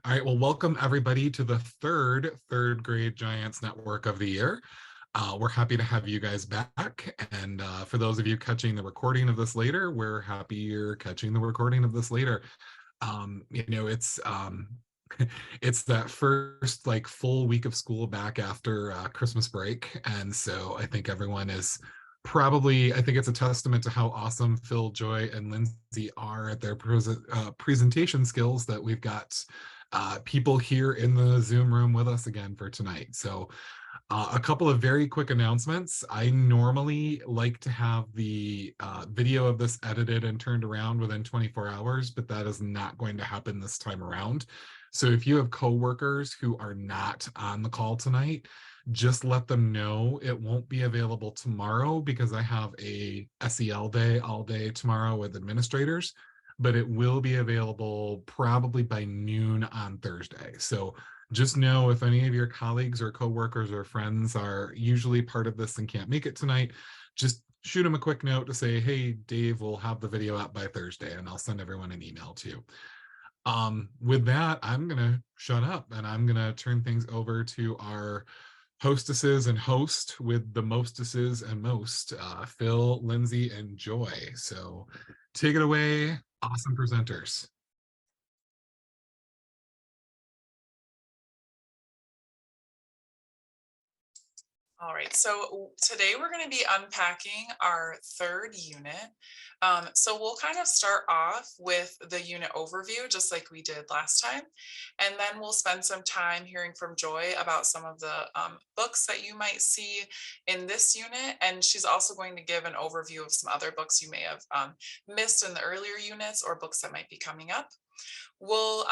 All right, well, welcome everybody to the third grade Giants Network of the year. We're happy to have you guys back. And for those of you catching the recording of this later, we're happy you're catching the recording of this later. It's that first like full week of school back after Christmas break. And so I think everyone is I think it's a testament to how awesome Phil, Joy, and Lindsay are at their presentation skills that we've got people here in the Zoom room with us again for tonight. So a couple of very quick announcements. I normally like to have the video of this edited and turned around within 24 hours, but that is not going to happen this time around. So if you have coworkers who are not on the call tonight, just let them know it won't be available tomorrow because I have a SEL day all day tomorrow with administrators, but it will be available probably by noon on Thursday. So just know if any of your colleagues or coworkers or friends are usually part of this and can't make it tonight, just shoot them a quick note to say, hey, Dave will have the video out by Thursday, and I'll send everyone an email too. With that, I'm going to shut up and I'm going to turn things over to our hostesses and host with the mostesses and most, Phil, Lindsay, and Joy. So take it away, awesome presenters. All right, so today we're going to be unpacking our third unit. So we'll kind of start off with the unit overview, just like we did last time. And then we'll spend some time hearing from Joy about some of the books that you might see in this unit. And she's also going to give an overview of some other books you may have missed in the earlier units or books that might be coming up. We'll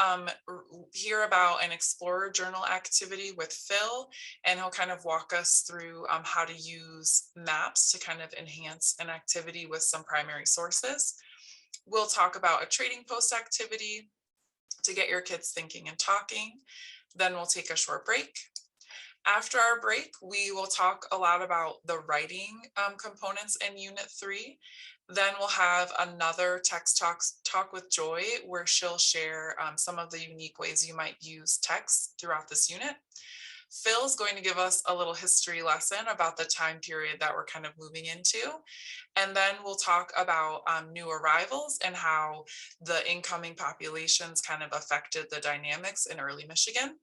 hear about an Explorer Journal activity with Phil, and he'll kind of walk us through how to use maps to kind of enhance an activity with some primary sources. We'll talk about a trading post activity to get your kids thinking and talking. Then we'll take a short break. After our break, we will talk a lot about the writing components in Unit 3. Then we'll have another text talk with Joy, where she'll share some of the unique ways you might use text throughout this unit. Phil's going to give us a little history lesson about the time period that we're kind of moving into. And then we'll talk about new arrivals and how the incoming populations kind of affected the dynamics in early Michigan.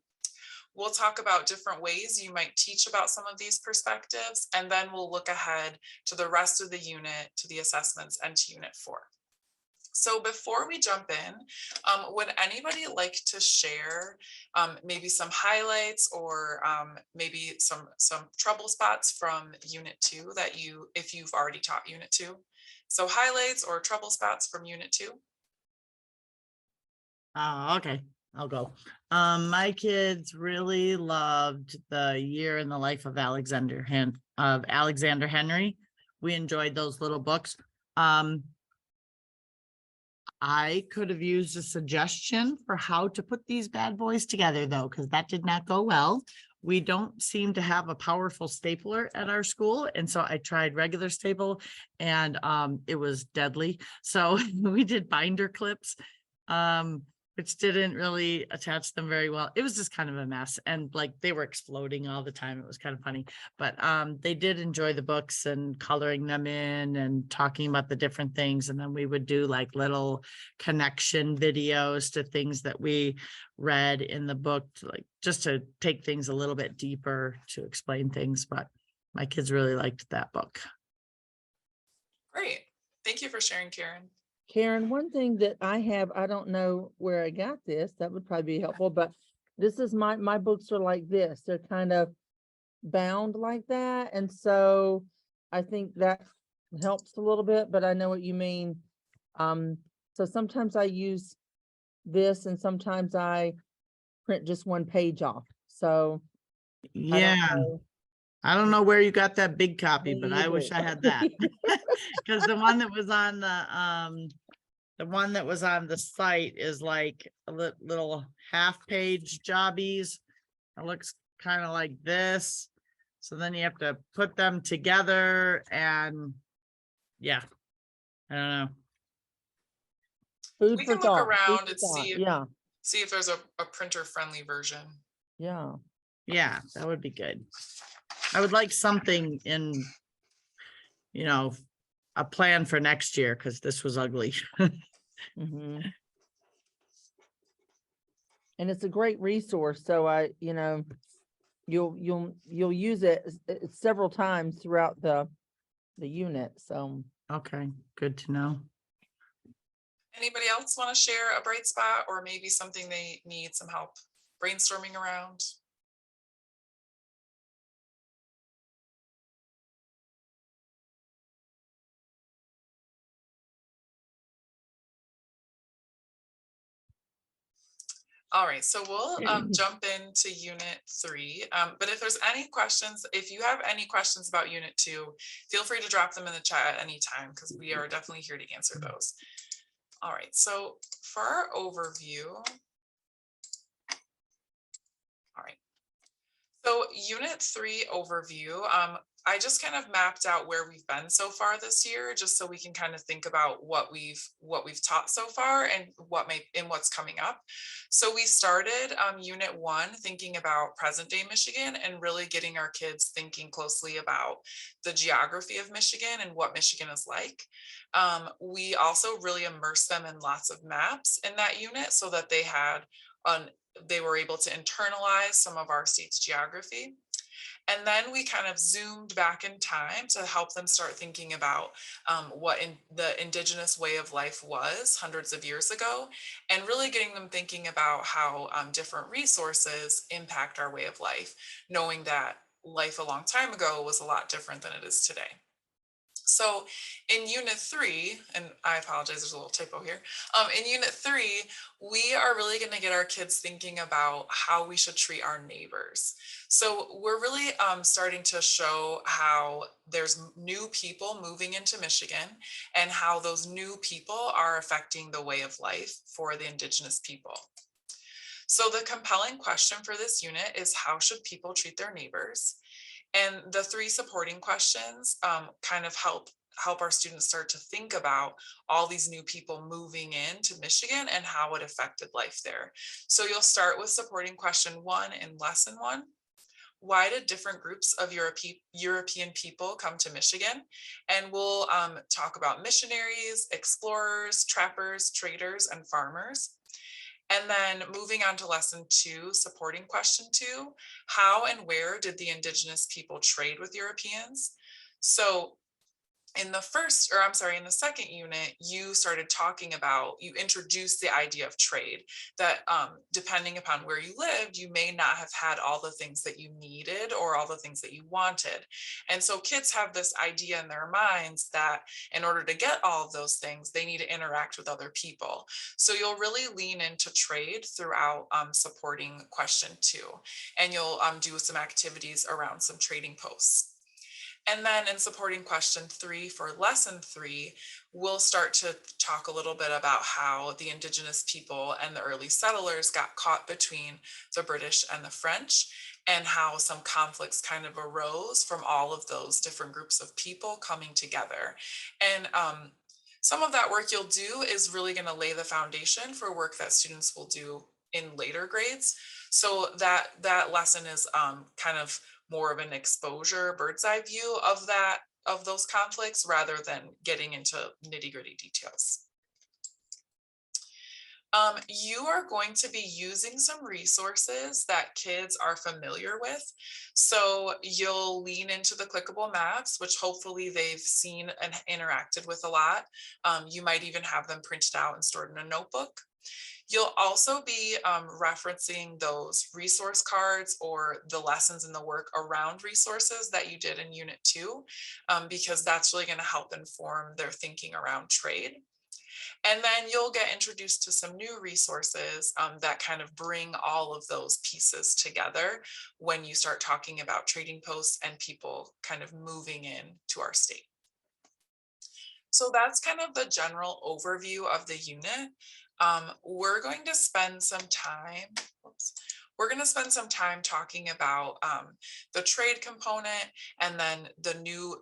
We'll talk about different ways you might teach about some of these perspectives, and then we'll look ahead to the rest of the unit, to the assessments, and to Unit 4. So before we jump in, would anybody like to share maybe some highlights or maybe some trouble spots from Unit 2 that if you've already taught Unit 2? So highlights or trouble spots from Unit 2? Okay. I'll go. My kids really loved the year in the life of Alexander Henry. We enjoyed those little books. I could have used a suggestion for how to put these bad boys together, though, because that did not go well. We don't seem to have a powerful stapler at our school. And so I tried regular staple and it was deadly. So we did binder clips. Which didn't really attach them very well. It was just kind of a mess. And like they were exploding all the time. It was kind of funny, but they did enjoy the books and coloring them in and talking about the different things. And then we would do like little connection videos to things that we read in the book, like just to take things a little bit deeper to explain things. But my kids really liked that book. Great. Thank you for sharing, Karen. Karen, one thing that I have, I don't know where I got this, that would probably be helpful, but this is my books are like this. They're kind of bound like that. And so I think that helps a little bit, but I know what you mean. So sometimes I use this and sometimes I print just one page off. So yeah. I don't know where you got that big copy, but I wish I had that because the one that was on the site is like a little half-page jobbies. It looks kind of like this. So then you have to put them together and yeah, I don't know. Food we for can thought. look around and see Yeah. see if there's a printer friendly version. Yeah. Yeah, that would be good. I would like something in, a plan for next year, because this was ugly. Mhm. And it's a great resource. So you'll use it several times throughout the unit. So Okay, good to know. Anybody else want to share a bright spot or maybe something they need some help brainstorming around? All right, so we'll jump into unit 3. But if there's any questions, if you have any questions about unit 2, feel free to drop them in the chat at any time because we are definitely here to answer those. All right, so for our overview, all right. So unit 3 overview, I just kind of mapped out where we've been so far this year, just so we can kind of think about what we've taught so far and what's coming up. So we started unit 1 thinking about present day Michigan and really getting our kids thinking closely about the geography of Michigan and what Michigan is like. We also really immersed them in lots of maps in that unit so that they were able to internalize some of our state's geography. And then we kind of zoomed back in time to help them start thinking about what the indigenous way of life was hundreds of years ago, and really getting them thinking about how different resources impact our way of life, knowing that life a long time ago was a lot different than it is today. So in unit 3, and I apologize, there's a little typo here. In unit 3, we are really going to get our kids thinking about how we should treat our neighbors. So we're really starting to show how there's new people moving into Michigan and how those new people are affecting the way of life for the indigenous people. So the compelling question for this unit is, how should people treat their neighbors? And the 3 supporting questions kind of help our students start to think about all these new people moving into Michigan and how it affected life there. So you'll start with supporting question 1 in lesson 1. Why did different groups of European people come to Michigan? And we'll talk about missionaries, explorers, trappers, traders, and farmers. And then moving on to lesson 2, supporting question 2, how and where did the indigenous people trade with Europeans? So in the second unit, you introduced the idea of trade, that depending upon where you lived, you may not have had all the things that you needed or all the things that you wanted. And so kids have this idea in their minds that in order to get all of those things, they need to interact with other people. So you'll really lean into trade throughout supporting question 2, and you'll do some activities around some trading posts. And then in supporting question 3 for lesson 3, we'll start to talk a little bit about how the indigenous people and the early settlers got caught between the British and the French, and how some conflicts kind of arose from all of those different groups of people coming together. And some of that work you'll do is really going to lay the foundation for work that students will do in later grades. So that lesson is kind of more of an exposure, bird's eye view of those conflicts rather than getting into nitty-gritty details. You are going to be using some resources that kids are familiar with. So you'll lean into the clickable maps, which hopefully they've seen and interacted with a lot. You might even have them printed out and stored in a notebook. You'll also be referencing those resource cards or the lessons in the work around resources that you did in unit 2, because that's really going to help inform their thinking around trade. And then you'll get introduced to some new resources that kind of bring all of those pieces together when you start talking about trading posts and people kind of moving in to our state. So that's kind of the general overview of the unit. We're going to spend some time, we're going to spend some time talking about the trade component and then the new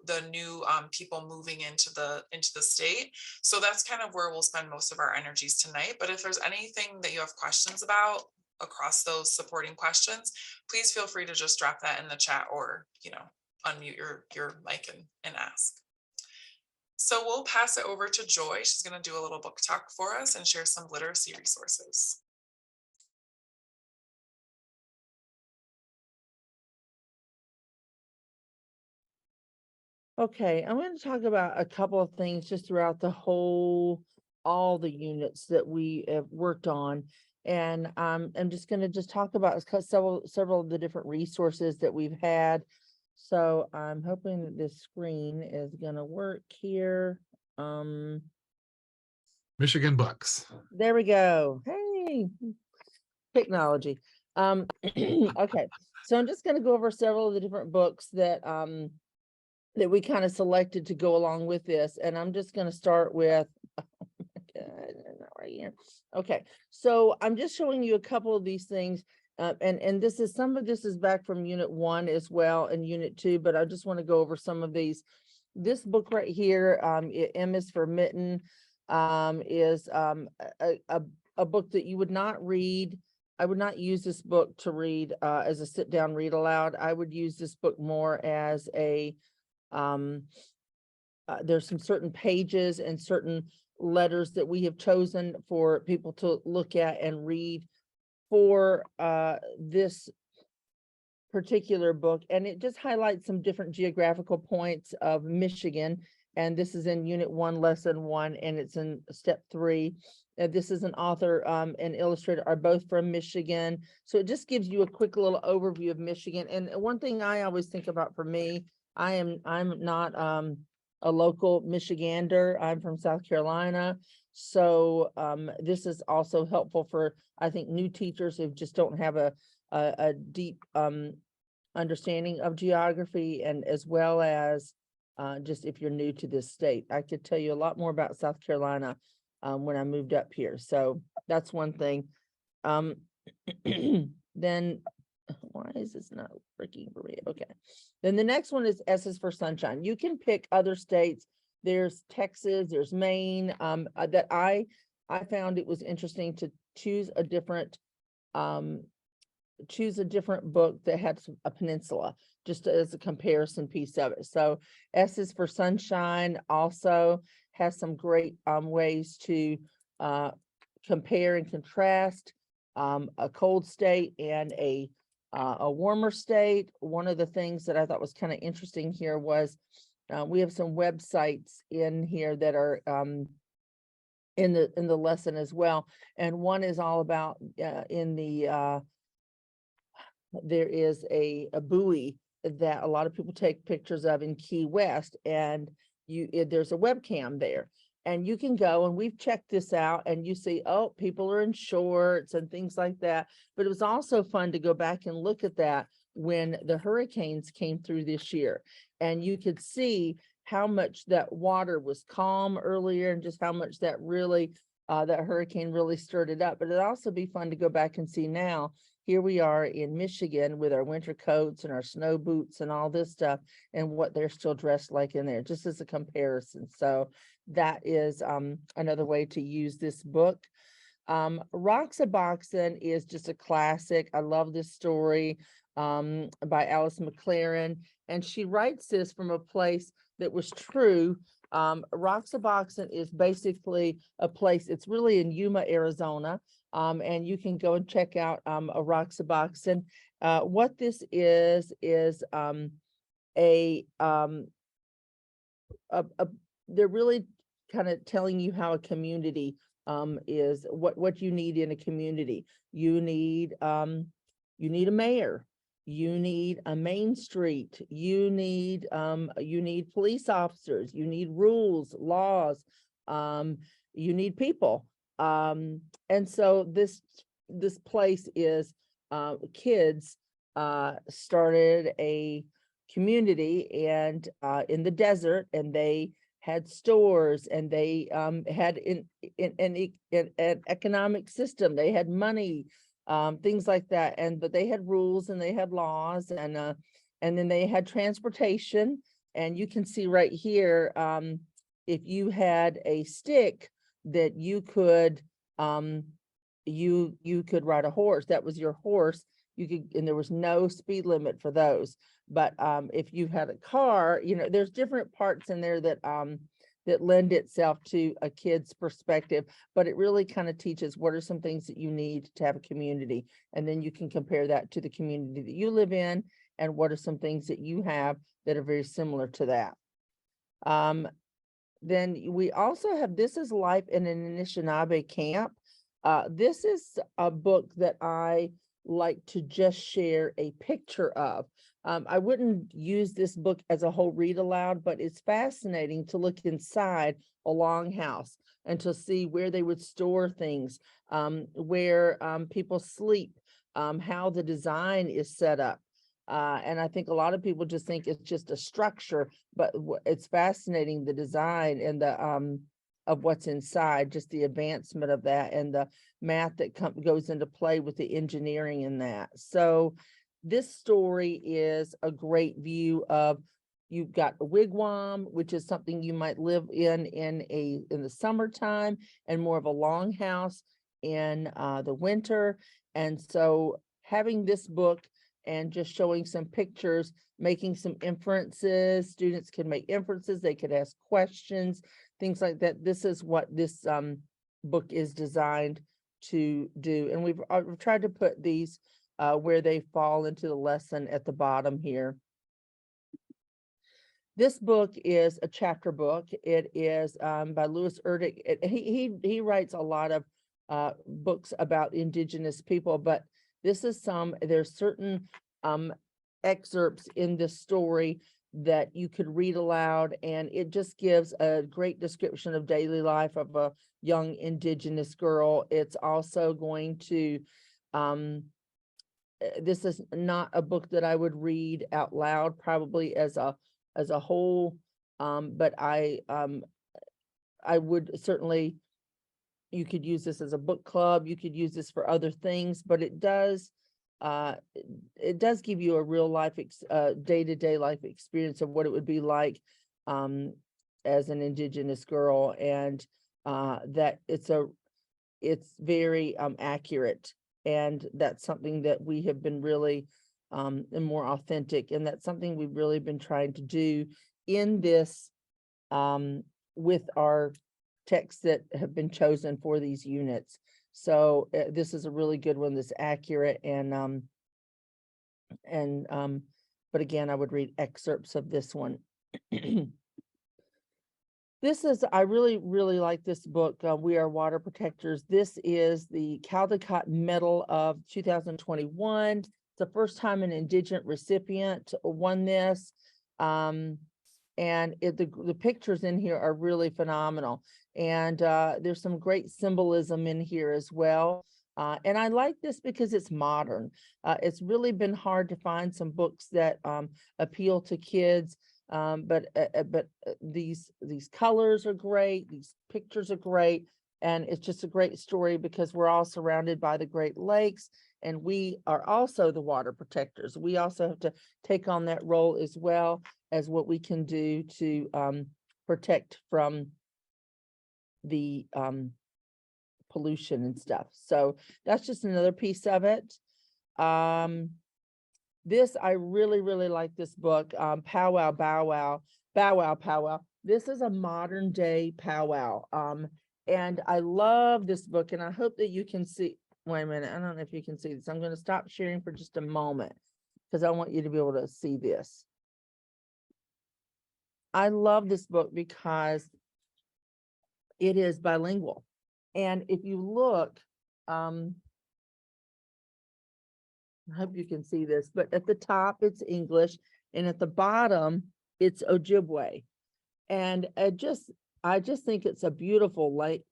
people moving into the state. So that's kind of where we'll spend most of our energies tonight. But if there's anything that you have questions about across those supporting questions, please feel free to just drop that in the chat, or unmute your mic and ask. So we'll pass it over to Joy. She's going to do a little book talk for us and share some literacy resources. Okay, I'm going to talk about a couple of things just throughout all the units that we have worked on. And I'm just going to talk about several of the different resources that we've had. So I'm hoping that this screen is going to work here. Michigan Books. There we go. Hey, technology. Okay, so I'm just going to go over several of the different books that that we kind of selected to go along with this. And I'm just going to start with, oh my God, not right here. Okay, so I'm just showing you a couple of these things. And this is, some of this is back from Unit 1 as well and Unit 2, but I just want to go over some of these. This book right here, M is for Mitten, is a book that you would not read. I would not use this book to read as a sit down read aloud. I would use this book more as a there's some certain pages and certain letters that we have chosen for people to look at and read for this particular book. And it just highlights some different geographical points of Michigan. And this is in Unit 1, Lesson 1, and it's in Step 3. This is an author and illustrator are both from Michigan. So it just gives you a quick little overview of Michigan. And one thing I always think about for me, I'm not a local Michigander. I'm from South Carolina. So this is also helpful for, I think, new teachers who just don't have a deep understanding of geography, and as well as just if you're new to this state. I could tell you a lot more about South Carolina when I moved up here. So that's one thing. Then why is this not freaking for me? Okay. Then the next one is S is for Sunshine. You can pick other states. There's Texas, there's Maine, that I found it was interesting to choose a different book that had a peninsula, just as a comparison piece of it. So S is for Sunshine also has some great ways to compare and contrast a cold state and a warmer state. One of the things that I thought was kind of interesting here was we have some websites in here that are in the lesson as well. And one is all about there is a buoy that a lot of people take pictures of in Key West, and there's a webcam there. And you can go, and we've checked this out, and you see, oh, people are in shorts and things like that. But it was also fun to go back and look at that when the hurricanes came through this year. And you could see how much that water was calm earlier and just how much that really, that hurricane really stirred it up. But it'd also be fun to go back and see now. Here we are in Michigan with our winter coats and our snow boots and all this stuff, and what they're still dressed like in there, just as a comparison. So that is another way to use this book. Roxaboxen is just a classic. I love this story by Alice McLaren, and she writes this from a place that was true. Roxaboxen is basically a place, it's really in Yuma, Arizona. And you can go and check out a Roxaboxen. What this is they're really kind of telling you how a community is, what you need in a community. You need a mayor. You need a main street. You need police officers. You need rules, laws. You need people. And so this place is kids started a community and in the desert, and they had stores, and they had an economic system. They had money. things like that. But they had rules and they had laws, and then they had transportation. And you can see right here, if you had a stick that you could, you could ride a horse. That was your horse. You could, and there was no speed limit for those. But if you had a car, there's different parts in there that that lend itself to a kid's perspective, but it really kind of teaches what are some things that you need to have a community. And then you can compare that to the community that you live in, and what are some things that you have that are very similar to that. Then we also have This is Life in an Anishinaabe Camp. This is a book that I like to just share a picture of. I wouldn't use this book as a whole read aloud, but it's fascinating to look inside a longhouse and to see where they would store things, where people sleep, how the design is set up. And I think a lot of people just think it's just a structure, but it's fascinating, the design and the of what's inside, just the advancement of that and the math that goes into play with the engineering in that. So this story is a great view of, you've got a wigwam, which is something you might live in the summertime, and more of a longhouse in the winter. And so having this book and just showing some pictures, making some inferences, students can make inferences, they could ask questions, things like that. This is what this book is designed to do. And we've tried to put these where they fall into the lesson at the bottom here. This book is a chapter book. It is by Louis Erdrich. He writes a lot of books about Indigenous people, but this is there's certain excerpts in this story that you could read aloud, and it just gives a great description of daily life of a young Indigenous girl. It's also going to, this is not a book that I would read out loud probably as a whole, but I would certainly, you could use this as a book club, you could use this for other things, but it does give you a real life, day-to-day life experience of what it would be like as an Indigenous girl, and that it's very accurate, and that's something that we have been really and more authentic, and that's something we've really been trying to do in this with our texts that have been chosen for these units. So this is a really good one that's accurate, and but again, I would read excerpts of this one. I really, really like this book, We Are Water Protectors. This is the Caldecott Medal of 2021. It's the first time an Indigent recipient won this. And the pictures in here are really phenomenal. And there's some great symbolism in here as well. And I like this because it's modern. It's really been hard to find some books that appeal to kids. But these colors are great. These pictures are great. And it's just a great story because we're all surrounded by the Great Lakes, and we are also the water protectors. We also have to take on that role as well as what we can do to protect from the pollution and stuff. So that's just another piece of it. This, I really, really like this book, Powwow Bow Wow, Bow Wow Powwow. This is a modern day powwow. And I love this book, and I hope that you can see, wait a minute, I don't know if you can see this. I'm going to stop sharing for just a moment because I want you to be able to see this. I love this book because it is bilingual. And if you look, I hope you can see this, but at the top it's English, and at the bottom it's Ojibwe. And I just think it's a beautifully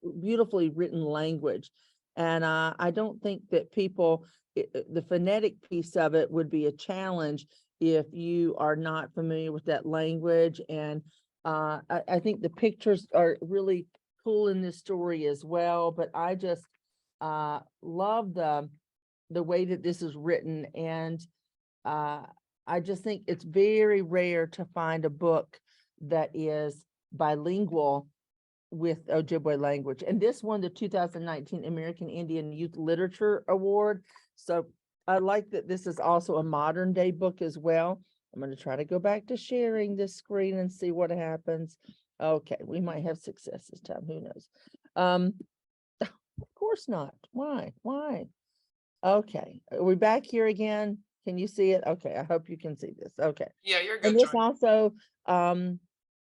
written language. And I don't think that the phonetic piece of it would be a challenge if you are not familiar with that language. And I think the pictures are really cool in this story as well. But I just love the the way that this is written. And I just think it's very rare to find a book that is bilingual with Ojibwe language. And this won the 2019 American Indian Youth Literature Award. So I like that this is also a modern day book as well. I'm going to try to go back to sharing this screen and see what happens. Okay, we might have success this time. Who knows? Of course not. Why? Okay, are we back here again? Can you see it? Okay, I hope you can see this. Okay. Yeah, you're And good, this Joy. also,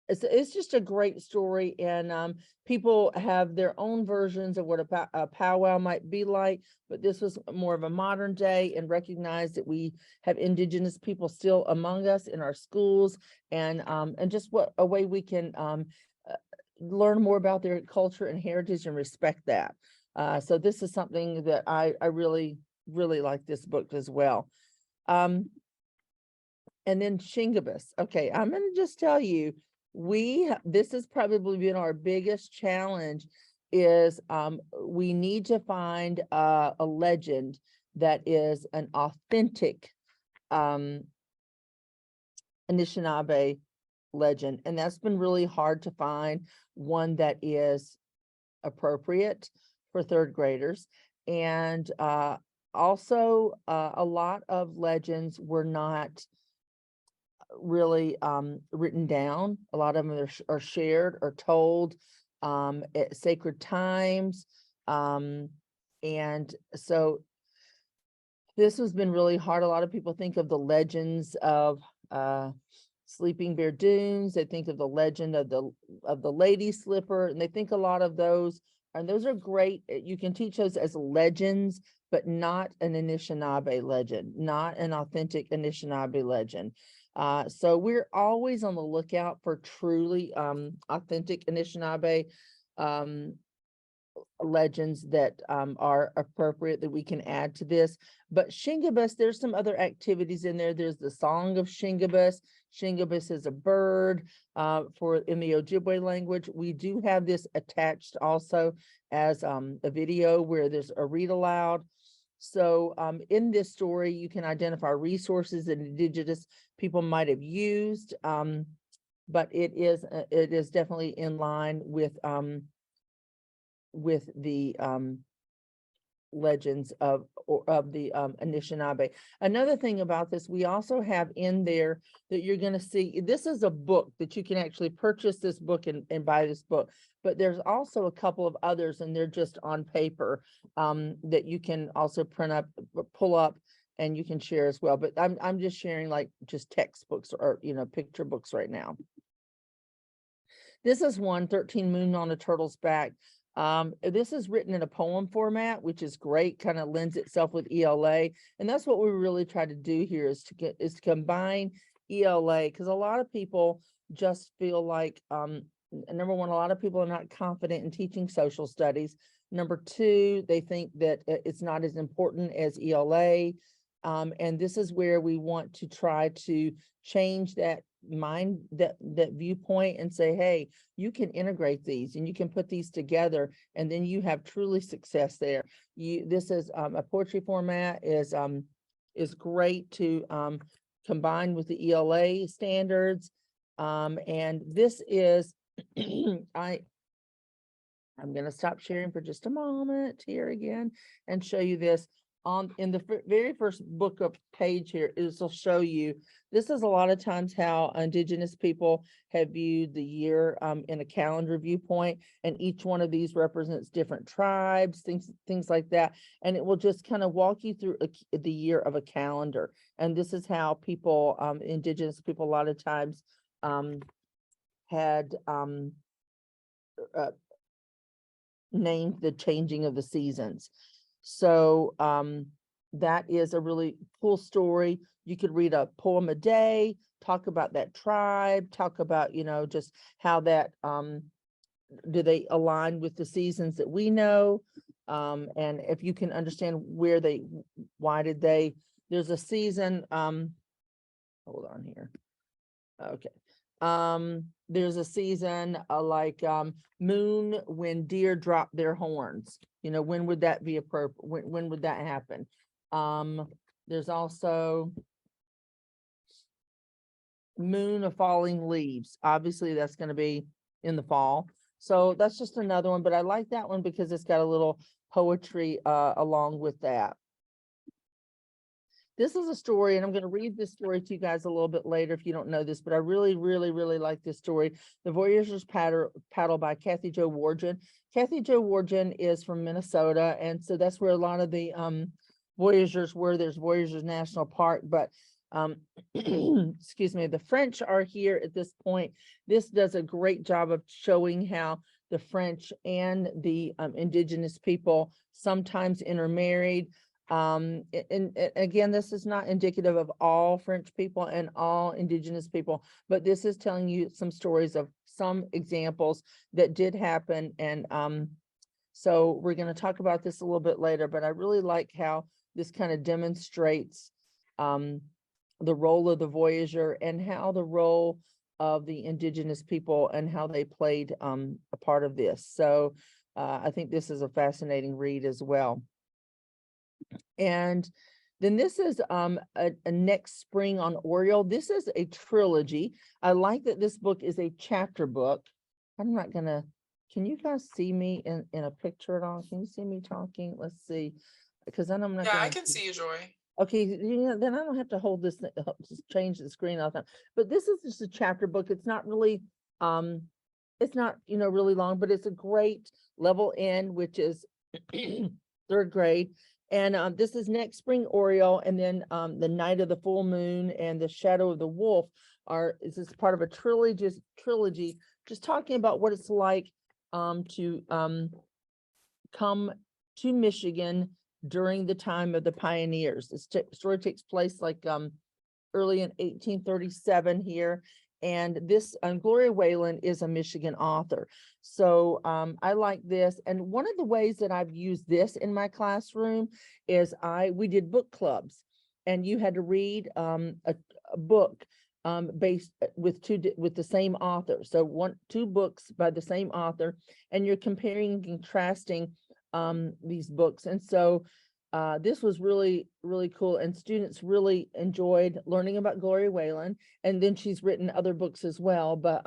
it's just a great story, and people have their own versions of what a powwow might be like, but this was more of a modern day, and recognize that we have Indigenous people still among us in our schools, and just what a way we can learn more about their culture and heritage and respect that. So this is something that I really like this book as well. And then Shingabis. Okay, I'm going to just tell you, this has probably been our biggest challenge is we need to find a legend that is an authentic Anishinaabe legend. And that's been really hard to find one that is appropriate for third graders. And also a lot of legends were not really written down. A lot of them are shared or told at sacred times. And so this has been really hard. A lot of people think of the legends of Sleeping Bear Dunes. They think of the legend of the Lady Slipper, and they think a lot of those, and those are great. You can teach those as legends, but not an Anishinaabe legend, not an authentic Anishinaabe legend. So we're always on the lookout for truly authentic Anishinaabe legends that are appropriate that we can add to this. But Shingabis, there's some other activities in there. There's the Song of Shingabis. Shingabis is a bird in the Ojibwe language. We do have this attached also as a video where there's a read aloud. So in this story, you can identify resources that Indigenous people might have used, but it is definitely in line with the legends of the Anishinaabe. Another thing about this, we also have in there that you're going to see, this is a book that you can actually purchase this book and buy this book, but there's also a couple of others, and they're just on paper that you can also print up, pull up, and you can share as well. But I'm just sharing like just textbooks or picture books right now. This is 13 Moon on a Turtle's Back. This is written in a poem format, which is great, kind of lends itself with ELA. And that's what we really try to do here is to combine ELA, because a lot of people just feel like, number one, a lot of people are not confident in teaching social studies. Number two, they think that it's not as important as ELA. And this is where we want to try to change that that viewpoint and say, hey, you can integrate these and you can put these together, and then you have truly success there. This is a poetry format is great to combine with the ELA standards. And this is I'm going to stop sharing for just a moment here again and show you this. In the very first book of page here, this will show you, this is a lot of times how Indigenous people have viewed the year in a calendar viewpoint, and each one of these represents different tribes, things like that. And it will just kind of walk you through the year of a calendar. And this is how people, Indigenous people, a lot of times had named the changing of the seasons. So that is a really cool story. You could read a poem a day, talk about that tribe, talk about, just how that, do they align with the seasons that we know? And if you can understand why did they, there's a season, hold on here. Okay. There's a season like moon when deer drop their horns. When would that be appropriate? When would that happen? There's also Moon of Falling Leaves. Obviously, that's going to be in the fall. So that's just another one, but I like that one because it's got a little poetry along with that. This is a story, and I'm going to read this story to you guys a little bit later if you don't know this, but I really, really, really like this story. The Voyagers Paddle by Kathy Jo Wargin. Kathy Jo Wargin is from Minnesota, and so that's where a lot of the Voyagers were. There's Voyagers National Park, but excuse me, the French are here at this point. This does a great job of showing how the French and the indigenous people sometimes intermarried. And again, this is not indicative of all French people and all indigenous people, but this is telling you some stories of some examples that did happen. And so we're going to talk about this a little bit later, but I really like how this kind of demonstrates the role of the Voyager and how the role of the indigenous people and how they played a part of this. So I think this is a fascinating read as well. And then this is a Next Spring on Oriole. This is a trilogy. I like that this book is a chapter book. I'm not gonna, can you guys see me in a picture at all? Can you see me talking? Let's see, because then I'm not. Yeah, I can see you, Joy. Okay, then I don't have to hold this, just change the screen all the time. But this is just a chapter book. It's not really, it's not, really long, but it's a great level N, which is third grade. And this is Next Spring Oriole, and then The Night of the Full Moon and The Shadow of the Wolf is this part of a trilogy, just talking about what it's like to come to Michigan during the time of the pioneers. This story takes place like early in 1837 here. And this Gloria Whalen is a Michigan author. So I like this. And one of the ways that I've used this in my classroom is we did book clubs, and you had to read a book based with the same author. So two books by the same author, and you're comparing and contrasting these books. And so this was really, really cool, and students really enjoyed learning about Gloria Whalen. And then she's written other books as well, but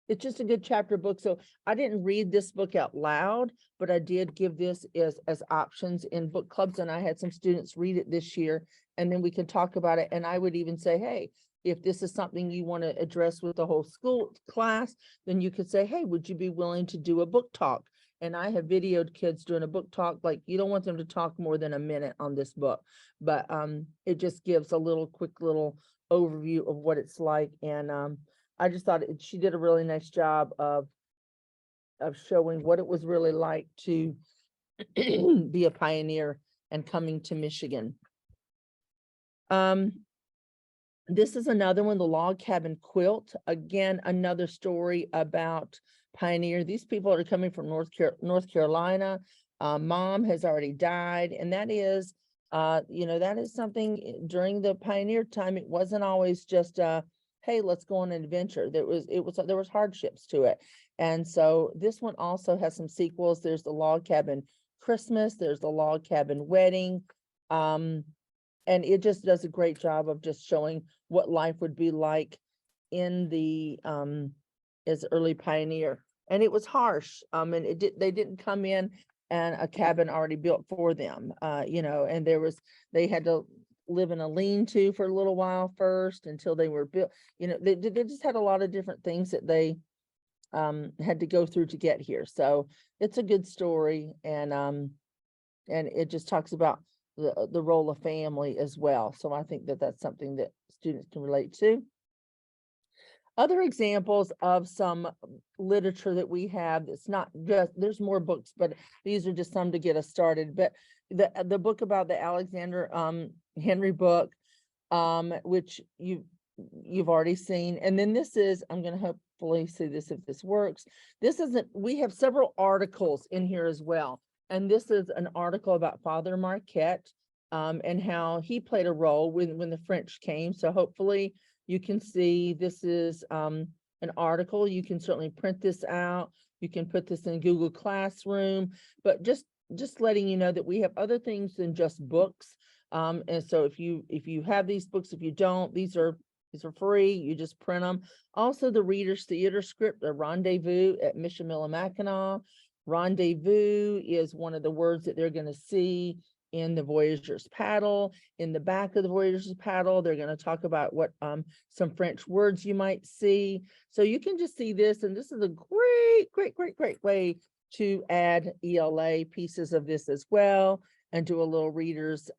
it's just a good chapter book. So I didn't read this book out loud, but I did give this as options in book clubs, and I had some students read it this year, and then we can talk about it. And I would even say, hey, if this is something you want to address with the whole school class, then you could say, hey, would you be willing to do a book talk? And I have videoed kids doing a book talk. Like, you don't want them to talk more than a minute on this book, but it just gives a quick little overview of what it's like. And I just thought she did a really nice job of showing what it was really like to be a pioneer and coming to Michigan. This is another one, The Log Cabin Quilt. Again, another story about pioneer. These people are coming from North Carolina. Mom has already died, and that is, that is something during the pioneer time. It wasn't always just hey, let's go on an adventure. There was hardships to it, and so this one also has some sequels. There's The Log Cabin Christmas. There's The Log Cabin Wedding. And it just does a great job of just showing what life would be like in the as early pioneer. And it was harsh. And they didn't come in and a cabin already built for them. And they had to live in a lean-to for a little while first until they were built. They just had a lot of different things that they had to go through to get here. So it's a good story, and it just talks about the role of family as well. So I think that that's something that students can relate to. Other examples of some literature that we have, it's not just, there's more books, but these are just some to get us started. But the book about the Alexander Henry book, which you've already seen. And then this is, I'm going to hopefully see this if this works. We have several articles in here as well. And this is an article about Father Marquette and how he played a role when the French came. So hopefully you can see this is an article. You can certainly print this out. You can put this in Google Classroom, but just letting you know that we have other things than just books. And so if you have these books, if you don't, these are free. You just print them. Also, the Reader's Theater script, the Rendezvous at Mission Minnemackinac. Rendezvous is one of the words that they're going to see in the Voyager's Paddle. In the back of the Voyager's Paddle, they're going to talk about what some French words you might see. So you can just see this, and this is a great way to add ELA pieces of this as well, and do a little readers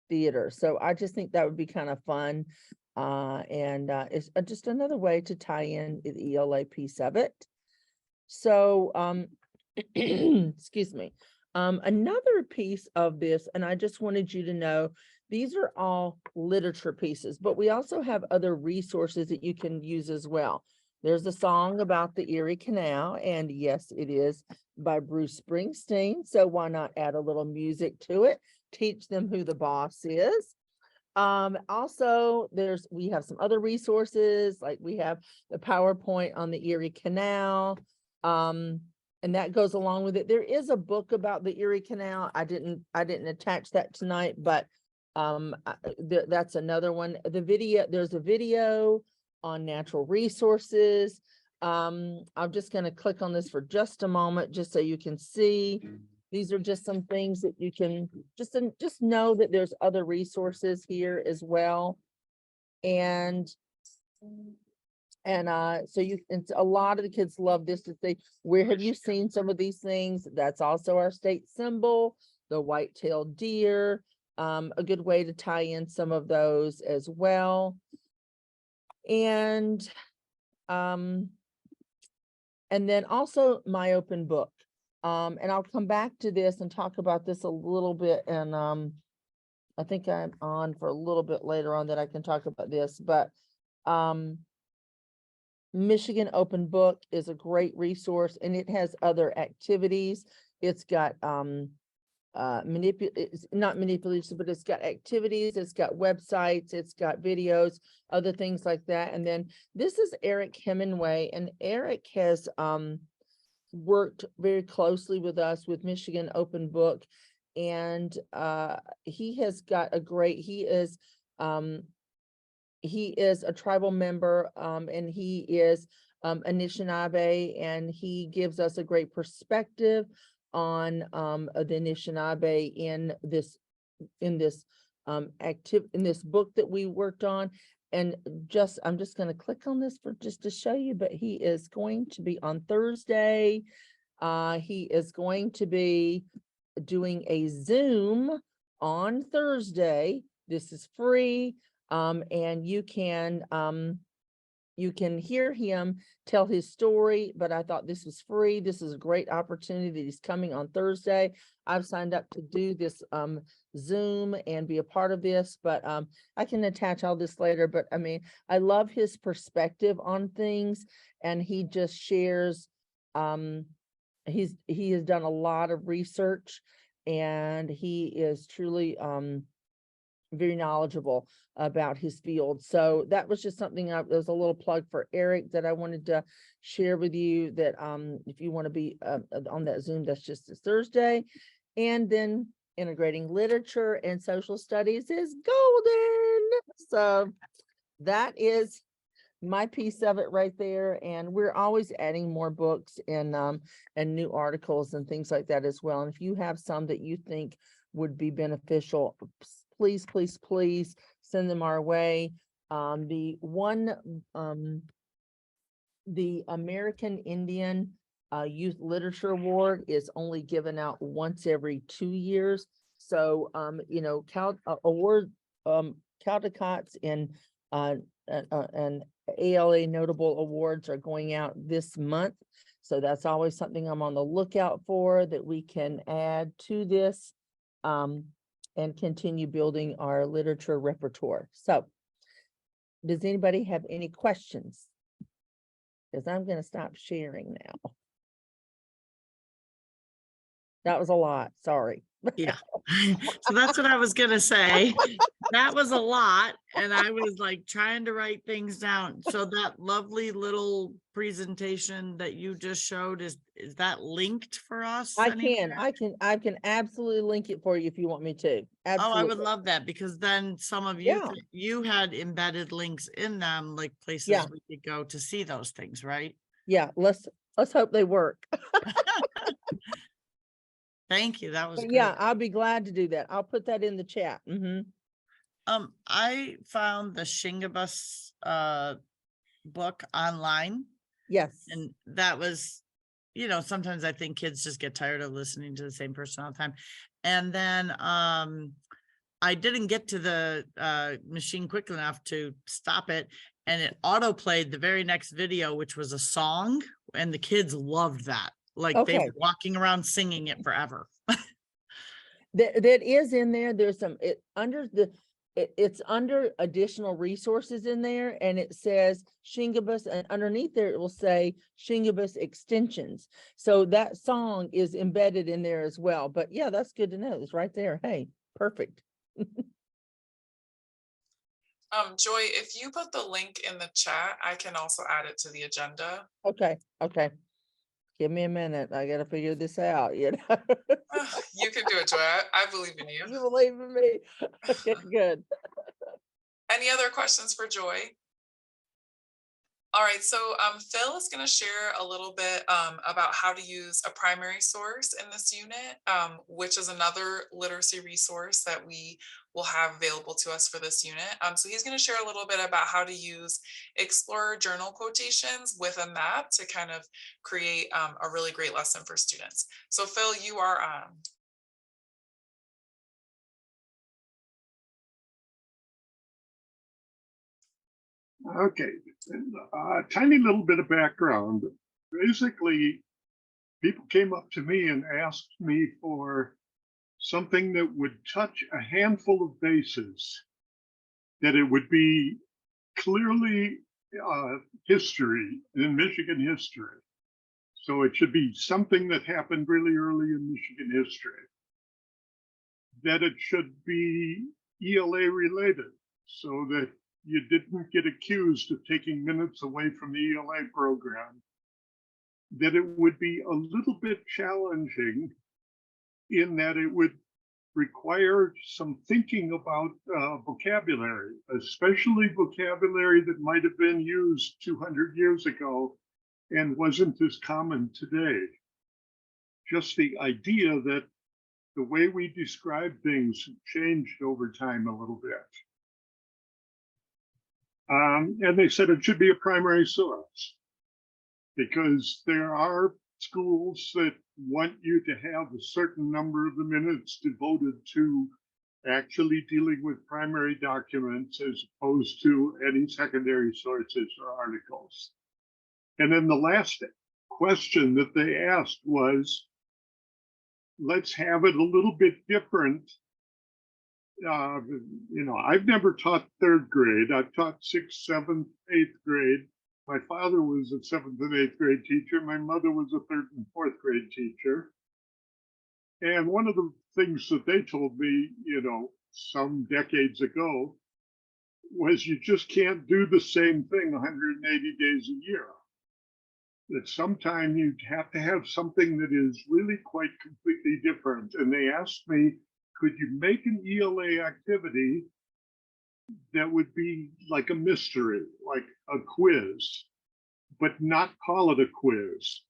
theater. So I just think that would be kind of fun. And it's just another way to tie in the ELA piece of it. So excuse me. Another piece of this, and I just wanted you to know, these are all literature pieces, but we also have other resources that you can use as well. There's a song about the Erie Canal, and yes, it is by Bruce Springsteen. So why not add a little music to it? Teach them who the boss is. Also, we have some other resources, like we have the PowerPoint on the Erie Canal. And that goes along with it. There is a book about the Erie Canal. I didn't attach that tonight, but that's another one. There's a video on natural resources. I'm just going to click on this for just a moment, just so you can see. These are just some things that you can just know that there's other resources here as well. And so a lot of the kids love this to say, where have you seen some of these things? That's also our state symbol, the white-tailed deer. A good way to tie in some of those as well. And then also my open book. And I'll come back to this and talk about this a little bit. And I think I'm on for a little bit later on that I can talk about this, but Michigan Open Book is a great resource, and it has other activities. It's got it's not manipulation, but it's got activities, it's got websites, it's got videos, other things like that. And then this is Eric Hemingway, and Eric has worked very closely with us with Michigan Open Book, and he has got he is a tribal member, and he is Anishinaabe, and he gives us a great perspective on the Anishinaabe in this book that we worked on. And I'm just going to click on this for just to show you, but he is going to be on Thursday. He is going to be doing a Zoom on Thursday. This is free. And you can hear him tell his story, but I thought this was free. This is a great opportunity that he's coming on Thursday. I've signed up to do this Zoom and be a part of this, but I can attach all this later. But I mean, I love his perspective on things, and he just shares, he has done a lot of research, and he is truly very knowledgeable about his field. So that was just something there was a little plug for Eric that I wanted to share with you, that if you want to be on that Zoom, that's just this Thursday. And then integrating literature and social studies is golden. So that is my piece of it right there. And we're always adding more books and new articles and things like that as well. And if you have some that you think would be beneficial, please send them our way. The American Indian Youth Literature Award is only given out once every 2 years. So, Caldecott's and ALA notable awards are going out this month. So that's always something I'm on the lookout for, that we can add to this. And continue building our literature repertoire. So does anybody have any questions? Because I'm going to stop sharing now. That was a lot, sorry. Yeah. So that's what I was gonna say. That was a lot, and I was like trying to write things down. So that lovely little presentation that you just showed, is that linked for us I anywhere? can absolutely link it for you if you want me to. Oh, I would Absolutely. love that, because then some of you, Yeah. you had embedded links in them, like places Yeah. we could go to see those things, right? Yeah, let's hope they work. Thank you, that was But yeah, great. I'll be glad to do that. I'll put that in the chat. I found the Shingabus book online, Yes. and that was, sometimes I think kids just get tired of listening to the same person all the time. And then I didn't get to the machine quick enough to stop it, and it auto played the very next video, which was a song, and the kids loved that. Like they've Okay. been walking around singing it forever. That is in there. There's some, it's under additional resources in there, and it says Shingabus, and underneath there it will say Shingabus extensions. So that song is embedded in there as well. But yeah, that's good to know. It's right there. Hey, perfect. Joy, if you put the link in the chat, I can also add it to the agenda. Okay, okay. Give me a minute. I gotta figure this out, you know? You can do it, Joy. I believe in you. You believe in me? Okay, good. Any other questions for Joy? All right, so Phil is going to share a little bit about how to use a primary source in this unit, which is another literacy resource that we will have available to us for this unit. So he's going to share a little bit about how to use Explorer journal quotations with a map to kind of create a really great lesson for students. So Phil, you are on. Okay, a tiny little bit of background. Basically, people came up to me and asked me for something that would touch a handful of bases, that it would be clearly history, in Michigan history. So it should be something that happened really early in Michigan history. That it should be ELA related, so that you didn't get accused of taking minutes away from the ELA program. That it would be a little bit challenging in that it would require some thinking about vocabulary, especially vocabulary that might have been used 200 years ago and wasn't as common today. Just the idea that the way we describe things changed over time a little bit. And they said it should be a primary source, because there are schools that want you to have a certain number of the minutes devoted to actually dealing with primary documents as opposed to any secondary sources or articles. And then the last question that they asked was, let's have it a little bit different. I've never taught third grade. I've taught 6th, 7th, 8th grade. My father was a 7th and 8th grade teacher. My mother was a 3rd and 4th grade teacher. And one of the things that they told me, some decades ago, was you just can't do the same thing 180 days a year. That sometime you'd have to have something that is really quite completely different. And they asked me, could you make an ELA activity that would be like a mystery, like a quiz, but not call it a quiz?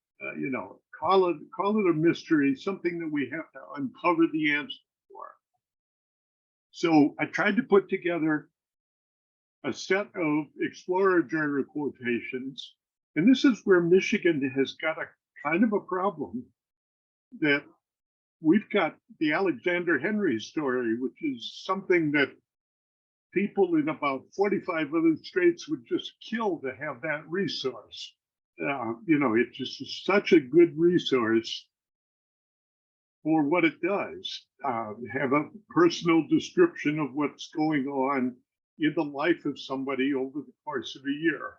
Call it a mystery, something that we have to uncover the answer for. So I tried to put together a set of Explorer journal quotations, and this is where Michigan has got a kind of a problem, that we've got the Alexander Henry story, which is something that people in about 45 other states would just kill to have that resource. It just is such a good resource for what it does. Have a personal description of what's going on in the life of somebody over the course of a year.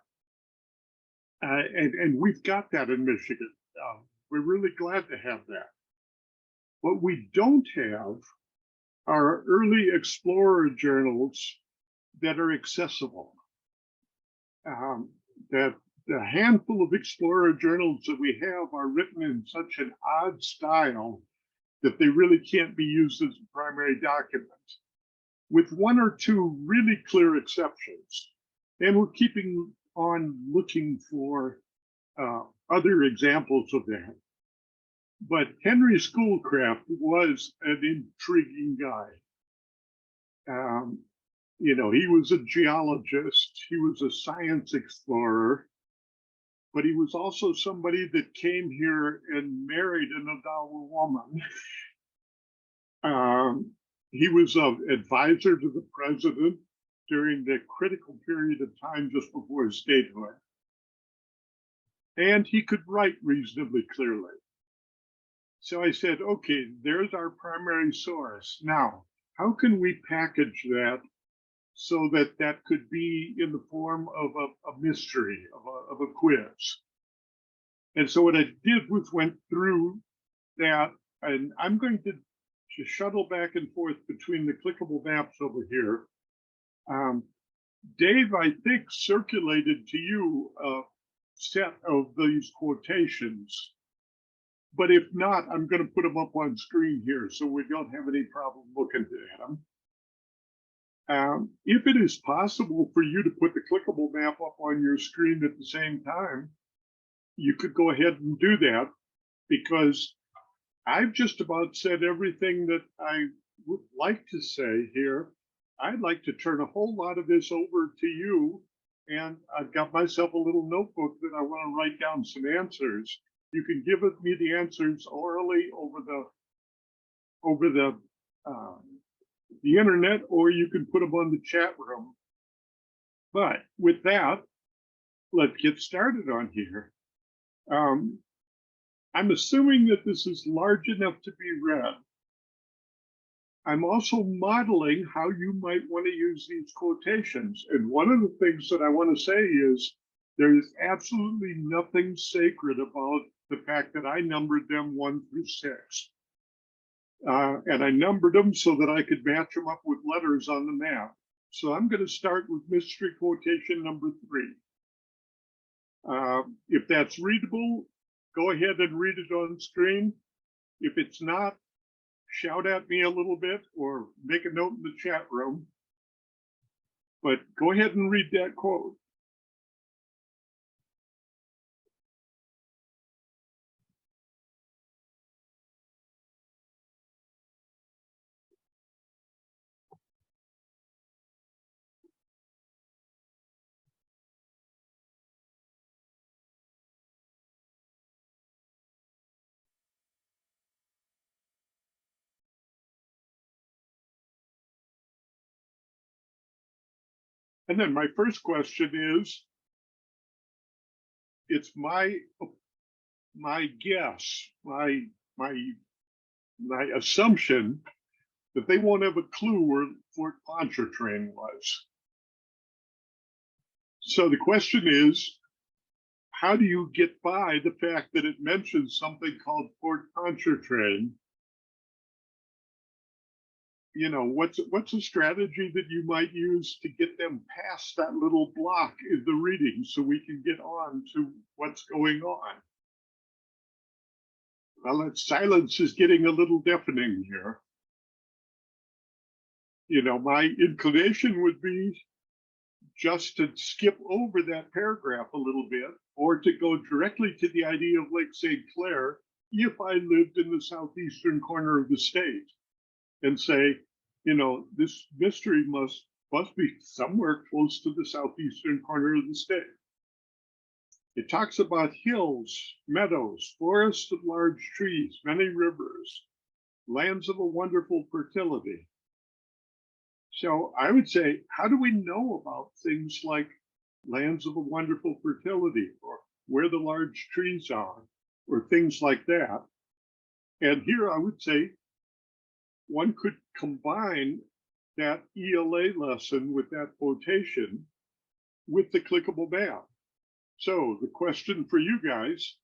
And we've got that in Michigan. We're really glad to have that. What we don't have are early explorer journals that are accessible. That the handful of explorer journals that we have are written in such an odd style that they really can't be used as a primary document, with one or two really clear exceptions. And we're keeping on looking for other examples of that. But Henry Schoolcraft was an intriguing guy. You know, he was a geologist, he was a science explorer, but he was also somebody that came here and married an Odawa woman. He was an advisor to the president during the critical period of time just before his statehood. And he could write reasonably clearly. So I said, okay, there's our primary source. Now, how can we package that so that that could be in the form of a mystery, of a quiz? And so what I did was went through that, and I'm going to shuttle back and forth between the clickable maps over here. Dave, I think, circulated to you a set of these quotations. But if not, I'm going to put them up on screen here so we don't have any problem looking at them. If it is possible for you to put the clickable map up on your screen at the same time, you could go ahead and do that, because I've just about said everything that I would like to say here. I'd like to turn a whole lot of this over to you, and I've got myself a little notebook that I want to write down some answers. You can give me the answers orally over the internet, or you can put them on the chat room. But with that, let's get started on here. I'm assuming that this is large enough to be read. I'm also modeling how you might want to use these quotations. And one of the things that I want to say is there is absolutely nothing sacred about the fact that I numbered them 1 through 6. And I numbered them so that I could match them up with letters on the map. So I'm going to start with mystery quotation number 3. If that's readable, go ahead and read it on screen. If it's not, shout at me a little bit or make a note in the chat room. But go ahead and read that quote. And then my first question is, it's my guess, my assumption that they won't have a clue where Fort Pontchartrain was. So the question is, how do you get by the fact that it mentions something called Fort Pontchartrain? You know, what's a strategy that you might use to get them past that little block in the reading so we can get on to what's going on? Well, that silence is getting a little deafening here. You know, my inclination would be just to skip over that paragraph a little bit, or to go directly to the idea of Lake St. Clair if I lived in the southeastern corner of the state, and say, you know, this mystery must be somewhere close to the southeastern corner of the state. It talks about hills, meadows, forests of large trees, many rivers, lands of a wonderful fertility. So I would say, how do we know about things like lands of a wonderful fertility, or where the large trees are, or things like that? And here I would say one could combine that ELA lesson with that quotation with the clickable map. So the question for you guys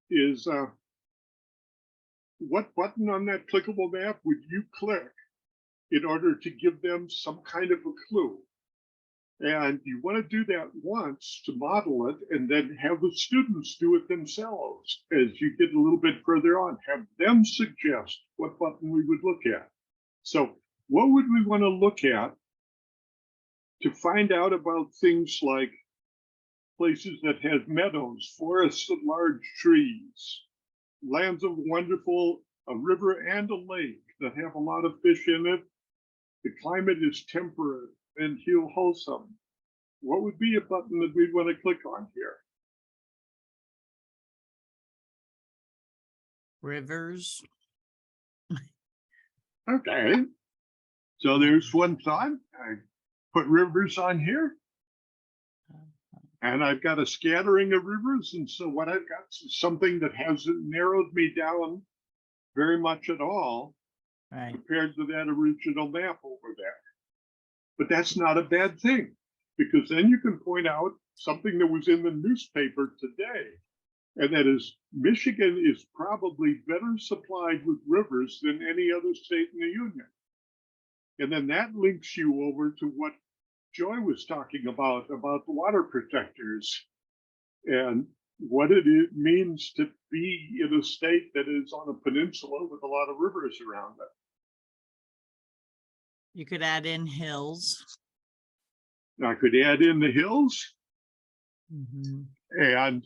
is, what button on that clickable map would you click in order to give them some kind of a clue? And you want to do that once to model it and then have the students do it themselves as you get a little bit further on. Have them suggest what button we would look at. So what would we want to look at to find out about things like places that have meadows, forests of large trees, lands of wonderful, a river and a lake that have a lot of fish in it. The climate is temperate and wholesome. What would be a button that we'd want to click on here? Rivers. Okay. So there's one thought. I put rivers on here. And I've got a scattering of rivers. And so what I've got is something that hasn't narrowed me down very much at all Right. compared to that original map over there. But that's not a bad thing, because then you can point out something that was in the newspaper today. And that is, Michigan is probably better supplied with rivers than any other state in the union. And then that links you over to what Joy was talking about the water protectors and what it means to be in a state that is on a peninsula with a lot of rivers around it. You could add in hills. I could add in the hills, Mhm. and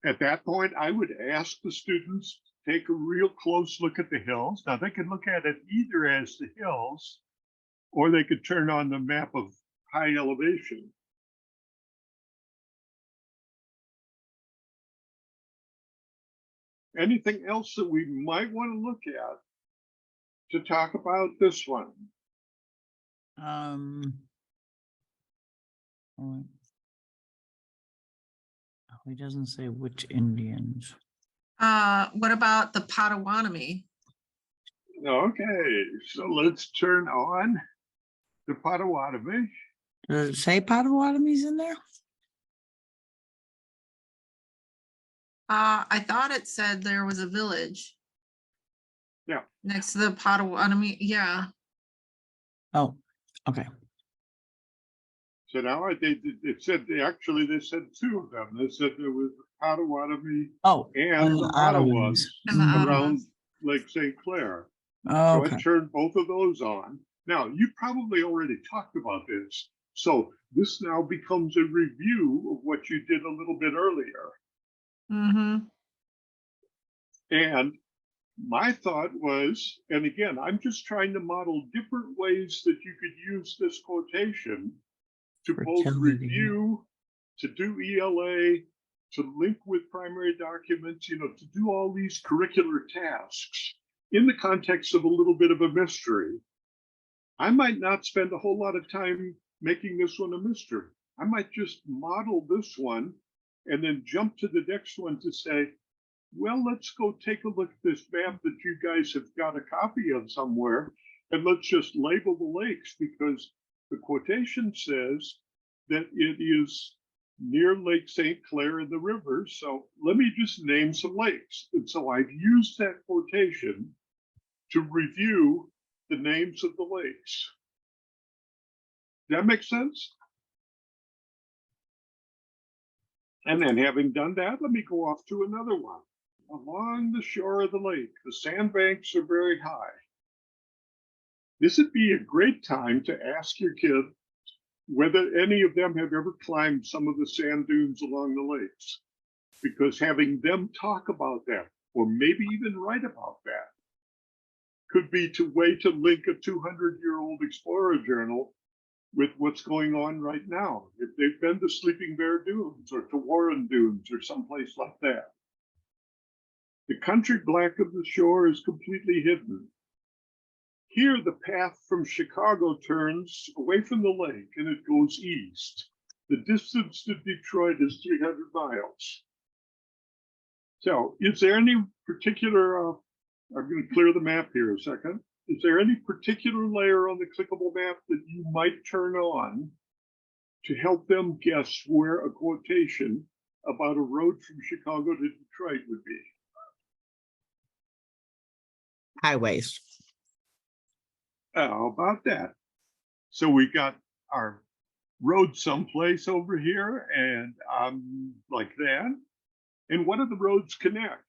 at that point, I would ask the students to take a real close look at the hills. Now, they could look at it either as the hills, or they could turn on the map of high elevation. Anything else that we might want to look at to talk about this one? Oh, he doesn't say which Indians. What about the Potawatomi? Okay, so let's turn on the Potawatomi. Does it say Potawatomi's in there? I thought it said there was a village. Yeah. Next to the Potawatomi, yeah. Oh, okay. So now it said, actually, they said two of them. They said there was the Potawatomi Oh, and the Ottawas And the Mhm. around Ottawas. Lake St. Clair. So Okay. I turned both of those on. Now, you probably already talked about this. So this now becomes a review of what you did a little bit earlier. Mm-hmm. And my thought was, and again, I'm just trying to model different ways that you could use this quotation to both Fertility. review, to do ELA, to link with primary documents, to do all these curricular tasks in the context of a little bit of a mystery. I might not spend a whole lot of time making this one a mystery. I might just model this one and then jump to the next one to say, well, let's go take a look at this map that you guys have got a copy of somewhere, and let's just label the lakes, because the quotation says that it is near Lake St. Clair and the river. So let me just name some lakes. And so I've used that quotation to review the names of the lakes. Does that make sense? And then having done that, let me go off to another one. Along the shore of the lake, the sandbanks are very high. This would be a great time to ask your kid whether any of them have ever climbed some of the sand dunes along the lakes, because having them talk about that, or maybe even write about that, could be a way to link a 200-year-old explorer journal with what's going on right now. If they've been to Sleeping Bear Dunes or to Warren Dunes or someplace like that. The country back of the shore is completely hidden. Here, the path from Chicago turns away from the lake and it goes east. The distance to Detroit is 300 miles. So is there any particular, I'm going to clear the map here a second. Is there any particular layer on the clickable map that you might turn on to help them guess where a quotation about a road from Chicago to Detroit would be? highways. How about that? So we got our road someplace over here and like that. And what do the roads connect?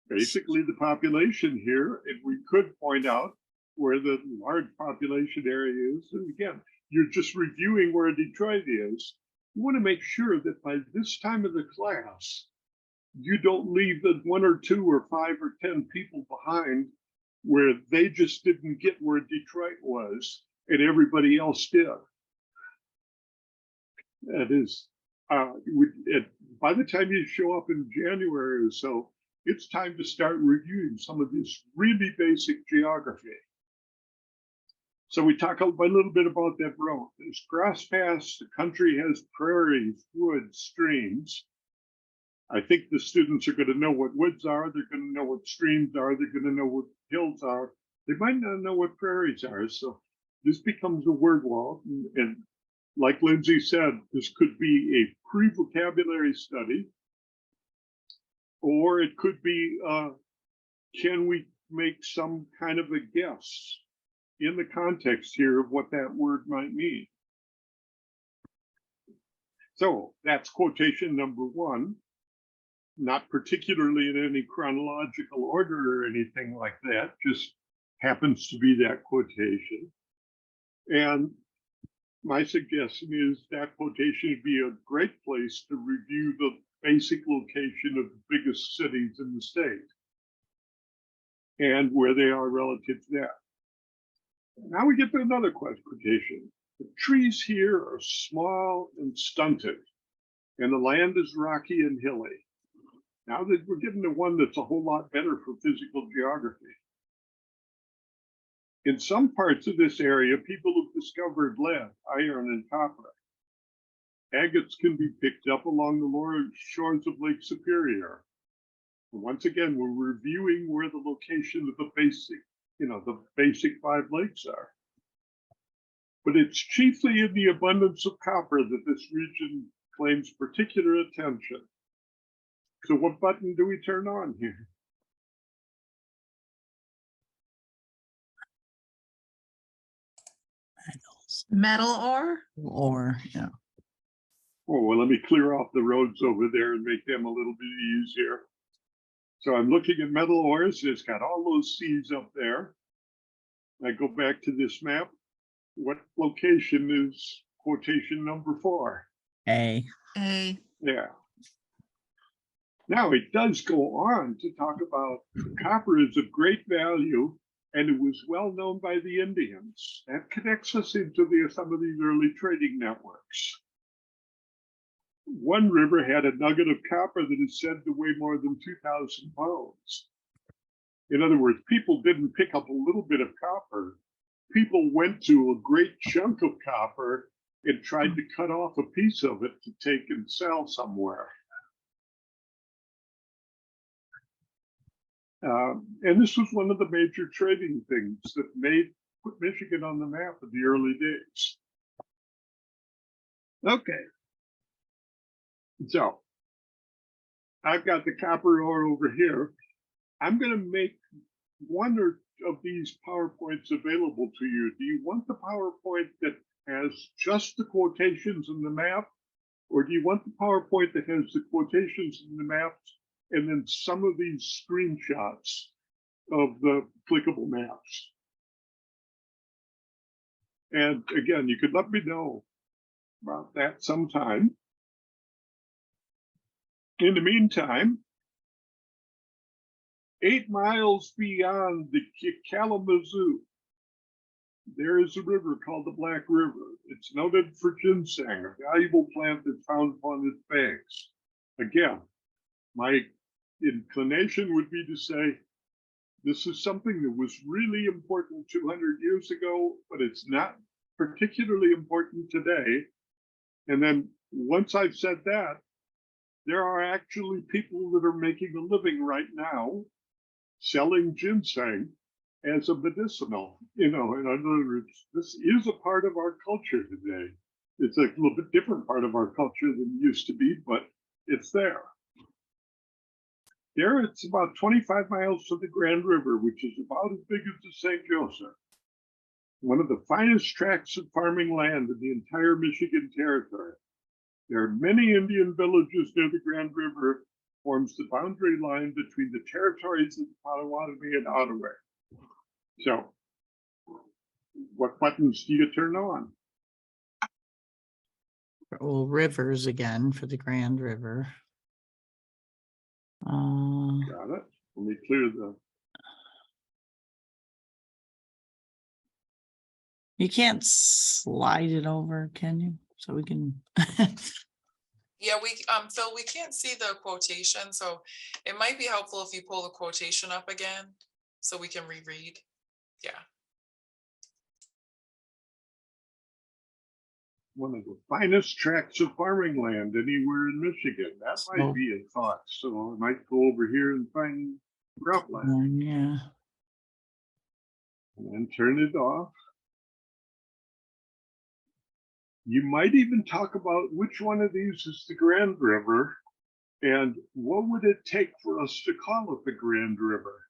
Basically the population here, and we could point out where the large population area is. And again, you're just reviewing where Detroit is. You want to make sure that by this time of the class, you don't leave the 1 or 2 or 5 or 10 people behind where they just didn't get where Detroit was and everybody else did. That is, by the time you show up in January or so, it's time to start reviewing some of this really basic geography. So we talk a little bit about that road. There's grass paths, the country has prairies, woods, streams. I think the students are going to know what woods are, they're going to know what streams are, they're going to know what hills are. They might not know what prairies are. So this becomes a word wall. And like Lindsay said, this could be a pre-vocabulary study, or it could be, can we make some kind of a guess in the context here of what that word might mean? So that's quotation number 1, not particularly in any chronological order or anything like that, just happens to be that quotation. And my suggestion is that quotation would be a great place to review the basic location of the biggest cities in the state and where they are relative to that. Now we get to another quotation. The trees here are small and stunted, and the land is rocky and hilly. Now that we're getting to one that's a whole lot better for physical geography. In some parts of this area, people have discovered lead, iron, and copper. Agates can be picked up along the lower shores of Lake Superior. And once again, we're reviewing where the location of the basic 5 lakes are. But it's chiefly in the abundance of copper that this region claims particular attention. So what button do we turn on here? Metal ore? Or, yeah. Oh, well, let me clear off the roads over there and make them a little bit easier. So I'm looking at metal ores. It's got all those C's up there. I go back to this map. What location is quotation number 4? A. A. Yeah. Now it does go on to talk about copper is of great value and it was well known by the Indians. That connects us into some of these early trading networks. One river had a nugget of copper that is said to weigh more than 2,000 pounds. In other words, people didn't pick up a little bit of copper. People went to a great chunk of copper and tried to cut off a piece of it to take and sell somewhere. And this was one of the major trading things that put Michigan on the map in the early days. Okay. So I've got the copper ore over here. I'm going to make one or of these PowerPoints available to you. Do you want the PowerPoint that has just the quotations in the map? Or do you want the PowerPoint that has the quotations in the maps and then some of these screenshots of the clickable maps? And again, you could let me know about that sometime. In the meantime, 8 miles beyond the Kalamazoo, there is a river called the Black River. It's noted for ginseng, a valuable plant that's found upon its banks. Again, my inclination would be to say, this is something that was really important 200 years ago, but it's not particularly important today. And then once I've said that, there are actually people that are making a living right now selling ginseng as a medicinal, in other words, this is a part of our culture today. It's a little bit different part of our culture than it used to be, but it's there. There, it's about 25 miles to the Grand River, which is about as big as the St. Joseph. One of the finest tracts of farming land in the entire Michigan territory. There are many Indian villages near the Grand River, forms the boundary line between the territories of the Potawatomi and Ottawa. So, what buttons do you turn on? Well, rivers again for the Grand River. Got it. Let me clear the. You can't slide it over, can you? So we can. Yeah, Phil, we can't see the quotation, so it might be helpful if you pull the quotation up again so we can reread. Yeah. One of the finest tracts of farming land anywhere in Michigan. That might So- be a thought. So I might go over here and find cropland Yeah. and then turn it off. You might even talk about which one of these is the Grand River and what would it take for us to call it the Grand River?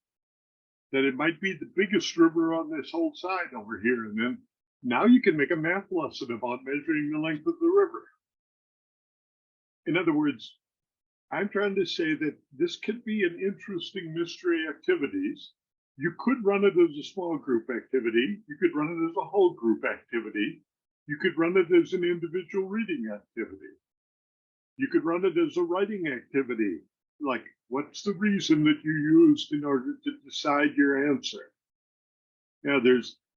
That it might be the biggest river on this whole side over here. And then now you can make a math lesson about measuring the length of the river. In other words, I'm trying to say that this could be an interesting mystery activities. You could run it as a small group activity. You could run it as a whole group activity. You could run it as an individual reading activity. You could run it as a writing activity. Like, what's the reason that you used in order to decide your answer? Now,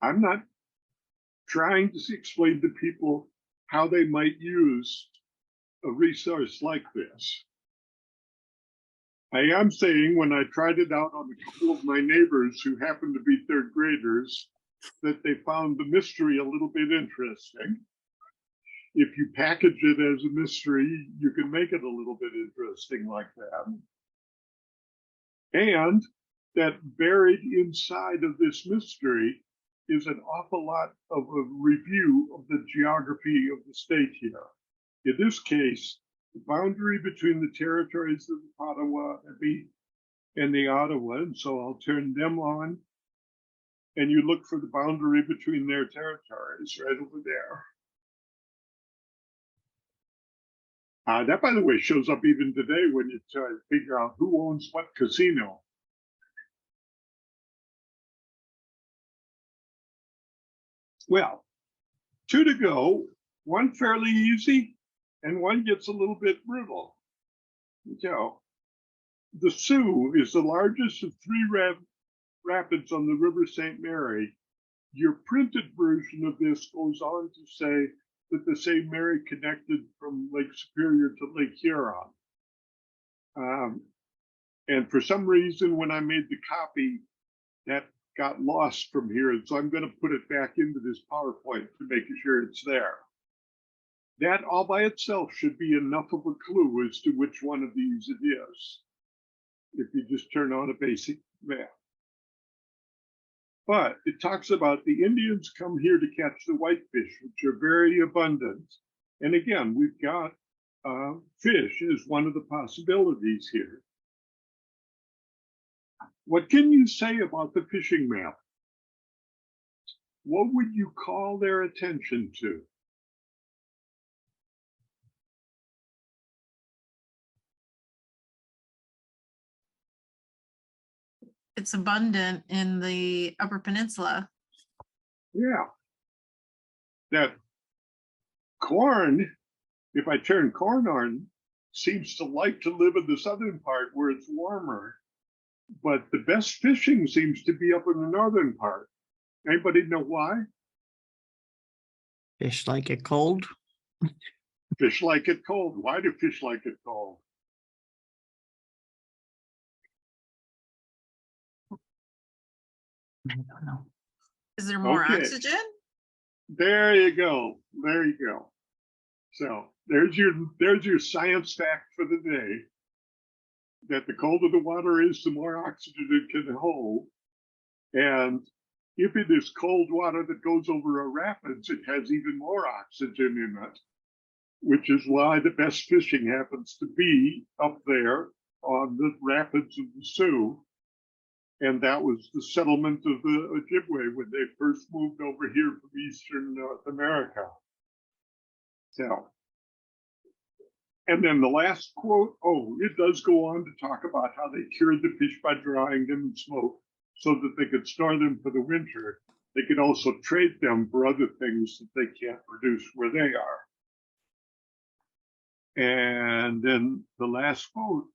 I'm not trying to explain to people how they might use a resource like this. I am saying when I tried it out on a couple of my neighbors who happen to be third graders, that they found the mystery a little bit interesting. If you package it as a mystery, you can make it a little bit interesting like that. And that buried inside of this mystery is an awful lot of a review of the geography of the state here. In this case, the boundary between the territories of the Potawatomi and the Ottawa, and so I'll turn them on, and you look for the boundary between their territories right over there. That, by the way, shows up even today when you try to figure out who owns what casino. Well, 2 to go, one fairly easy, and one gets a little bit brutal. So, the Sioux is the largest of 3 rapids on the River St. Mary. Your printed version of this goes on to say that the St. Mary connected from Lake Superior to Lake Huron. And for some reason, when I made the copy, that got lost from here. And so I'm going to put it back into this PowerPoint to make sure it's there. That all by itself should be enough of a clue as to which one of these it is, if you just turn on a basic map. But it talks about the Indians come here to catch the whitefish, which are very abundant. And again, we've got fish as one of the possibilities here. What can you say about the fishing map? What would you call their attention to? It's abundant in the Upper Peninsula. Yeah. That corn, if I turn corn on, seems to like to live in the southern part where it's warmer. But the best fishing seems to be up in the northern part. Anybody know why? Fish like it cold. Fish like it cold. Why do fish like it cold? I don't know. Is there more Okay. oxygen? There you go. There you go. So there's your science fact for the day. That the colder the water is, the more oxygen it can hold. And if it is cold water that goes over a rapids, it has even more oxygen in it, which is why the best fishing happens to be up there on the rapids of the Sioux. And that was the settlement of the Ojibwe when they first moved over here from Eastern North America. So, and then the last quote, oh, it does go on to talk about how they cured the fish by drying them in smoke so that they could store them for the winter. They could also trade them for other things that they can't produce where they are. And then the last quote,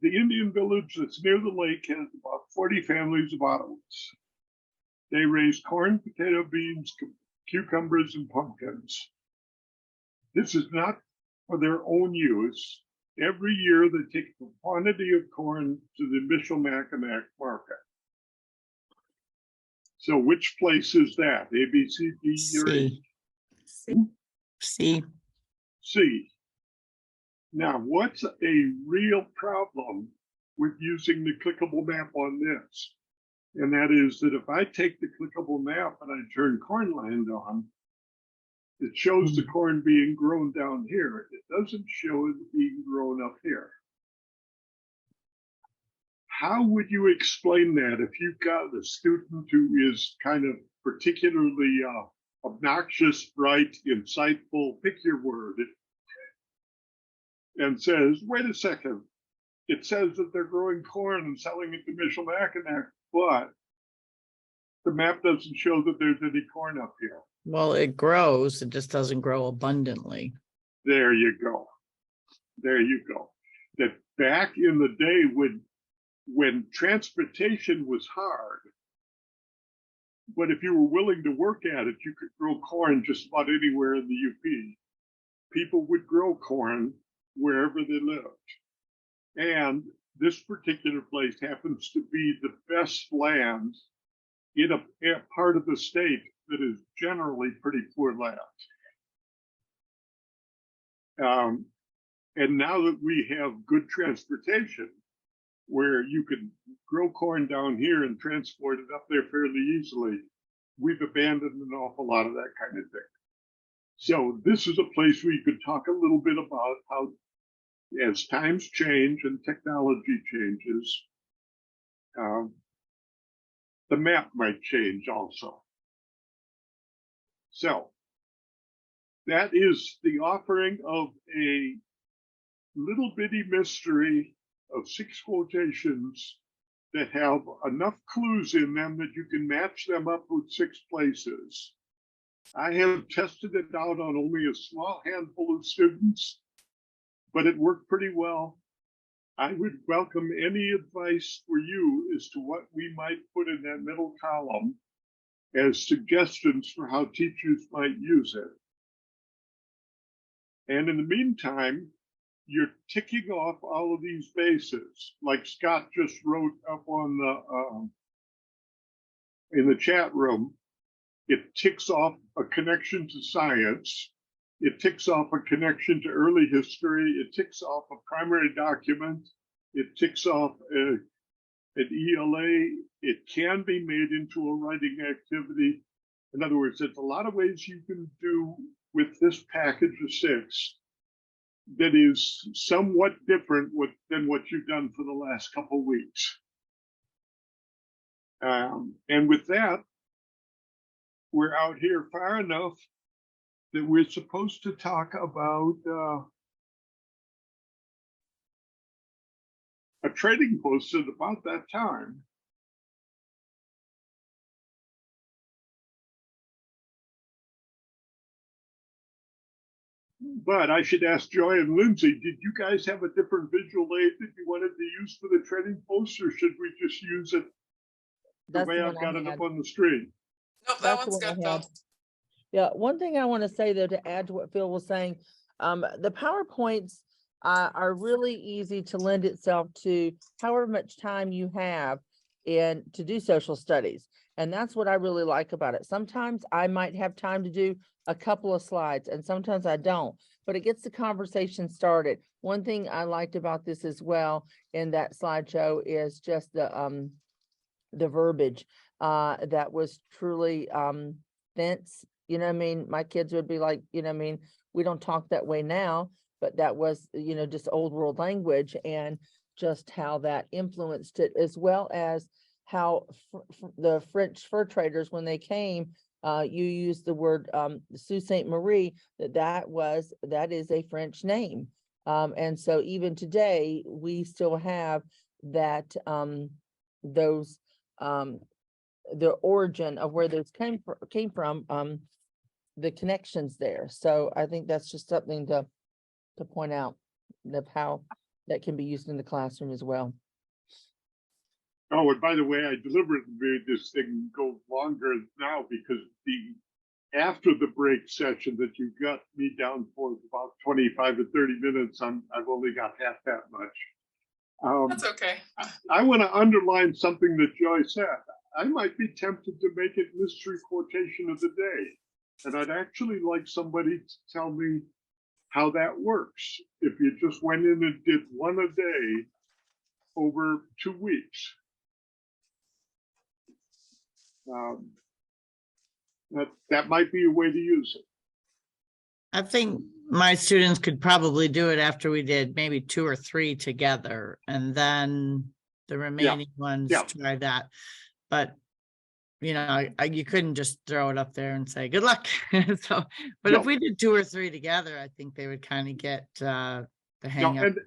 the Indian village that's near the lake has about 40 families of Ottawas. They raise corn, potato, beans, cucumbers, and pumpkins. This is not for their own use. Every year they take a quantity of corn to the Michilimackinac market. So which place is that? A, B, C, D, or E? C. C. Now, what's a real problem with using the clickable map on this? And that is that if I take the clickable map and I turn Cornland on, it shows the corn being grown down here. It doesn't show it being grown up here. How would you explain that if you've got a student who is kind of particularly obnoxious, bright, insightful, pick your word, and says, wait a second, it says that they're growing corn and selling it to Michilimackinac, but the map doesn't show that there's any corn up here. Well, it grows, it just doesn't grow abundantly. There you go. There you go. That back in the day when transportation was hard, but if you were willing to work at it, you could grow corn just about anywhere in the UP. People would grow corn wherever they lived. And this particular place happens to be the best land in a part of the state that is generally pretty poor land. And now that we have good transportation, where you can grow corn down here and transport it up there fairly easily, we've abandoned an awful lot of that kind of thing. So this is a place where you could talk a little bit about how, as times change and technology changes, the map might change also. So that is the offering of a little bitty mystery of 6 quotations that have enough clues in them that you can match them up with 6 places. I have tested it out on only a small handful of students, but it worked pretty well. I would welcome any advice for you as to what we might put in that middle column as suggestions for how teachers might use it. And in the meantime, you're ticking off all of these bases, like Scott just wrote up on the in the chat room. It ticks off a connection to science. It ticks off a connection to early history. It ticks off a primary document. It ticks off an ELA. It can be made into a writing activity. In other words, there's a lot of ways you can do with this package of 6 that is somewhat different than what you've done for the last couple of weeks. And with that, we're out here far enough that we're supposed to talk about a trading post at about that time. But I should ask Joy and Lindsay, did you guys have a different visual aid that you wanted to use for the trading post, or should we just use it the way I've got it up on the screen? Nope, that That's the one's one I good, Phil. had. Yeah, one thing I want to say though, to add to what Phil was saying, the PowerPoints are really easy to lend itself to however much time you have and to do social studies. And that's what I really like about it. Sometimes I might have time to do a couple of slides and sometimes I don't, but it gets the conversation started. One thing I liked about this as well in that slideshow is just the verbiage that was truly dense. You know what I mean? My kids would be like, you know what I mean? We don't talk that way now, but that was, you know, just old world language, and just how that influenced it, as well as how the French fur traders, when they came, you used the word Sault Ste. Marie, that is a French name. And so even today, we still have that, those, the origin of where those came from, the connections there. So I think that's just something to point out, of how that can be used in the classroom as well. Oh, and by the way, I deliberately made this thing go longer now because after the break session that you got me down for about 25 to 30 minutes, I've only got half that much. That's okay. I want to underline something that Joy said. I might be tempted to make it mystery quotation of the day. And I'd actually like somebody to tell me how that works. If you just went in and did one a day over 2 weeks. That might be a way to use it. I think my students could probably do it after we did maybe 2 or 3 together, and then the remaining ones Yeah. try that. But you know, you couldn't just throw it up there and say good luck. So, but No. if we did 2 or 3 together, I think they would kind of get the hang No, of.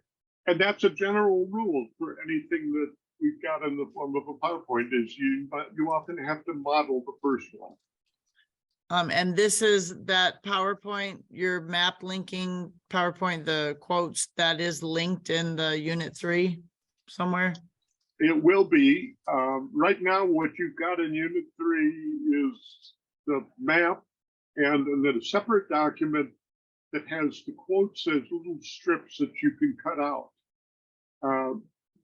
and that's a general rule for anything that we've got in the form of a PowerPoint, is you often have to model the first one. And this is that PowerPoint, your map linking PowerPoint, the quotes that is linked in the Unit 3 somewhere. It will be. Right now, what you've got in Unit 3 is the map, and then a separate document that has the quotes as little strips that you can cut out.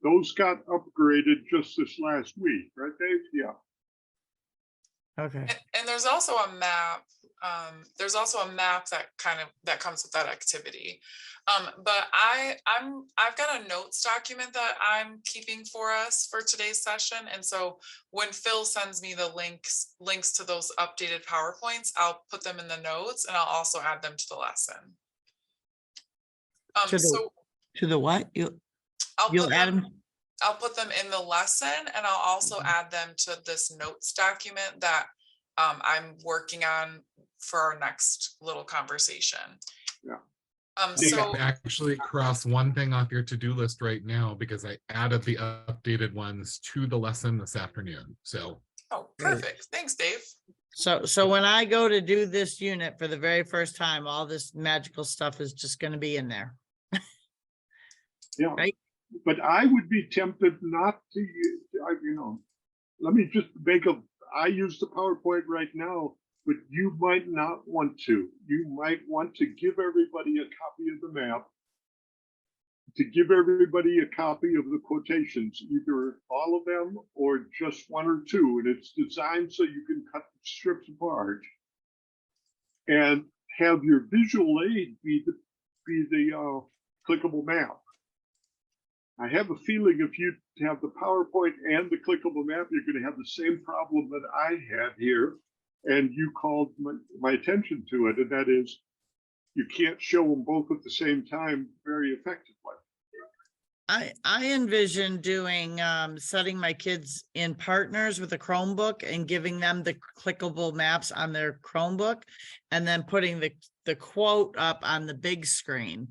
Those got upgraded just this last week, right, Dave? Yeah. Okay. And there's also a map. There's also a map that comes with that activity. But I've got a notes document that I'm keeping for us for today's session. And so when Phil sends me the links to those updated PowerPoints, I'll put them in the notes, and I'll also add them to the lesson. To the what? You'll add them? I'll put them in the lesson, and I'll also add them to this notes document that I'm working on for our next little conversation. Yeah. So I actually cross one thing off your to-do list right now because I added the updated ones to the lesson this afternoon. So. Oh, perfect. Thanks, Dave. So when I go to do this unit for the very first time, all this magical stuff is just going to be in there. Yeah. Right. But I would be tempted not to use, let me just I use the PowerPoint right now, but you might not want to. You might want to give everybody a copy of the map, to give everybody a copy of the quotations, either all of them or just 1 or 2. And it's designed so you can cut strips apart and have your visual aid be the clickable map. I have a feeling if you have the PowerPoint and the clickable map, you're going to have the same problem that I had here. And you called my attention to it, and that is you can't show them both at the same time very effectively. I envision doing setting my kids in partners with a Chromebook and giving them the clickable maps on their Chromebook, and then putting the quote up on the big screen,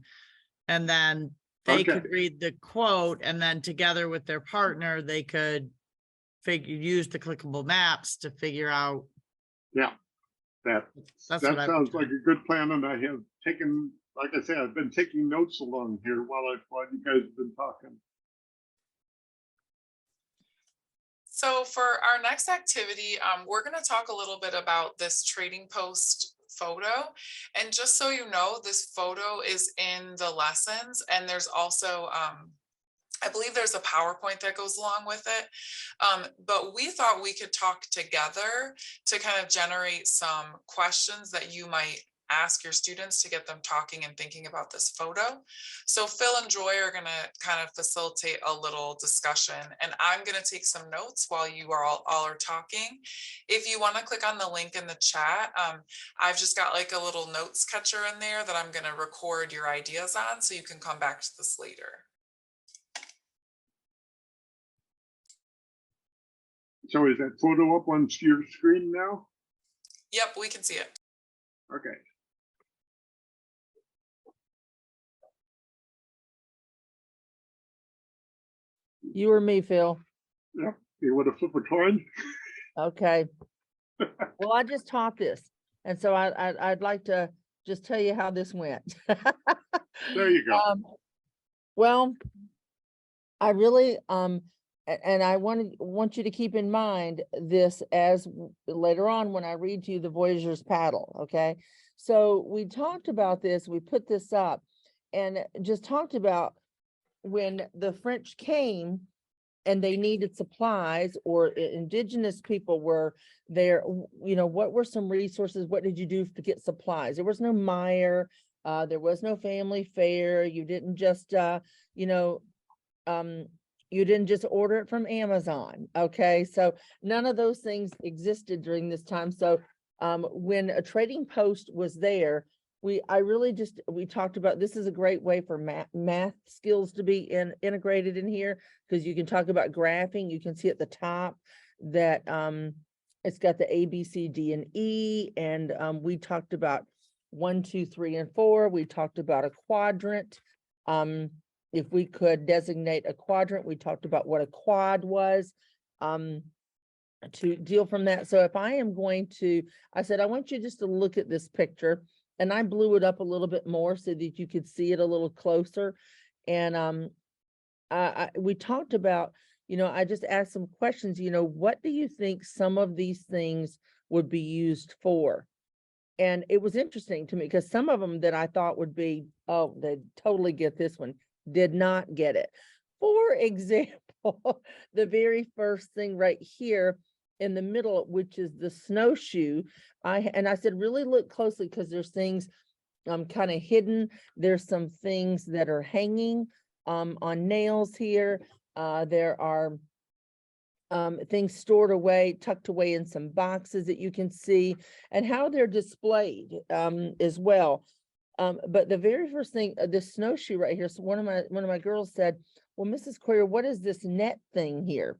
and then they could read the quote, and then together with their partner, they could use the clickable maps to figure out. Yeah, that sounds like a good plan. And I have taken, like I said, I've been taking notes along here while you guys have been talking. So for our next activity, we're going to talk a little bit about this trading post photo. And just so you know, this photo is in the lessons, and there's also I believe there's a PowerPoint that goes along with it. But we thought we could talk together to kind of generate some questions that you might ask your students to get them talking and thinking about this photo. So Phil and Joy are gonna kind of facilitate a little discussion, and I'm gonna take some notes while you are all are talking. If you wanna click on the link in the chat, I've just got like a little notes catcher in there that I'm gonna record your ideas on, so you can come back to this later. So is that photo up on your screen now? Yep, we can see it. Okay. You or me, Phil? Yeah. You want to flip a coin? Okay. Well, I just taught this, and so I'd like to just tell you how this went. There you go. Well, I really, and I want you to keep in mind this as later on when I read to you the Voyager's paddle, okay? So we talked about this, we put this up, and just talked about when the French came and they needed supplies, or indigenous people were there, you know, what were some resources? What did you do to get supplies? There was no Meijer, there was no family fare. You didn't just, you know, you didn't just order it from Amazon. Okay. So none of those things existed during this time. So when a trading post was there, we talked about, this is a great way for math skills to be integrated in here, because you can talk about graphing. You can see at the top that it's got the A, B, C, D, and E. And we talked about 1, 2, 3, and 4. We talked about a quadrant. If we could designate a quadrant, we talked about what a quad was, to deal from that. So if I am going to, I said, I want you just to look at this picture, and I blew it up a little bit more so that you could see it a little closer. And we talked about, you know, I just asked some questions, you know, what do you think some of these things would be used for? And it was interesting to me because some of them that I thought would be, oh, they totally get this one, did not get it. For example, the very first thing right here in the middle, which is the snowshoe, I said, really look closely, because there's things kind of hidden. There's some things that are hanging on nails here. There are things stored away, tucked away in some boxes that you can see, and how they're displayed as well. But the very first thing, this snowshoe right here. So one of my girls said, well, Mrs. Coyer, what is this net thing here?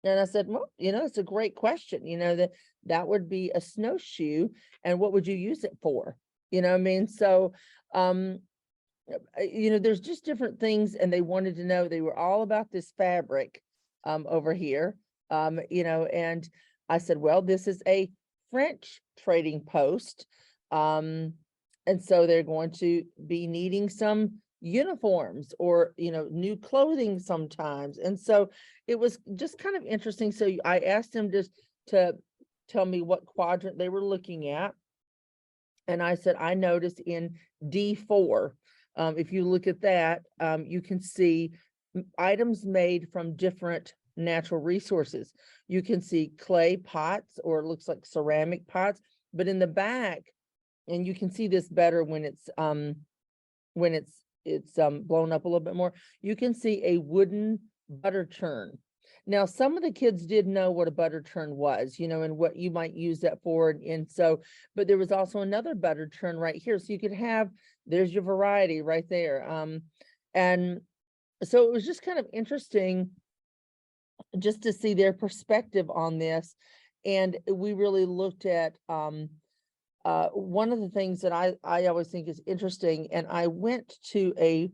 And I said, well, you know, it's a great question. You know, that would be a snowshoe, and what would you use it for? You know what I mean? So, you know, there's just different things, and they wanted to know, they were all about this fabric over here, you know, and I said, well, this is a French trading post. And so they're going to be needing some uniforms, or, you know, new clothing sometimes. And so it was just kind of interesting. So I asked them just to tell me what quadrant they were looking at. And I said, I noticed in D4, if you look at that, you can see items made from different natural resources. You can see clay pots, or it looks like ceramic pots, but in the back, and you can see this better when it's blown up a little bit more, you can see a wooden butter churn. Now, some of the kids did know what a butter churn was, you know, and what you might use that for. And so, but there was also another butter churn right here. So you could have, there's your variety right there. And so it was just kind of interesting just to see their perspective on this. And we really looked at, one of the things that I always think is interesting, and I went to a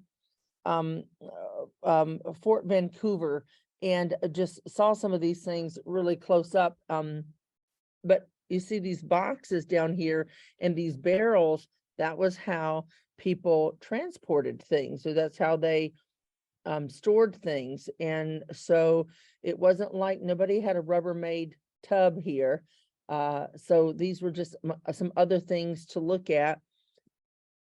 Fort Vancouver and just saw some of these things really close up. But you see these boxes down here and these barrels, that was how people transported things. So that's how they stored things. And so it wasn't like nobody had a Rubbermaid tub here. So these were just some other things to look at.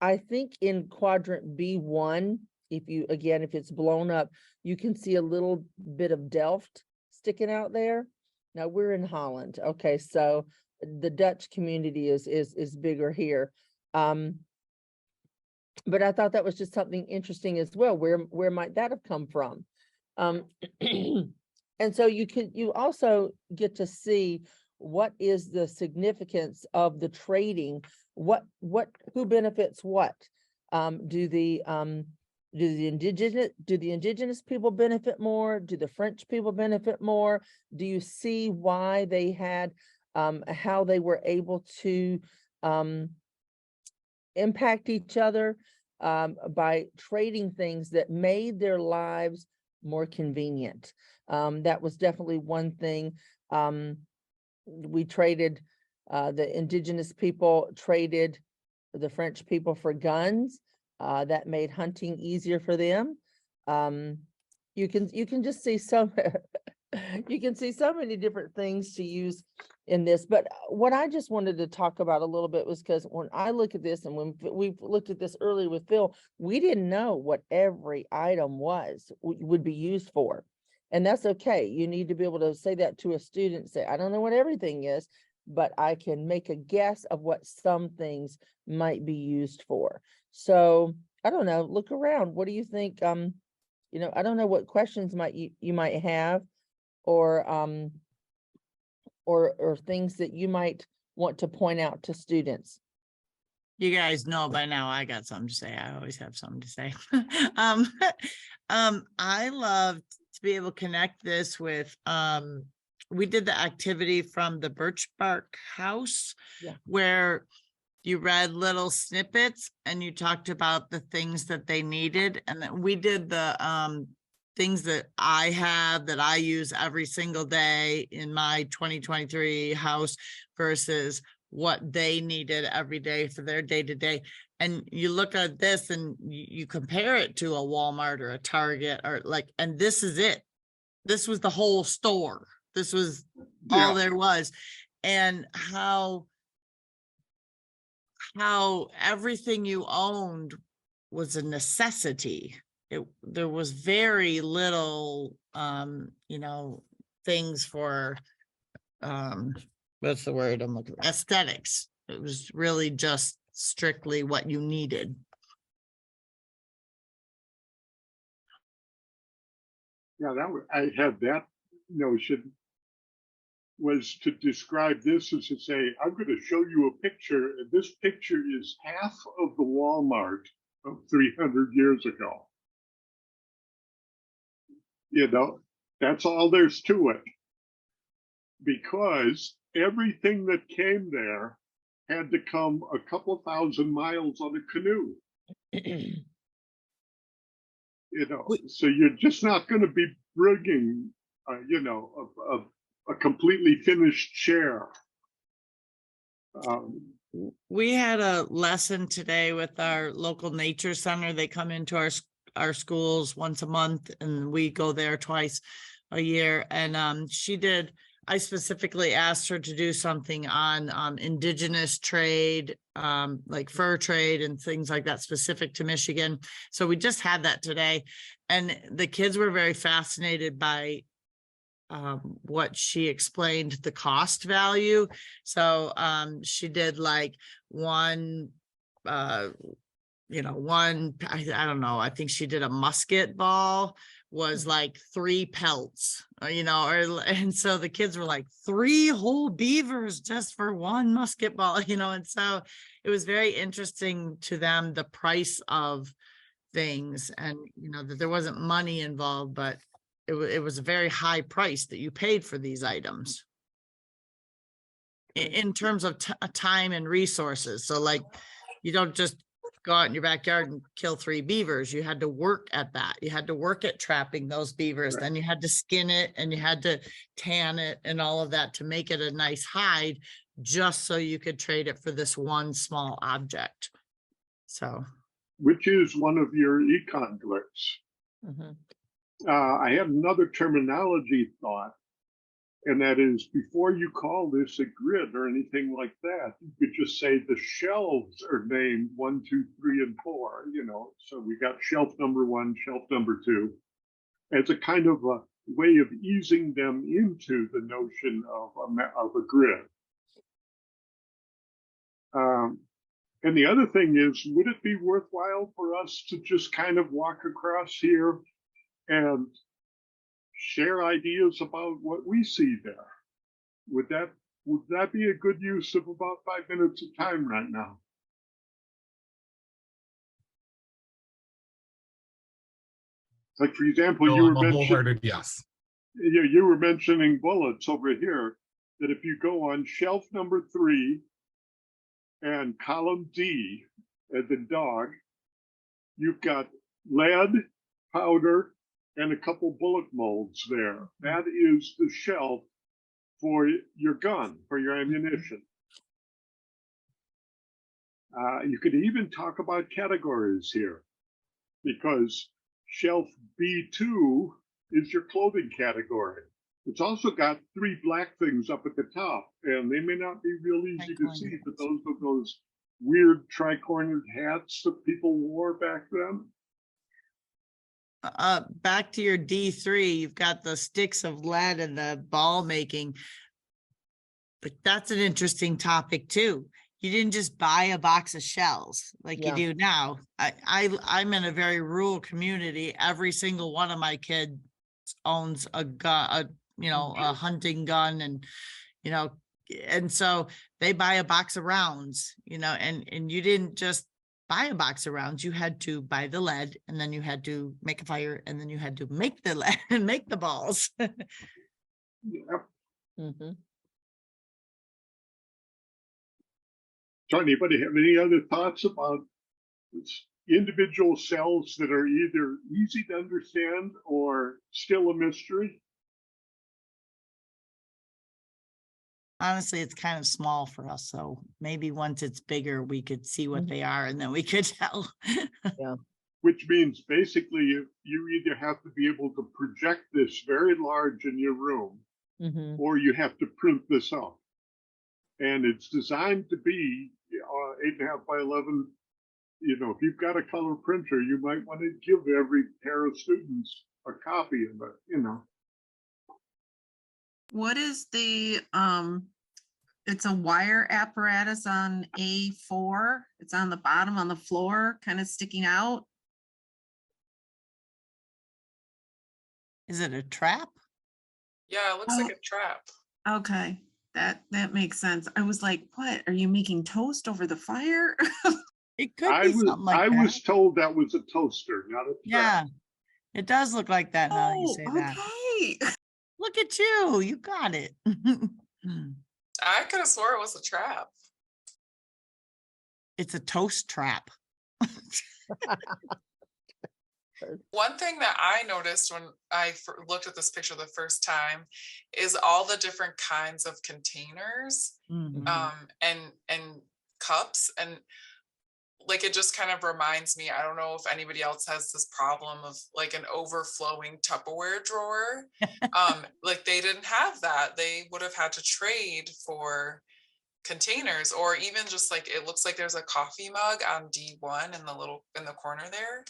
I think in quadrant B1, if it's blown up, you can see a little bit of Delft sticking out there. Now we're in Holland. Okay, so the Dutch community is bigger here. But I thought that was just something interesting as well. Where might that have come from? And so you also get to see what is the significance of the trading, who benefits what? Do the indigenous people benefit more? Do the French people benefit more? Do you see why they had, how they were able to impact each other by trading things that made their lives more convenient? That was definitely one thing. We traded, the indigenous people traded the French people for guns. That made hunting easier for them. You can just see so you can see so many different things to use in this. But what I just wanted to talk about a little bit was because when I look at this, and when we've looked at this earlier with Phil, we didn't know what every item would be used for. And that's okay. You need to be able to say that to a student, say, I don't know what everything is, but I can make a guess of what some things might be used for. So I don't know, look around. What do you think? You know, I don't know what questions you might have, or things that you might want to point out to students. You guys know by now I got something to say. I always have something to say. I love to be able to connect this with, we did the activity from the Birch Bark House, Yeah. where you read little snippets and you talked about the things that they needed. And then we did the things that I have that I use every single day in my 2023 house versus what they needed every day for their day-to-day. And you look at this and you compare it to a Walmart or a Target, or like, and this is it. This was the whole store. This was all there was. And how everything you owned was a necessity. There was very little, you know, things for, what's the word I'm looking for? Aesthetics. It was really just strictly what you needed. Yeah, I had that notion, was to describe this as to say, I'm going to show you a picture, and this picture is half of the Walmart of 300 years ago. You know, that's all there's to it. Because everything that came there had to come a couple thousand miles on a canoe. You know, so you're just not going to be bringing, you know, a completely finished chair. We had a lesson today with our local nature center. They come into our schools once a month, and we go there twice a year. And I specifically asked her to do something on indigenous trade, like fur trade and things like that, specific to Michigan. So we just had that today, and the kids were very fascinated by what she explained, the cost value. So she did like one, you know, I don't know, I think she did a musket ball was like 3 pelts, you know, and so the kids were like 3 whole beavers just for one musket ball, you know. And so it was very interesting to them, the price of things, and you know, that there wasn't money involved, but it was a very high price that you paid for these items in terms of time and resources. So like, you don't just go out in your backyard and kill 3 beavers. You had to work at that. You had to work at trapping those beavers. Right. Then you had to skin it, and you had to tan it and all of that to make it a nice hide, just so you could trade it for this one small object. So, which is one of your econ glyphs. Mm-hmm. I had another terminology thought, and that is, before you call this a grid or anything like that, you could just say the shelves are named 1, 2, 3, and 4. You know, so we got shelf number 1, shelf number 2, as a kind of a way of easing them into the notion of a grid. And the other thing is, would it be worthwhile for us to just kind of walk across here and share ideas about what we see there? Would that be a good use of about 5 minutes of time right now? Like, for example, So you were I'm a mentioning, wholehearted yes. you were mentioning bullets over here, that if you go on shelf number 3 and column D at the dog, you've got lead, powder, and a couple bullet molds there. That is the shelf for your gun, for your ammunition. You could even talk about categories here, because shelf B2 is your clothing category. It's also got 3 black things up at the top, and they may not be real easy to see, but those are those weird tri-cornered hats that people wore back then. Back to your D3, you've got the sticks of lead and the ball making. But that's an interesting topic too. You didn't just buy a box of shells like Yeah. you do now. I'm in a very rural community. Every single one of my kids owns a gun, a hunting gun, and so they buy a box of rounds, and you didn't just buy a box of rounds. You had to buy the lead, and then you had to make a fire, and then you had to make the lead and make the balls. Yep. Mhm. So anybody have any other thoughts about individual cells that are either easy to understand or still a mystery? Honestly, it's kind of small for us, so maybe once it's bigger, we could see what Mhm. they are, and then we could tell. Which means basically you either have to be able to project this very large in your room, Mhm. or you have to print this out. And it's designed to be 8.5 by 11. If you've got a color printer, you might want to give every pair of students a copy of it, What is the, it's a wire apparatus on A4. It's on the bottom on the floor, kind of sticking out. Is it a trap? Yeah, it looks like a trap. Okay, that makes sense. I was like, what, are you making toast over the fire? It could be something like I that. was told that was a toaster, not a trap. Yeah, it does look like that now that you Oh, say that. okay. Look at you, you got it. I could have swore it was a trap. It's a toast trap. One thing that I noticed when I looked at this picture the first time is all the different kinds of containers Mhm. and cups, and like it just kind of reminds me, I don't know if anybody else has this problem of like an overflowing Tupperware drawer. Like they didn't have that. They would have had to trade for containers, or even just like it looks like there's a coffee mug on D1 in the corner there.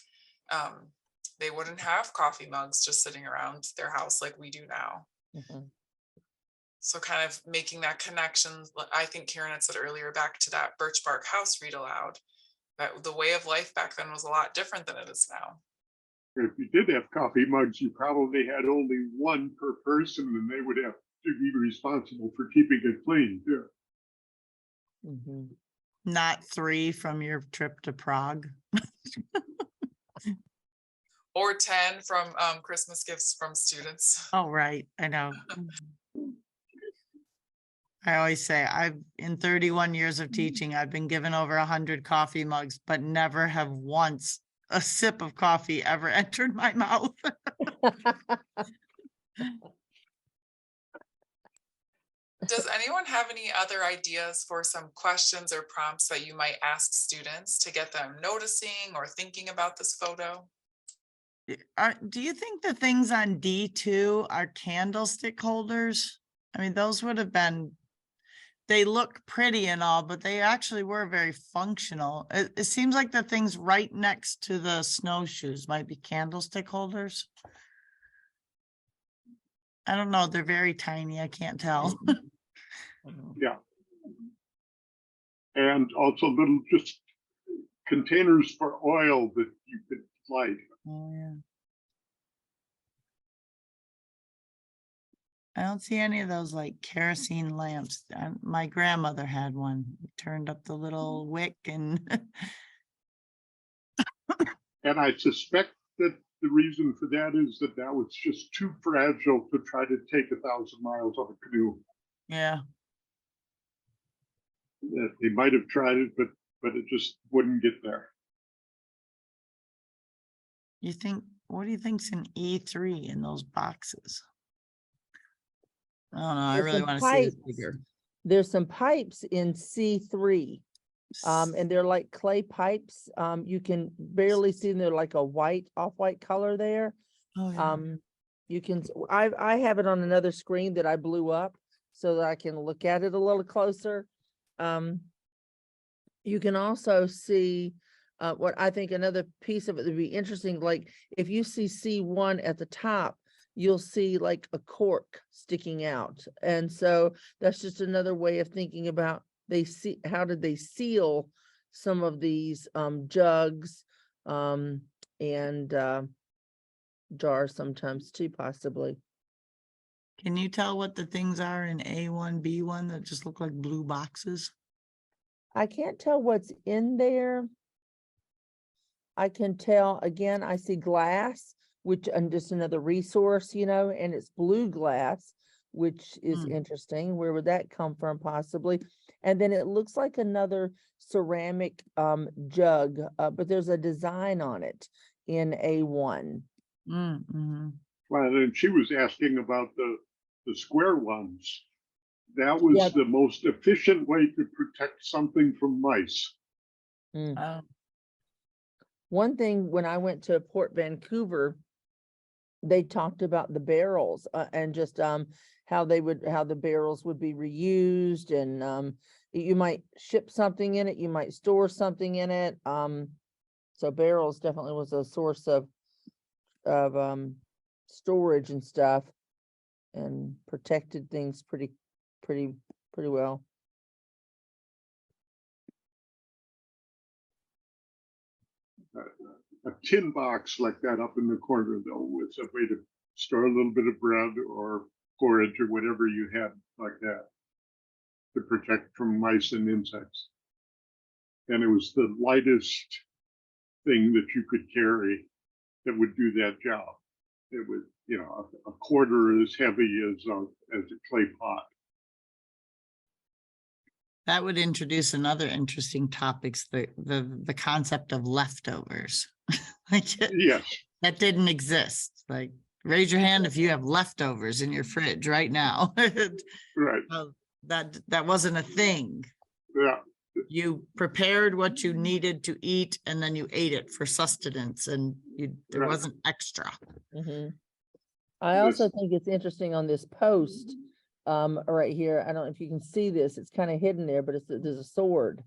They wouldn't have coffee mugs just sitting around their house like we do now. Mhm. So kind of making that connection, I think Karen had said earlier, back to that Birch Bark House read aloud, that the way of life back then was a lot different than it is now. If you did have coffee mugs, you probably had only one per person, and they would have to be responsible for keeping it clean too. Mhm. Not 3 from your trip to Prague. Or 10 from Christmas gifts from students. Oh, right, I know. I always say in 31 years of teaching, I've been given over 100 coffee mugs, but never have once a sip of coffee ever entered my mouth. Does anyone have any other ideas for some questions or prompts that you might ask students to get them noticing or thinking about this photo? Do you think the things on D2 are candlestick holders? I mean, those would have been, they look pretty and all, but they actually were very functional. It seems like the things right next to the snowshoes might be candlestick holders. I don't know. They're very tiny. I can't tell. Yeah. and also little just containers for oil that you could light. Oh, yeah. I don't see any of those like kerosene lamps. My grandmother had one. Turned up the little wick and And I suspect that the reason for that is that that was just too fragile to try to take 1,000 miles on a canoe. yeah. That they might have tried it, but it just wouldn't get there. What do you think's in E3 in those boxes? I don't know. I There's really some want to see this pipes. bigger. There's some pipes in C3. And they're like clay pipes. You can barely see them. They're like a white, off-white color there. Oh, yeah. You can, I have it on another screen that I blew up so that I can look at it a little closer. You can also see what I think another piece of it would be interesting, like if you see C1 at the top, you'll see like a cork sticking out. And so that's just another way of thinking about how did they seal some of these jugs and jars sometimes too, possibly. Can you tell what the things are in A1, B1 that just look like blue boxes? I can't tell what's in there. I can tell, again, I see glass, which, and just another resource, and it's blue glass, which is interesting. Where would that come from possibly? And then it looks like another ceramic jug, but there's a design on it in A1. Mm-hmm. Well, and she was asking about the square ones. That was Yeah. the most efficient way to protect something from mice. Oh, One thing, when I went to Port Vancouver, they talked about the barrels and just how the barrels would be reused, and you might ship something in it, you might store something in it. So barrels definitely was a source of storage and stuff, and protected things pretty well. A tin box like that up in the corner, though, was a way to store a little bit of bread or forage or whatever you had like that to protect from mice and insects. And it was the lightest thing that you could carry that would do that job. It was, a quarter as heavy as a clay pot. that would introduce another interesting topics, the concept of leftovers. Like, Yes, that didn't exist. Like, raise your hand if you have leftovers in your fridge right now. right. That wasn't a thing. Yeah, You prepared what you needed to eat and then you ate it for sustenance, and there Right. wasn't extra. I also Yes. think it's interesting on this post right here. I don't know if you can see this. It's kind of hidden there, but there's a sword,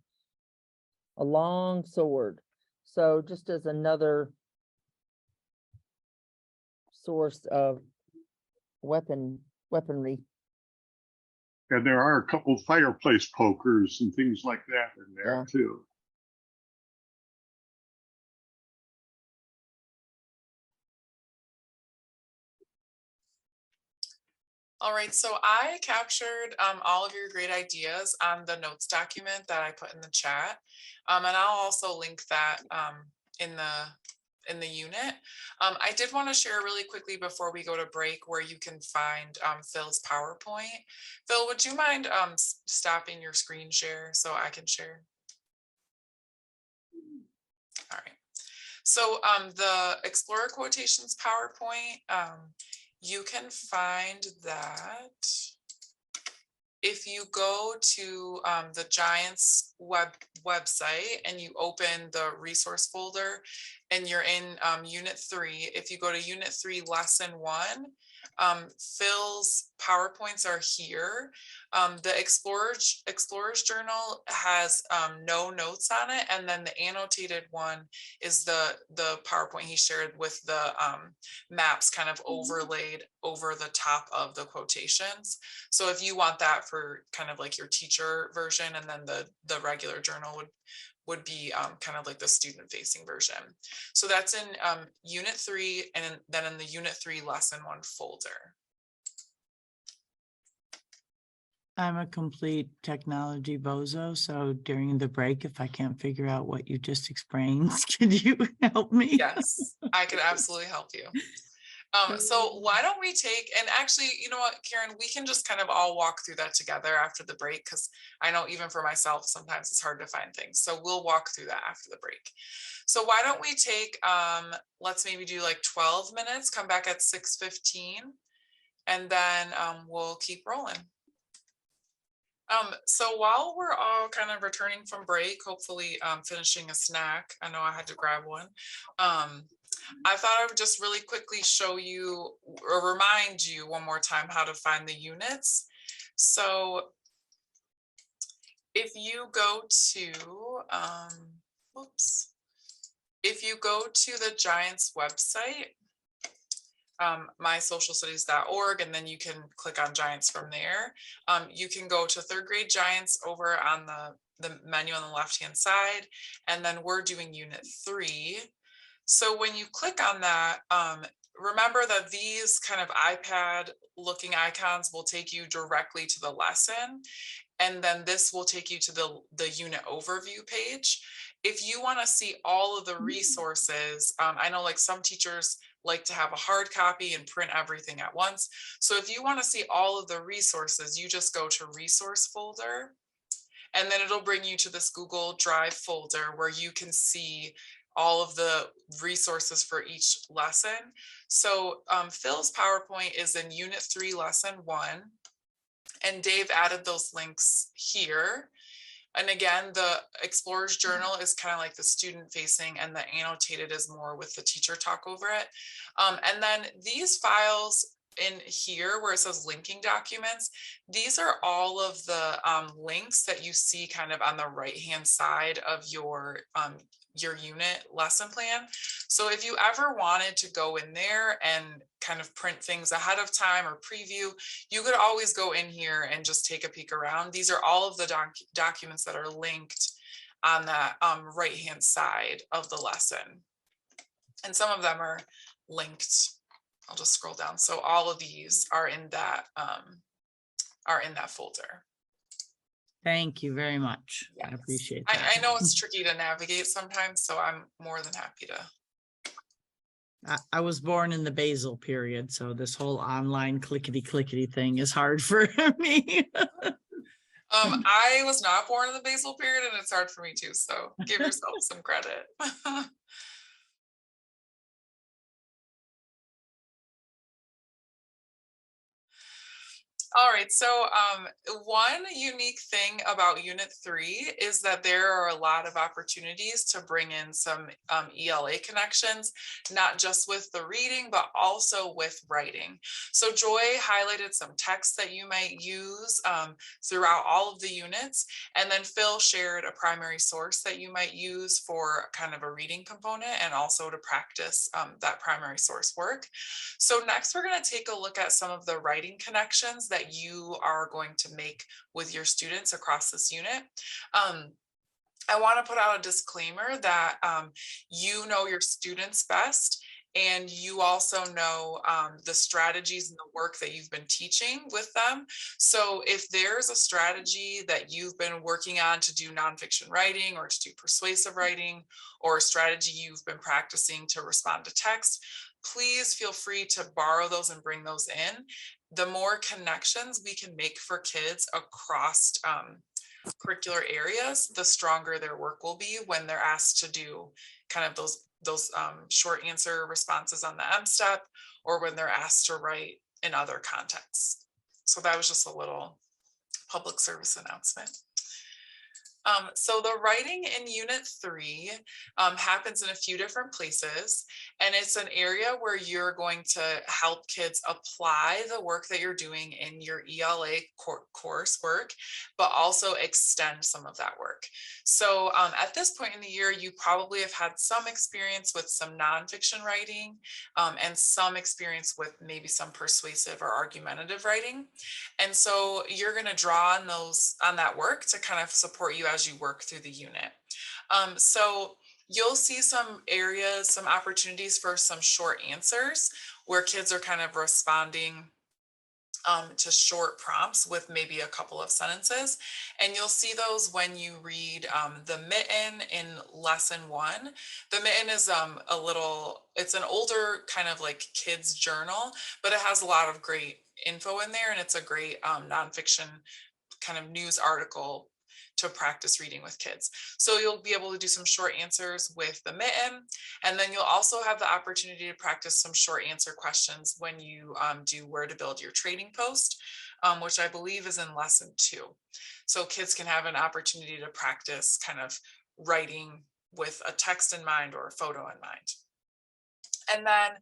a long sword. So just as another source of weaponry. and there are a couple fireplace pokers and things like that in there Yeah. too. All right, so I captured all of your great ideas on the notes document that I put in the chat. And I'll also link that in the unit. I did want to share really quickly before we go to break where you can find Phil's PowerPoint. Phil, would you mind stopping your screen share so I can share? All right. So the Explorer Quotations PowerPoint, you can find that if you go to the Giants website and you open the resource folder and you're in Unit 3, if you go to Unit 3, Lesson 1, Phil's PowerPoints are here. The Explorers Journal has no notes on it, and then the annotated one is the PowerPoint he shared with the maps kind of overlaid over the top of the quotations. So if you want that for kind of like your teacher version, and then the regular journal would be kind of like the student facing version. So that's in Unit 3, and then in the Unit 3 Lesson 1 folder. I'm a complete technology bozo, so during the break, if I can't figure out what you just explained, could you help me? Yes, I could absolutely help you. So why don't we take, and actually, you know what, Karen, we can just kind of all walk through that together after the break, because I know even for myself, sometimes it's hard to find things. So we'll walk through that after the break. So why don't we take, let's maybe do like 12 minutes, come back at 6:15, and then we'll keep rolling. So while we're all kind of returning from break, hopefully finishing a snack, I know I had to grab one. I thought I would just really quickly show you or remind you one more time how to find the units. So if you go to, if you go to the Giants website, mysocialstudies.org, and then you can click on Giants from there. You can go to third grade Giants over on the menu on the left hand side, and then we're doing Unit 3. So when you click on that, remember that these kind of iPad looking icons will take you directly to the lesson. And then this will take you to the unit overview page. If you want to see all of the resources, I know like some teachers like to have a hard copy and print everything at once. So if you want to see all of the resources, you just go to resource folder, and then it'll bring you to this Google Drive folder where you can see all of the resources for each lesson. So Phil's PowerPoint is in Unit 3, Lesson 1, and Dave added those links here. And again, the Explorers Journal is kind of like the student facing, and the annotated is more with the teacher talk over it. And then these files in here where it says linking documents, these are all of the links that you see kind of on the right hand side of your unit lesson plan. So if you ever wanted to go in there and kind of print things ahead of time or preview, you could always go in here and just take a peek around. These are all of the documents that are linked on that right hand side of the lesson, and some of them are linked. I'll just scroll down. So all of these are in that folder. Thank you very much. I Yes. appreciate that. I know it's tricky to navigate sometimes, so I'm more than happy to. I was born in the Basel period, so this whole online clickety thing is hard for me. I was not born in the Basel period, and it's hard for me too, so give yourself some credit. All right, so one unique thing about Unit 3 is that there are a lot of opportunities to bring in some ELA connections, not just with the reading, but also with writing. So Joy highlighted some text that you might use throughout all of the units, and then Phil shared a primary source that you might use for kind of a reading component, and also to practice that primary source work. So next, we're going to take a look at some of the writing connections that you are going to make with your students across this unit. I want to put out a disclaimer that you know your students best, and you also know the strategies and the work that you've been teaching with them. So if there's a strategy that you've been working on to do nonfiction writing or to do persuasive writing, or a strategy you've been practicing to respond to text, please feel free to borrow those and bring those in. The more connections we can make for kids across curricular areas, the stronger their work will be when they're asked to do kind of those short answer responses on the M-Step, or when they're asked to write in other contexts. So that was just a little public service announcement. So the writing in Unit 3 happens in a few different places, and it's an area where you're going to help kids apply the work that you're doing in your ELA coursework, but also extend some of that work. So at this point in the year, you probably have had some experience with some nonfiction writing and some experience with maybe some persuasive or argumentative writing. And so you're going to draw on that work to kind of support you as you work through the unit. So you'll see some areas, some opportunities for some short answers where kids are kind of responding to short prompts with maybe a couple of sentences. And you'll see those when you read The Mitten in lesson 1. The Mitten is it's an older kind of like kids journal, but it has a lot of great info in there, and it's a great nonfiction kind of news article to practice reading with kids. So you'll be able to do some short answers with The Mitten, and then you'll also have the opportunity to practice some short answer questions when you do Where to Build Your Trading Post, which I believe is in lesson 2. So kids can have an opportunity to practice kind of writing with a text in mind or a photo in mind. And then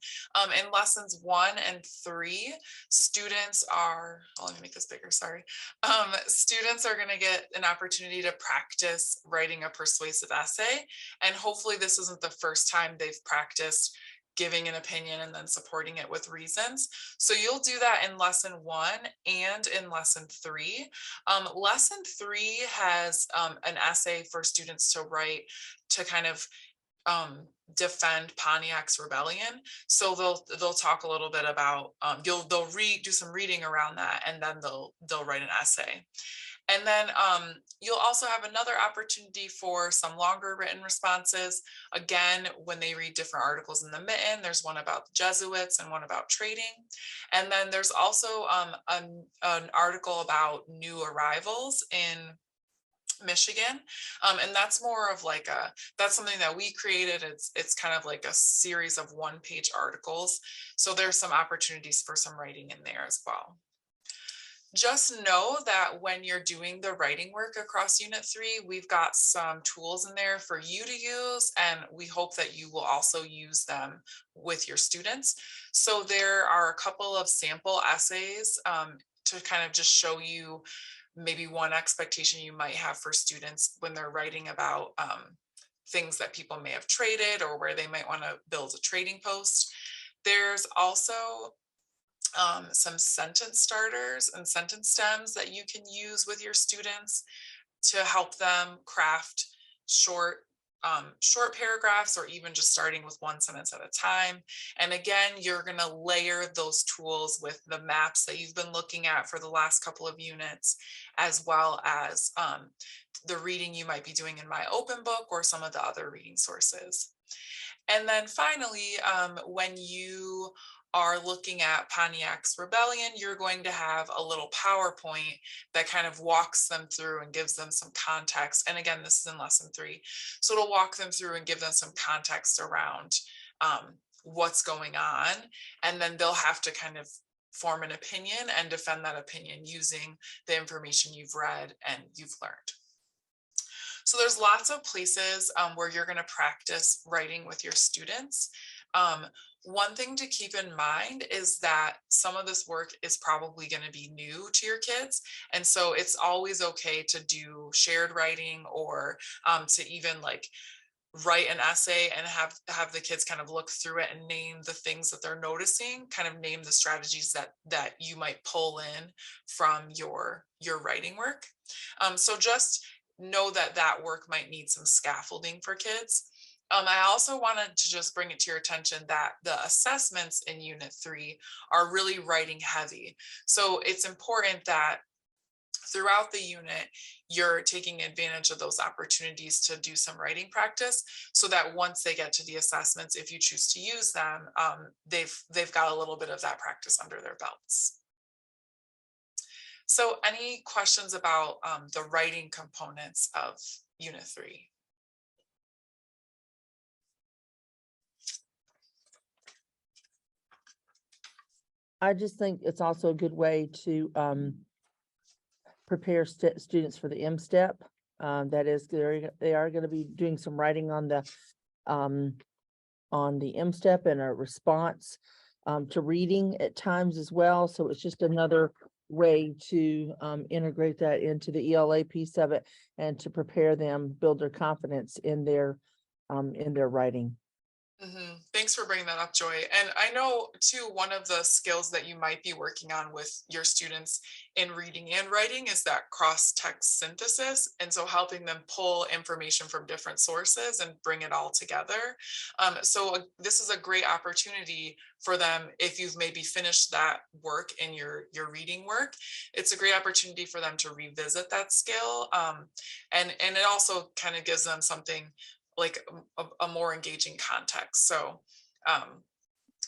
in lessons 1 and 3, students are, let me make this bigger, sorry. Students are going to get an opportunity to practice writing a persuasive essay. And hopefully this isn't the first time they've practiced giving an opinion and then supporting it with reasons. So you'll do that in lesson 1 and in lesson 3. Lesson 3 has an essay for students to write to kind of defend Pontiac's rebellion. So they'll talk a little bit about do some reading around that, and then they'll write an essay. And then you'll also have another opportunity for some longer written responses. Again, when they read different articles in The Mitten, there's one about the Jesuits and one about trading. And then there's also an article about new arrivals in Michigan. And that's more of like that's something that we created. It's kind of like a series of 1-page articles. So there's some opportunities for some writing in there as well. Just know that when you're doing the writing work across Unit 3, we've got some tools in there for you to use, and we hope that you will also use them with your students. So there are a couple of sample essays to kind of just show you maybe one expectation you might have for students when they're writing about things that people may have traded or where they might want to build a trading post. There's also some sentence starters and sentence stems that you can use with your students to help them craft short paragraphs, or even just starting with one sentence at a time. And again, you're going to layer those tools with the maps that you've been looking at for the last couple of units, as well as the reading you might be doing in My Open Book or some of the other reading sources. And then finally, when you are looking at Pontiac's rebellion, you're going to have a little PowerPoint that kind of walks them through and gives them some context. And again, this is in lesson 3. So it'll walk them through and give them some context around what's going on. And then they'll have to kind of form an opinion and defend that opinion using the information you've read and you've learned. So there's lots of places where you're going to practice writing with your students. One thing to keep in mind is that some of this work is probably going to be new to your kids. And so it's always okay to do shared writing, or to even like write an essay and have the kids kind of look through it and name the things that they're noticing, kind of name the strategies that you might pull in from your writing work. So just know that work might need some scaffolding for kids. I also wanted to just bring it to your attention that the assessments in Unit 3 are really writing heavy. So it's important that throughout the unit, you're taking advantage of those opportunities to do some writing practice, so that once they get to the assessments, if you choose to use them, they've got a little bit of that practice under their belts. So any questions about the writing components of Unit 3? I just think it's also a good way to prepare students for the M-Step. That is, they are going to be doing some writing on the M-Step and a response to reading at times as well. So it's just another way to integrate that into the ELA piece of it and to prepare them, build their confidence in their writing. Thanks for bringing that up, Joy. And I know too, one of the skills that you might be working on with your students in reading and writing is that cross-text synthesis. And so helping them pull information from different sources and bring it all together. This is a great opportunity for them. If you've maybe finished that work in your reading work, it's a great opportunity for them to revisit that skill. And it also kind of gives them something like a more engaging context. So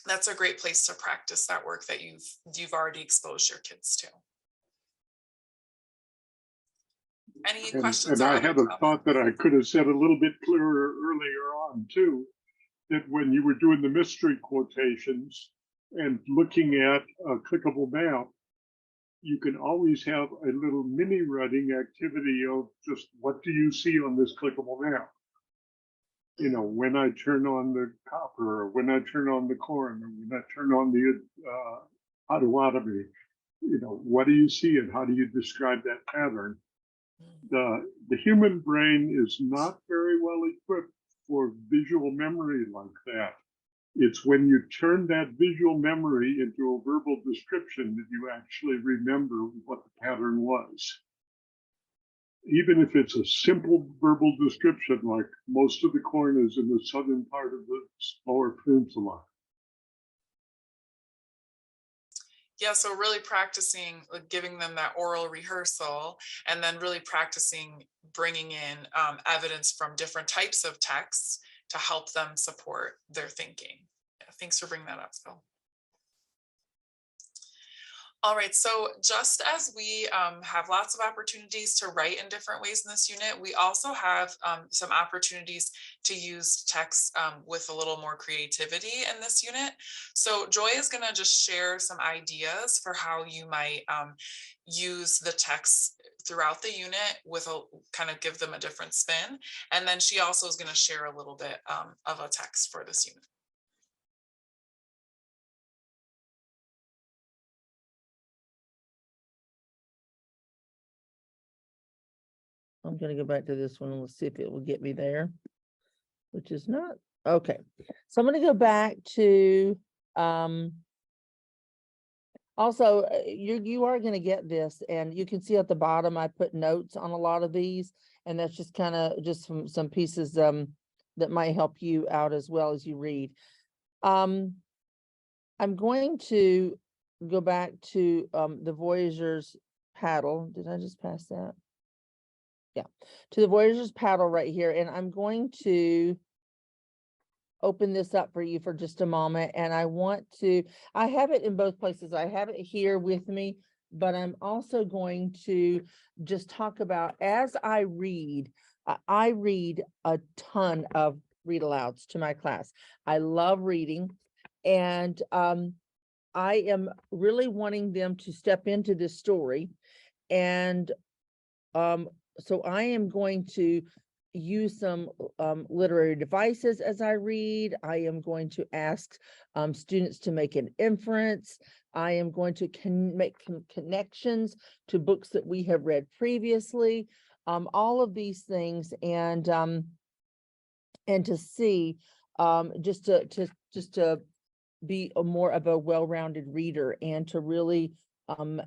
that's a great place to practice that work that you've already exposed your kids to. Any questions? And I had a thought that I could have said a little bit clearer earlier on too, that when you were doing the mystery quotations and looking at a clickable map, you can always have a little mini writing activity of just what do you see on this clickable map? You know, when I turn on the copper, or when I turn on the corn, or when I turn on the Potawatomi, you know, what do you see and how do you describe that pattern? The human brain is not very well equipped for visual memory like that. It's when you turn that visual memory into a verbal description that you actually remember what the pattern was. Even if it's a simple verbal description, like most of the corn is in the southern part of the Lower Peninsula. Yeah, so really practicing, giving them that oral rehearsal, and then really practicing bringing in evidence from different types of texts to help them support their thinking. Yeah, thanks for bringing that up, Phil. All right, so just as we have lots of opportunities to write in different ways in this unit, we also have some opportunities to use text with a little more creativity in this unit. So Joy is going to just share some ideas for how you might use the text throughout the unit with a kind of give them a different spin. And then she also is going to share a little bit of a text for this unit. I'm going to go back to this one and let's see if it will get me there, which is not. Okay. So I'm going to go back to, also, you are going to get this, and you can see at the bottom, I put notes on a lot of these, and that's just kind of just some pieces that might help you out as well as you read. I'm going to go back to the Voyager's paddle. Did I just pass that? Yeah, to the Voyager's paddle right here. And I'm going to open this up for you for just a moment. And I have it in both places. I have it here with me, but I'm also going to just talk about, as I read a ton of read alouds to my class. I love reading, and I am really wanting them to step into this story. And so I am going to use some literary devices as I read. I am going to ask students to make an inference. I am going to make connections to books that we have read previously. All of these things, and to see just to be more of a well-rounded reader, and to really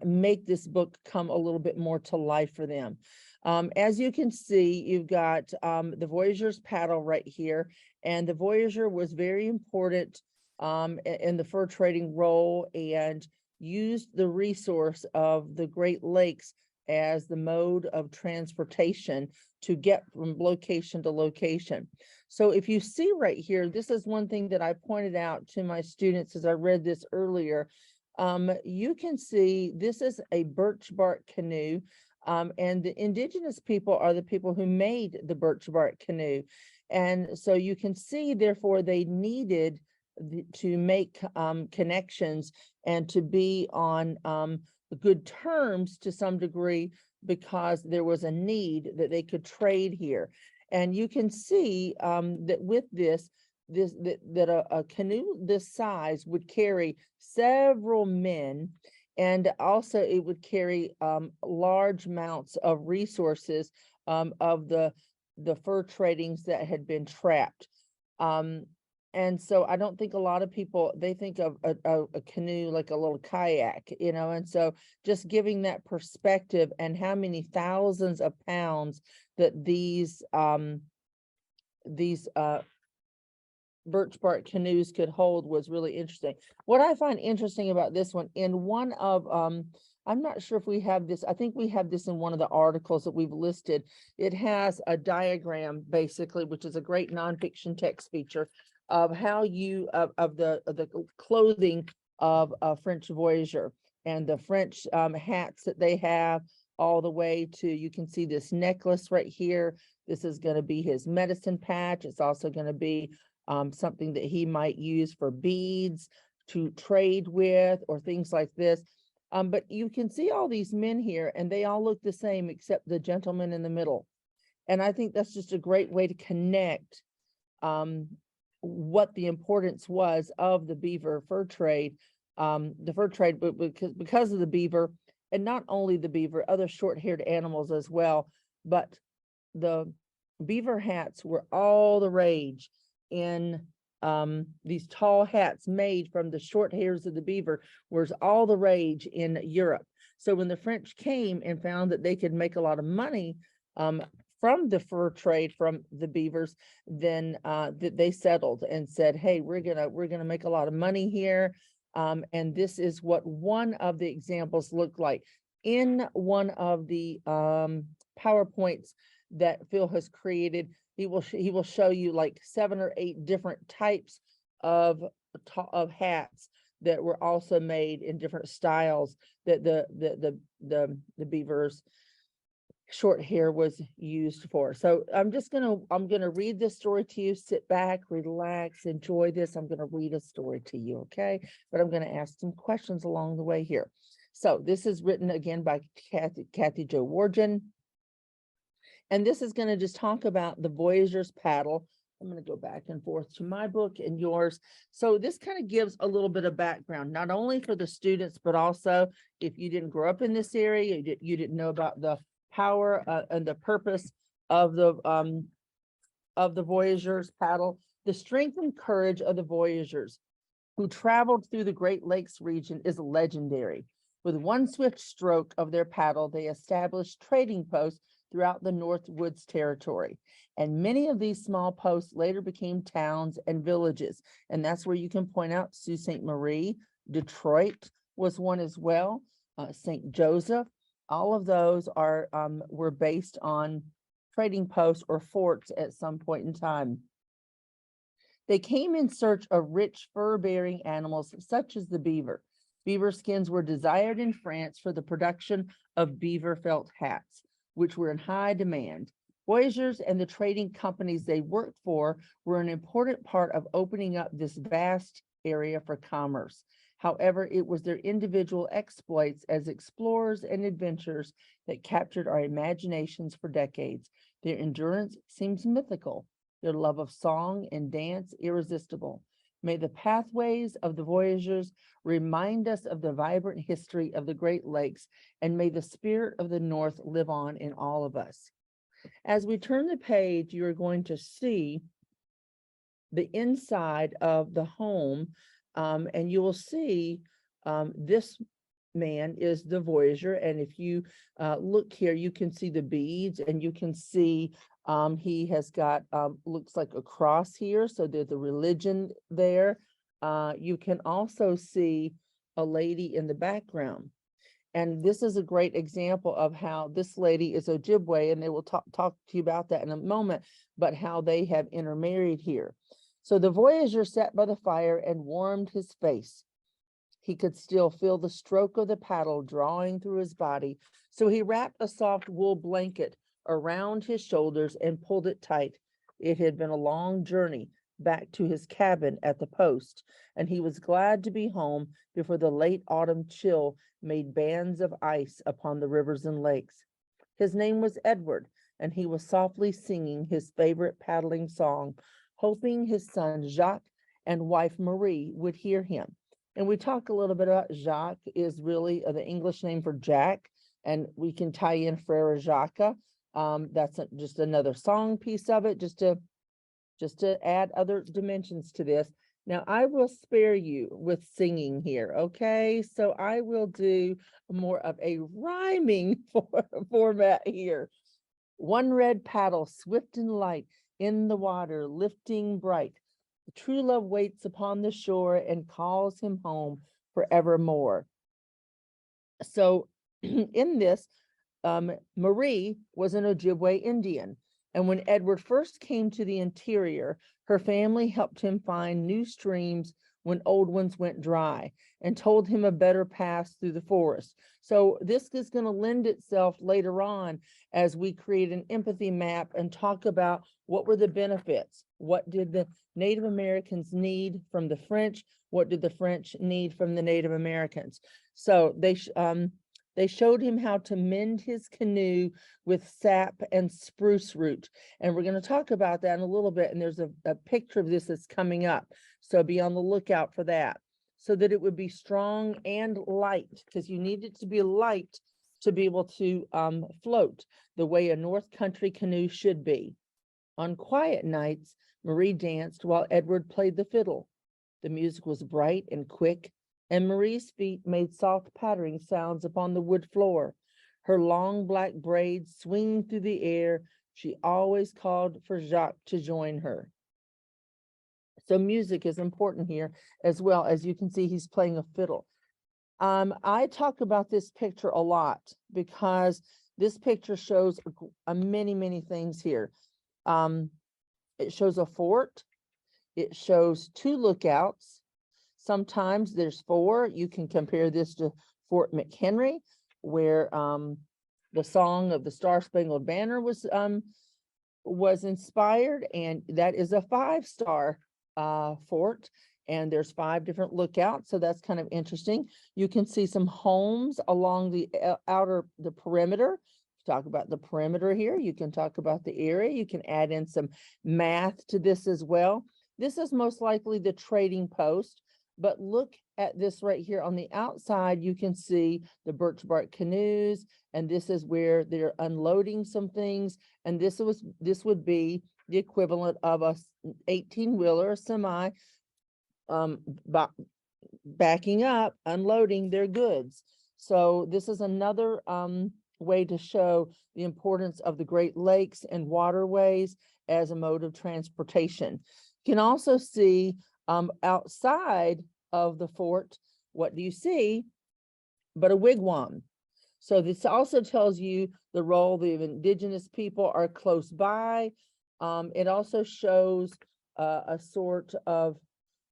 make this book come a little bit more to life for them. As you can see, you've got the Voyager's paddle right here, and the Voyager was very important in the fur trading role, and used the resource of the Great Lakes as the mode of transportation to get from location to location. So if you see right here, this is one thing that I pointed out to my students as I read this earlier. You can see this is a birch bark canoe, and the indigenous people are the people who made the birch bark canoe. And so you can see, therefore, they needed to make connections and to be on good terms to some degree because there was a need that they could trade here. And you can see that with that a canoe this size would carry several men, and also it would carry large amounts of resources of the fur tradings that had been trapped. And so I don't think a lot of people, they think of a canoe like a little kayak, and so just giving that perspective and how many thousands of pounds that these birch bark canoes could hold was really interesting. What I find interesting about this one, in one of, I'm not sure if we have this, I think we have this in one of the articles that we've listed. It has a diagram basically, which is a great nonfiction text feature of how you, of the clothing of a French voyager and the French hats that they have, all the way to, you can see this necklace right here. This is going to be his medicine patch. It's also going to be something that he might use for beads to trade with or things like this. But you can see all these men here and they all look the same except the gentleman in the middle. And I think that's just a great way to connect what the importance was of the beaver fur trade, but because of the beaver, and not only the beaver, other short-haired animals as well, but the beaver hats were all the rage in these tall hats made from the short hairs of the beaver was all the rage in Europe. So when the French came and found that they could make a lot of money from the fur trade from the beavers, then they settled and said, hey, we're gonna make a lot of money here. And this is what one of the examples looked like. In one of the PowerPoints that Phil has created, he will show you like 7 or 8 different types of hats that were also made in different styles that the beavers short hair was used for. So I'm gonna read this story to you. Sit back, relax, enjoy this. I'm gonna read a story to you, okay? But I'm gonna ask some questions along the way here. So this is written again by Kathy Jo Wargen. And this is gonna just talk about the Voyager's paddle. I'm gonna go back and forth to my book and yours. So this kind of gives a little bit of background, not only for the students, but also if you didn't grow up in this area, you didn't know about the power and the purpose of the Voyager's paddle. The strength and courage of the Voyagers who traveled through the Great Lakes region is legendary. With one swift stroke of their paddle, they established trading posts throughout the North Woods Territory. And many of these small posts later became towns and villages. And that's where you can point out Sault Ste. Marie, Detroit was one as well, St. Joseph. All of those were based on trading posts or forts at some point in time. They came in search of rich fur-bearing animals such as the beaver. Beaver skins were desired in France for the production of beaver felt hats, which were in high demand. Voyagers and the trading companies they worked for were an important part of opening up this vast area for commerce. However, it was their individual exploits as explorers and adventurers that captured our imaginations for decades. Their endurance seems mythical, their love of song and dance irresistible. May the pathways of the Voyagers remind us of the vibrant history of the Great Lakes, and may the spirit of the North live on in all of us. As we turn the page, you are going to see the inside of the home, and you will see this man is the Voyager. And if you look here, you can see the beads, and you can see he has got looks like a cross here, so there's a religion there. You can also see a lady in the background, and this is a great example of how this lady is Ojibwe, and they will talk to you about that in a moment, but how they have intermarried here. So the Voyager sat by the fire and warmed his face. He could still feel the stroke of the paddle drawing through his body, so he wrapped a soft wool blanket around his shoulders and pulled it tight. It had been a long journey back to his cabin at the post, and he was glad to be home before the late autumn chill made bands of ice upon the rivers and lakes. His name was Edward, and he was softly singing his favorite paddling song, hoping his son Jacques and wife Marie would hear him. And we talk a little bit about Jacques is really the English name for Jack, and we can tie in Frere Jacques. That's just another song piece of it, just to add other dimensions to this. Now, I will spare you with singing here, okay? So I will do more of a rhyming format here. One red paddle, swift and light, in the water, lifting bright. True love waits upon the shore and calls him home forevermore. So in this, Marie was an Ojibwe Indian. And when Edward first came to the interior, her family helped him find new streams when old ones went dry and told him a better path through the forest. So this is going to lend itself later on as we create an empathy map and talk about what were the benefits. What did the Native Americans need from the French? What did the French need from the Native Americans? So they showed him how to mend his canoe with sap and spruce root. And we're going to talk about that in a little bit. And there's a picture of this that's coming up. So be on the lookout for that, so that it would be strong and light, because you need it to be light to be able to float the way a North Country canoe should be. On quiet nights, Marie danced while Edward played the fiddle. The music was bright and quick, and Marie's feet made soft pattering sounds upon the wood floor. Her long black braids swinging through the air, she always called for Jacques to join her. So music is important here as well. As you can see, he's playing a fiddle. I talk about this picture a lot because this picture shows many things here. It shows a fort. It shows 2 lookouts. Sometimes there's 4. You can compare this to Fort McHenry, where the song of the Star Spangled Banner was inspired, and that is a 5-star fort, and there's 5 different lookouts. So that's kind of interesting. You can see some homes along the perimeter. Talk about the perimeter here. You can talk about the area. You can add in some math to this as well. This is most likely the trading post. But look at this right here on the outside. You can see the birch bark canoes, and this is where they're unloading some things. And this would be the equivalent of a 18-wheeler, semi, backing up, unloading their goods. So this is another way to show the importance of the Great Lakes and waterways as a mode of transportation. You can also see outside of the fort, what do you see but a wigwam? So this also tells you the role the indigenous people are close by. It also shows a sort of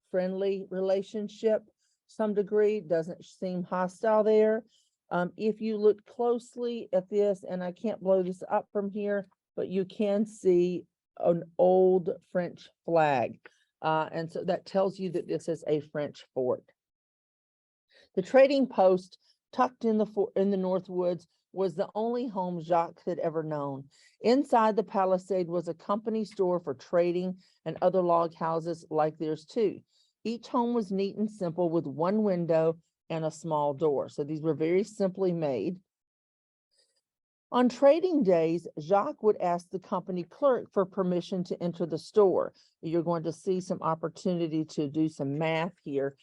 friendly relationship, some degree. Doesn't seem hostile there. If you look closely at this, and I can't blow this up from here, but you can see an old French flag. And so that tells you that this is a French fort. The trading post tucked in the North Woods was the only home Jacques had ever known. Inside the palisade was a company store for trading and other log houses like theirs too. Each home was neat and simple with 1 window and a small door. So these were very simply made. On trading days, Jacques would ask the company clerk for permission to enter the store. You're going to see some opportunity to do some math here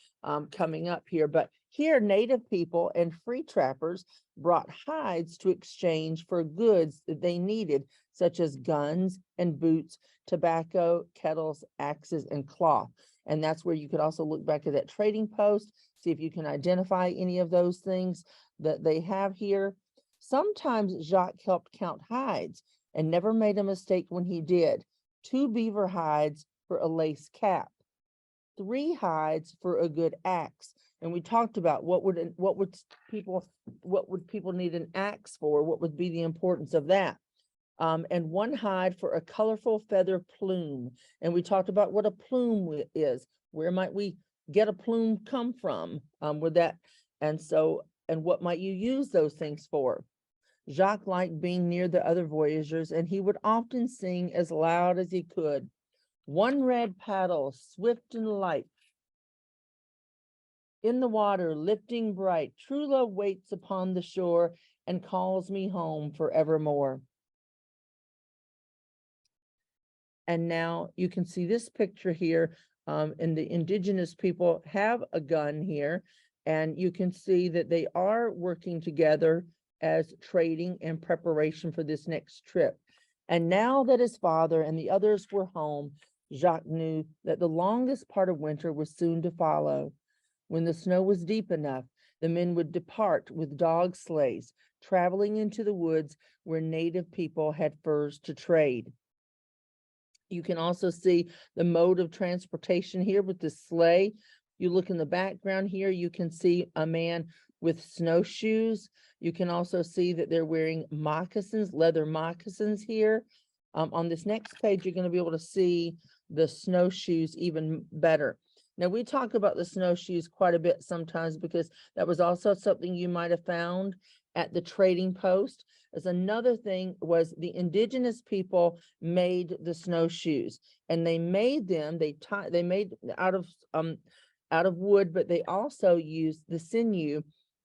coming up here. But here, Native people and free trappers brought hides to exchange for goods that they needed, such as guns and boots, tobacco, kettles, axes, and cloth. And that's where you could also look back at that trading post, see if you can identify any of those things that they have here. Sometimes Jacques helped count hides and never made a mistake when he did. 2 beaver hides for a lace cap, 3 hides for a good axe. And we talked about what would people need an axe for? What would be the importance of that? And 1 hide for a colorful feather plume. And we talked about what a plume is. Where might we get a plume come from? And what might you use those things for? Jacques liked being near the other voyagers, and he would often sing as loud as he could. One red paddle, swift and light, in the water, lifting bright, true love waits upon the shore and calls me home forevermore. And now you can see this picture here, and the indigenous people have a gun here, and you can see that they are working together as trading in preparation for this next trip. And now that his father and the others were home, Jacques knew that the longest part of winter was soon to follow. When the snow was deep enough, the men would depart with dog sleighs, traveling into the woods where native people had furs to trade. You can also see the mode of transportation here with the sleigh. You look in the background here, you can see a man with snowshoes. You can also see that they're wearing moccasins, leather moccasins here. On this next page, you're going to be able to see the snowshoes even better. Now, we talk about the snowshoes quite a bit sometimes because that was also something you might have found at the trading post. As another thing was the indigenous people made the snowshoes, and they made them, they made out of wood, but they also used the sinew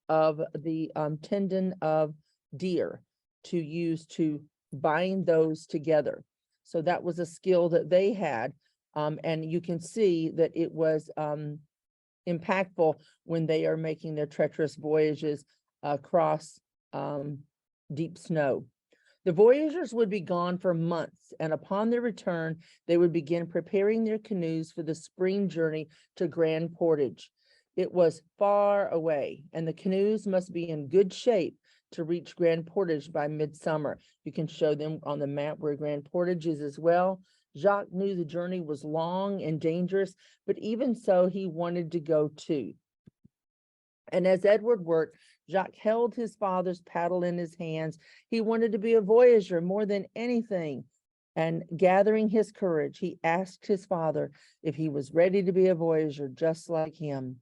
of the tendon of deer to use to bind those together. So that was a skill that they had. And you can see that it was impactful when they are making their treacherous voyages across deep snow. The voyagers would be gone for months, and upon their return, they would begin preparing their canoes for the spring journey to Grand Portage. It was far away, and the canoes must be in good shape to reach Grand Portage by midsummer. You can show them on the map where Grand Portage is as well. Jacques knew the journey was long and dangerous, but even so, he wanted to go too. And as Edward worked, Jacques held his father's paddle in his hands. He wanted to be a voyager more than anything. And gathering his courage, he asked his father if he was ready to be a voyager just like him.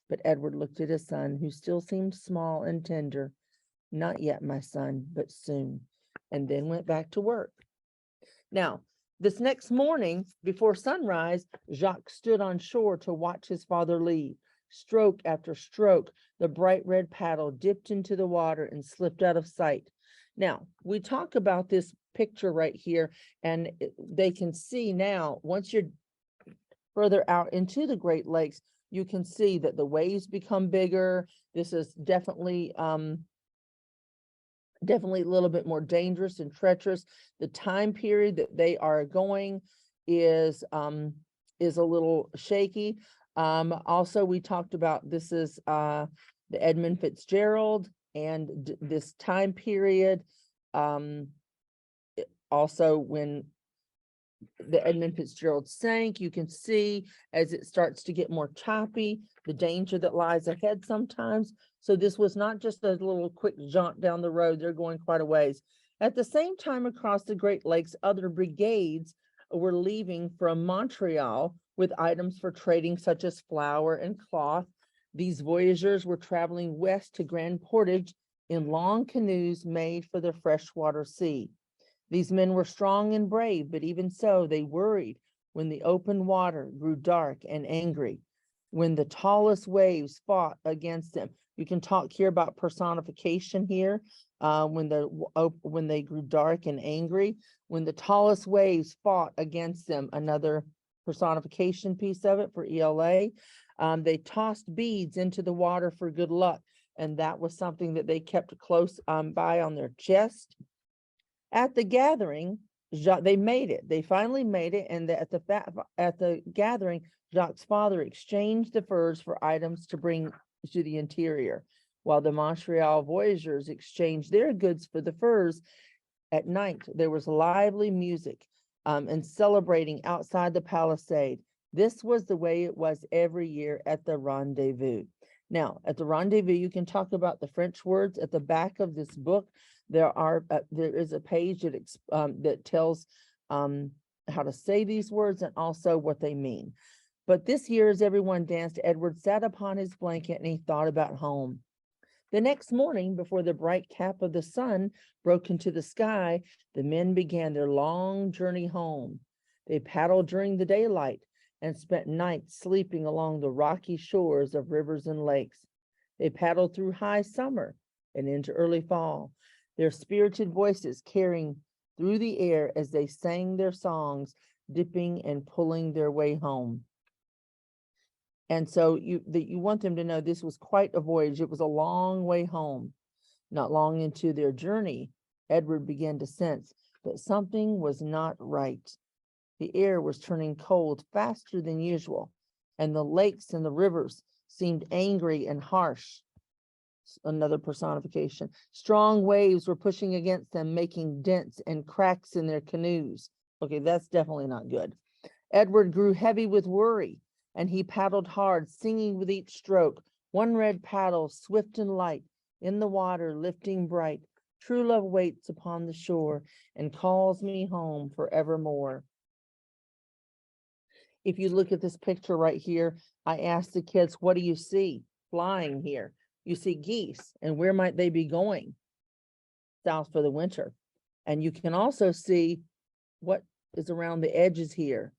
But Edward looked at his son, who still seemed small and tender. Not yet, my son, but soon. And then went back to work. Now, this next morning, before sunrise, Jacques stood on shore to watch his father leave. Stroke after stroke, the bright red paddle dipped into the water and slipped out of sight. Now, we talk about this picture right here, and they can see now, once you're further out into the Great Lakes, you can see that the waves become bigger. This is definitely a little bit more dangerous and treacherous. The time period that they are going is a little shaky. Also, we talked about this is the Edmund Fitzgerald, and this time period. Also, when the Edmund Fitzgerald sank, you can see as it starts to get more choppy, the danger that lies ahead sometimes. So this was not just a little quick jaunt down the road. They're going quite a ways. At the same time, across the Great Lakes, other brigades were leaving from Montreal with items for trading such as flour and cloth. These voyagers were traveling west to Grand Portage in long canoes made for the freshwater sea. These men were strong and brave, but even so, they worried when the open water grew dark and angry, when the tallest waves fought against them. You can talk here about personification here, when they grew dark and angry, when the tallest waves fought against them, another personification piece of it for ELA. They tossed beads into the water for good luck, and that was something that they kept close by on their chest. At the gathering, they made it. They finally made it, and at the gathering, Jacques' father exchanged the furs for items to bring to the interior, while the Montreal voyageurs exchanged their goods for the furs. At night, there was lively music and celebrating outside the palisade. This was the way it was every year at the rendezvous. Now, at the rendezvous, you can talk about the French words at the back of this book. There is a page that tells how to say these words and also what they mean. But this year, as everyone danced, Edward sat upon his blanket and he thought about home. The next morning, before the bright cap of the sun broke into the sky, the men began their long journey home. They paddled during the daylight and spent nights sleeping along the rocky shores of rivers and lakes. They paddled through high summer and into early fall, their spirited voices carrying through the air as they sang their songs, dipping and pulling their way home. And so you want them to know this was quite a voyage. It was a long way home. Not long into their journey, Edward began to sense that something was not right. The air was turning cold faster than usual, and the lakes and the rivers seemed angry and harsh. Another personification. Strong waves were pushing against them, making dents and cracks in their canoes. Okay, that's definitely not good. Edward grew heavy with worry, and he paddled hard, singing with each stroke. One red paddle, swift and light, in the water, lifting bright. True love waits upon the shore and calls me home forevermore. If you look at this picture right here, I asked the kids, what do you see flying here? You see geese, and where might they be going? South for the winter. And you can also see what is around the edges here.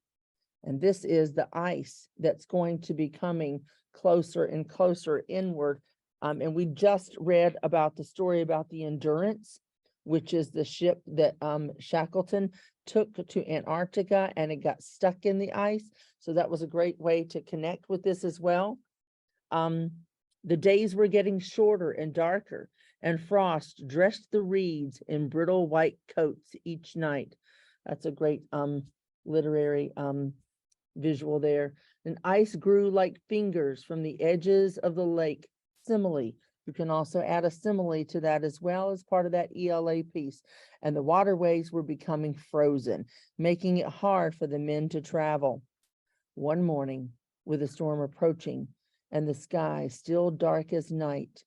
And this is the ice that's going to be coming closer and closer inward. And we just read about the story about the Endurance, which is the ship that Shackleton took to Antarctica, and it got stuck in the ice. So that was a great way to connect with this as well. The days were getting shorter and darker, and frost dressed the reeds in brittle white coats each night. That's a great literary visual there. And ice grew like fingers from the edges of the lake. Simile. You can also add a simile to that as well as part of that ELA piece. And the waterways were becoming frozen, making it hard for the men to travel. One morning, with a storm approaching and the sky still dark as night,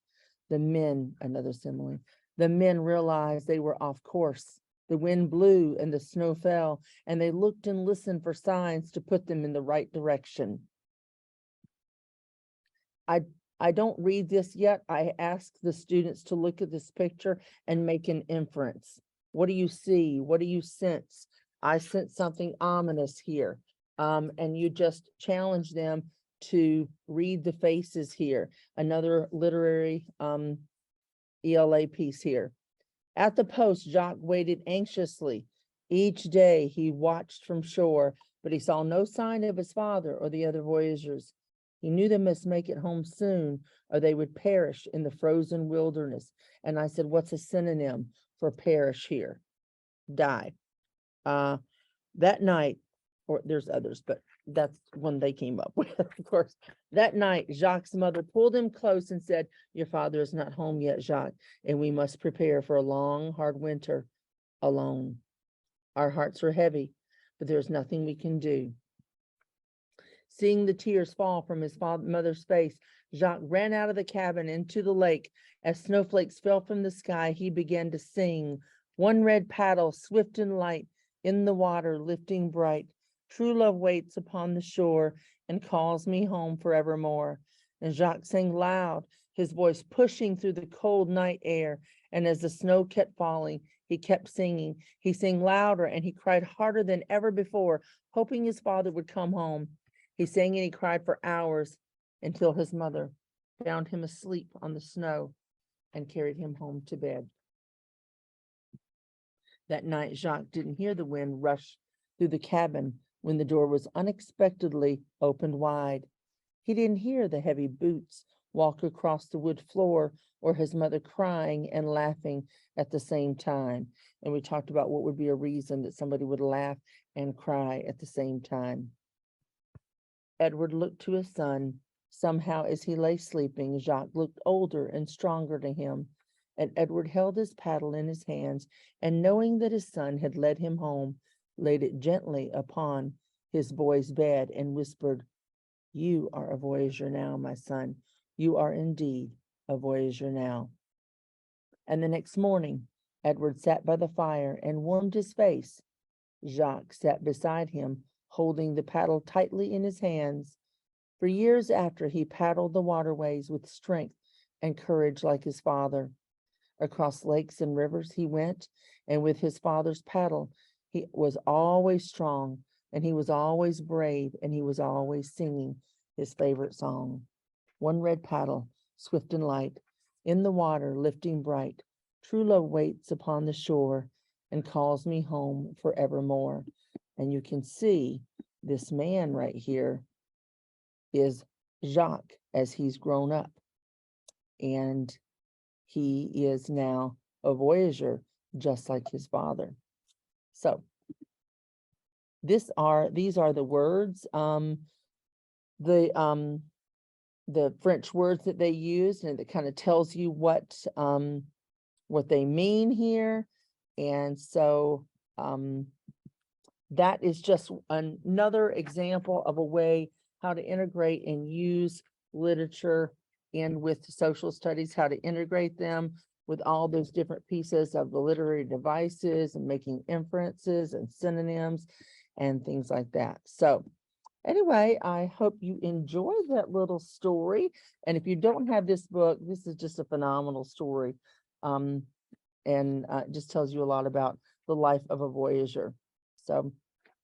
the men, another simile, the men realized they were off course. The wind blew and the snow fell, and they looked and listened for signs to put them in the right direction. I don't read this yet. I ask the students to look at this picture and make an inference. What do you see? What do you sense? I sense something ominous here. And you just challenge them to read the faces here. Another literary ELA piece here. At the post, Jacques waited anxiously. Each day he watched from shore, but he saw no sign of his father or the other voyagers. He knew they must make it home soon, or they would perish in the frozen wilderness. And I said, what's a synonym for perish here? Die. That night, or there's others, but that's one they came up with, of course. That night, Jacques' mother pulled him close and said, your father is not home yet, Jacques, and we must prepare for a long, hard winter alone. Our hearts are heavy, but there's nothing we can do. Seeing the tears fall from his mother's face, Jacques ran out of the cabin into the lake. As snowflakes fell from the sky, he began to sing. One red paddle, swift and light, in the water, lifting bright. True love waits upon the shore and calls me home forevermore. And Jacques sang loud, his voice pushing through the cold night air. And as the snow kept falling, he kept singing. He sang louder and he cried harder than ever before, hoping his father would come home. He sang and he cried for hours until his mother found him asleep on the snow and carried him home to bed. That night, Jacques didn't hear the wind rush through the cabin when the door was unexpectedly opened wide. He didn't hear the heavy boots walk across the wood floor or his mother crying and laughing at the same time. And we talked about what would be a reason that somebody would laugh and cry at the same time. Edward looked to his son. Somehow, as he lay sleeping, Jacques looked older and stronger to him. And Edward held his paddle in his hands, and knowing that his son had led him home, laid it gently upon his boy's bed and whispered, you are a voyager now, my son. You are indeed a voyager now. And the next morning, Edward sat by the fire and warmed his face. Jacques sat beside him, holding the paddle tightly in his hands. For years after, he paddled the waterways with strength and courage like his father. Across lakes and rivers he went, and with his father's paddle, he was always strong, and he was always brave, and he was always singing his favorite song. One red paddle, swift and light, in the water lifting bright, true love waits upon the shore and calls me home forevermore. And you can see this man right here is Jacques as he's grown up. And he is now a voyager, just like his father. So these are the words, the French words that they use, and it kind of tells you what they mean here. And so that is just another example of a way how to integrate and use literature and with social studies, how to integrate them with all those different pieces of the literary devices and making inferences and synonyms and things like that. So anyway, I hope you enjoyed that little story. And if you don't have this book, this is just a phenomenal story. And it just tells you a lot about the life of a voyager. So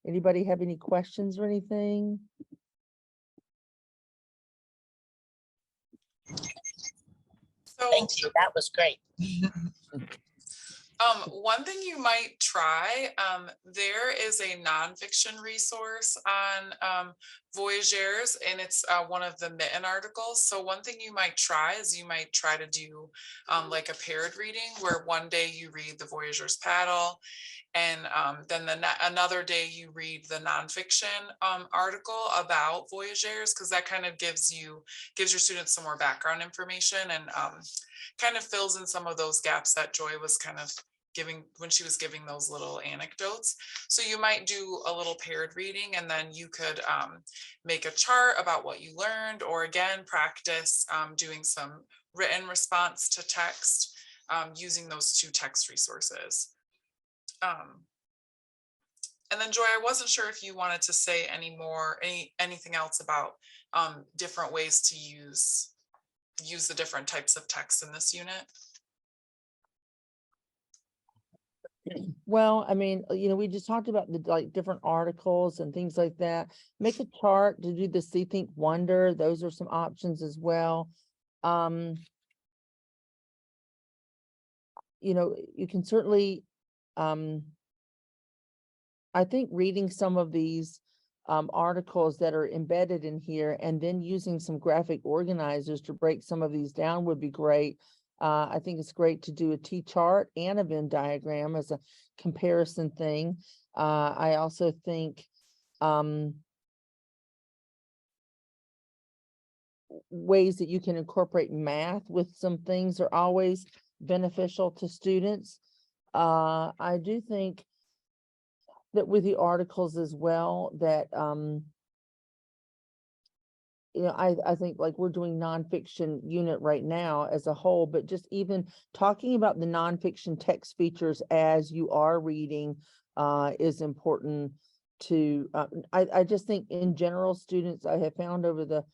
anybody have any questions or anything? So Thank you. That was great. one thing you might try, there is a nonfiction resource on Voyageurs, and it's one of the Mitten articles. So one thing you might try is you might try to do like a paired reading where one day you read the Voyageur's Paddle, and then another day you read the nonfiction article about Voyageurs, because that kind of gives your students some more background information and kind of fills in some of those gaps that Joy was kind of giving when she was giving those little anecdotes. So you might do a little paired reading, and then you could make a chart about what you learned, or again, practice doing some written response to text using those two text resources. And then Joy, I wasn't sure if you wanted to say anything else about different ways to use the different types of text in this unit. Well, I mean, we just talked about the different articles and things like that. Make a chart to do the See, Think, Wonder. Those are some options as well. You can certainly, I think reading some of these articles that are embedded in here and then using some graphic organizers to break some of these down would be great. I think it's great to do a T-chart and a Venn diagram as a comparison thing. I also think ways that you can incorporate math with some things are always beneficial to students. I do think that with the articles as well, that I think like we're doing nonfiction unit right now as a whole, but just even talking about the nonfiction text features as you are reading is important to, I just think in general, students, I have found over the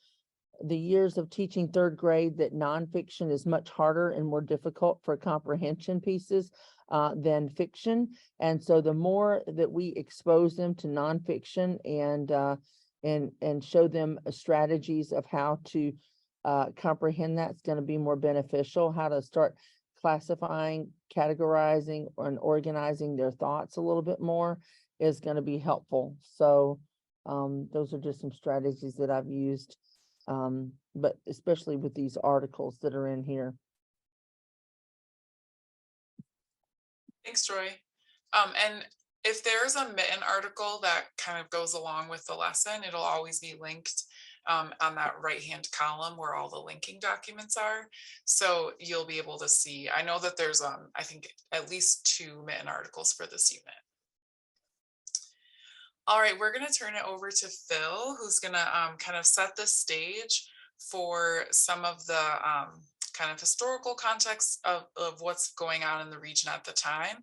years of teaching third grade that nonfiction is much harder and more difficult for comprehension pieces than fiction. And so the more that we expose them to nonfiction and show them strategies of how to comprehend, that's going to be more beneficial. How to start classifying, categorizing, and organizing their thoughts a little bit more is going to be helpful. So those are just some strategies that I've used, but especially with these articles that are in here. Thanks, Joy. And if there's a Mitten article that kind of goes along with the lesson, it'll always be linked on that right-hand column where all the linking documents are. So you'll be able to see, I know that there's, I think at least 2 Mitten articles for this unit. All right, we're gonna turn it over to Phil, who's gonna kind of set the stage for some of the kind of historical context of what's going on in the region at the time.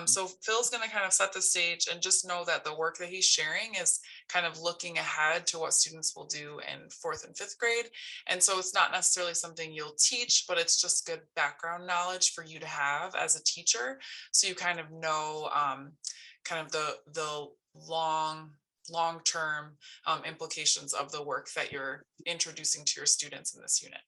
So Phil's going to kind of set the stage, and just know that the work that he's sharing is kind of looking ahead to what students will do in 4th and 5th grade. And so it's not necessarily something you'll teach, but it's just good background knowledge for you to have as a teacher. So you kind of know kind of the long-term implications of the work that you're introducing to your students in this unit.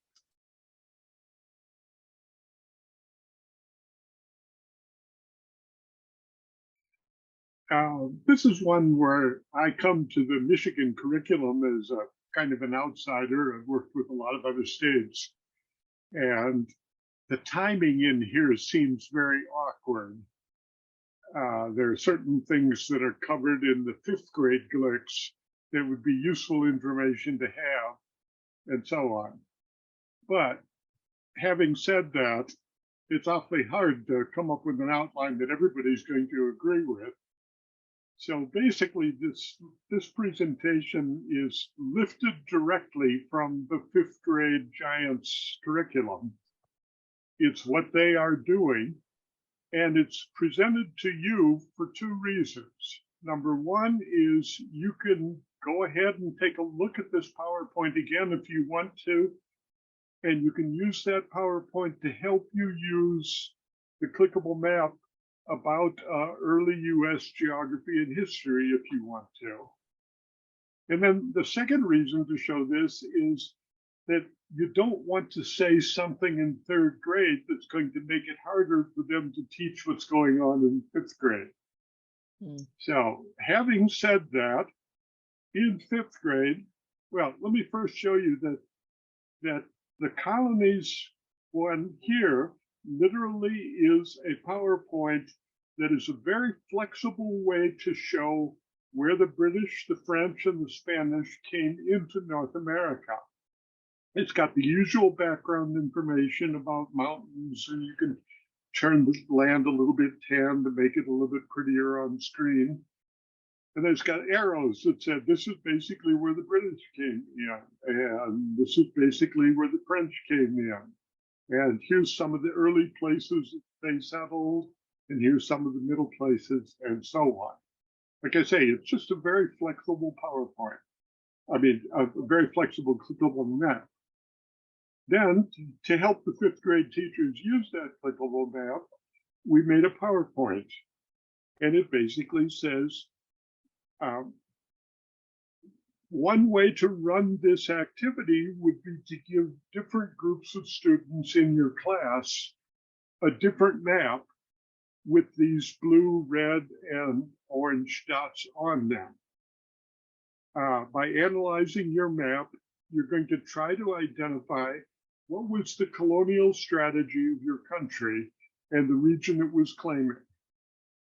This is one where I come to the Michigan curriculum as a kind of an outsider. I've worked with a lot of other states, and the timing in here seems very awkward. There are certain things that are covered in the 5th grade GLICs that would be useful information to have, and so on. But having said that, it's awfully hard to come up with an outline that everybody's going to agree with. So basically, this presentation is lifted directly from the 5th grade Giants curriculum. It's what they are doing, and it's presented to you for 2 reasons. Number one is you can go ahead and take a look at this PowerPoint again if you want to, and you can use that PowerPoint to help you use the clickable map about early US geography and history if you want to. And then the second reason to show this is that you don't want to say something in 3rd grade that's going to make it harder for them to teach what's going on in 5th grade. So having said that, in 5th grade, well, let me first show you that the colonies one here literally is a PowerPoint that is a very flexible way to show where the British, the French, and the Spanish came into North America. It's got the usual background information about mountains, and you can turn the land a little bit tan to make it a little bit prettier on screen. And there's got arrows that said this is basically where the British came in, and this is basically where the French came in. And here's some of the early places that they settled, and here's some of the middle places, and so on. Like I say, it's just a very flexible PowerPoint. I mean, a very flexible clickable map. Then, to help the 5th grade teachers use that clickable map, we made a PowerPoint. And it basically says, one way to run this activity would be to give different groups of students in your class a different map with these blue, red, and orange dots on them. By analyzing your map, you're going to try to identify what was the colonial strategy of your country and the region it was claiming.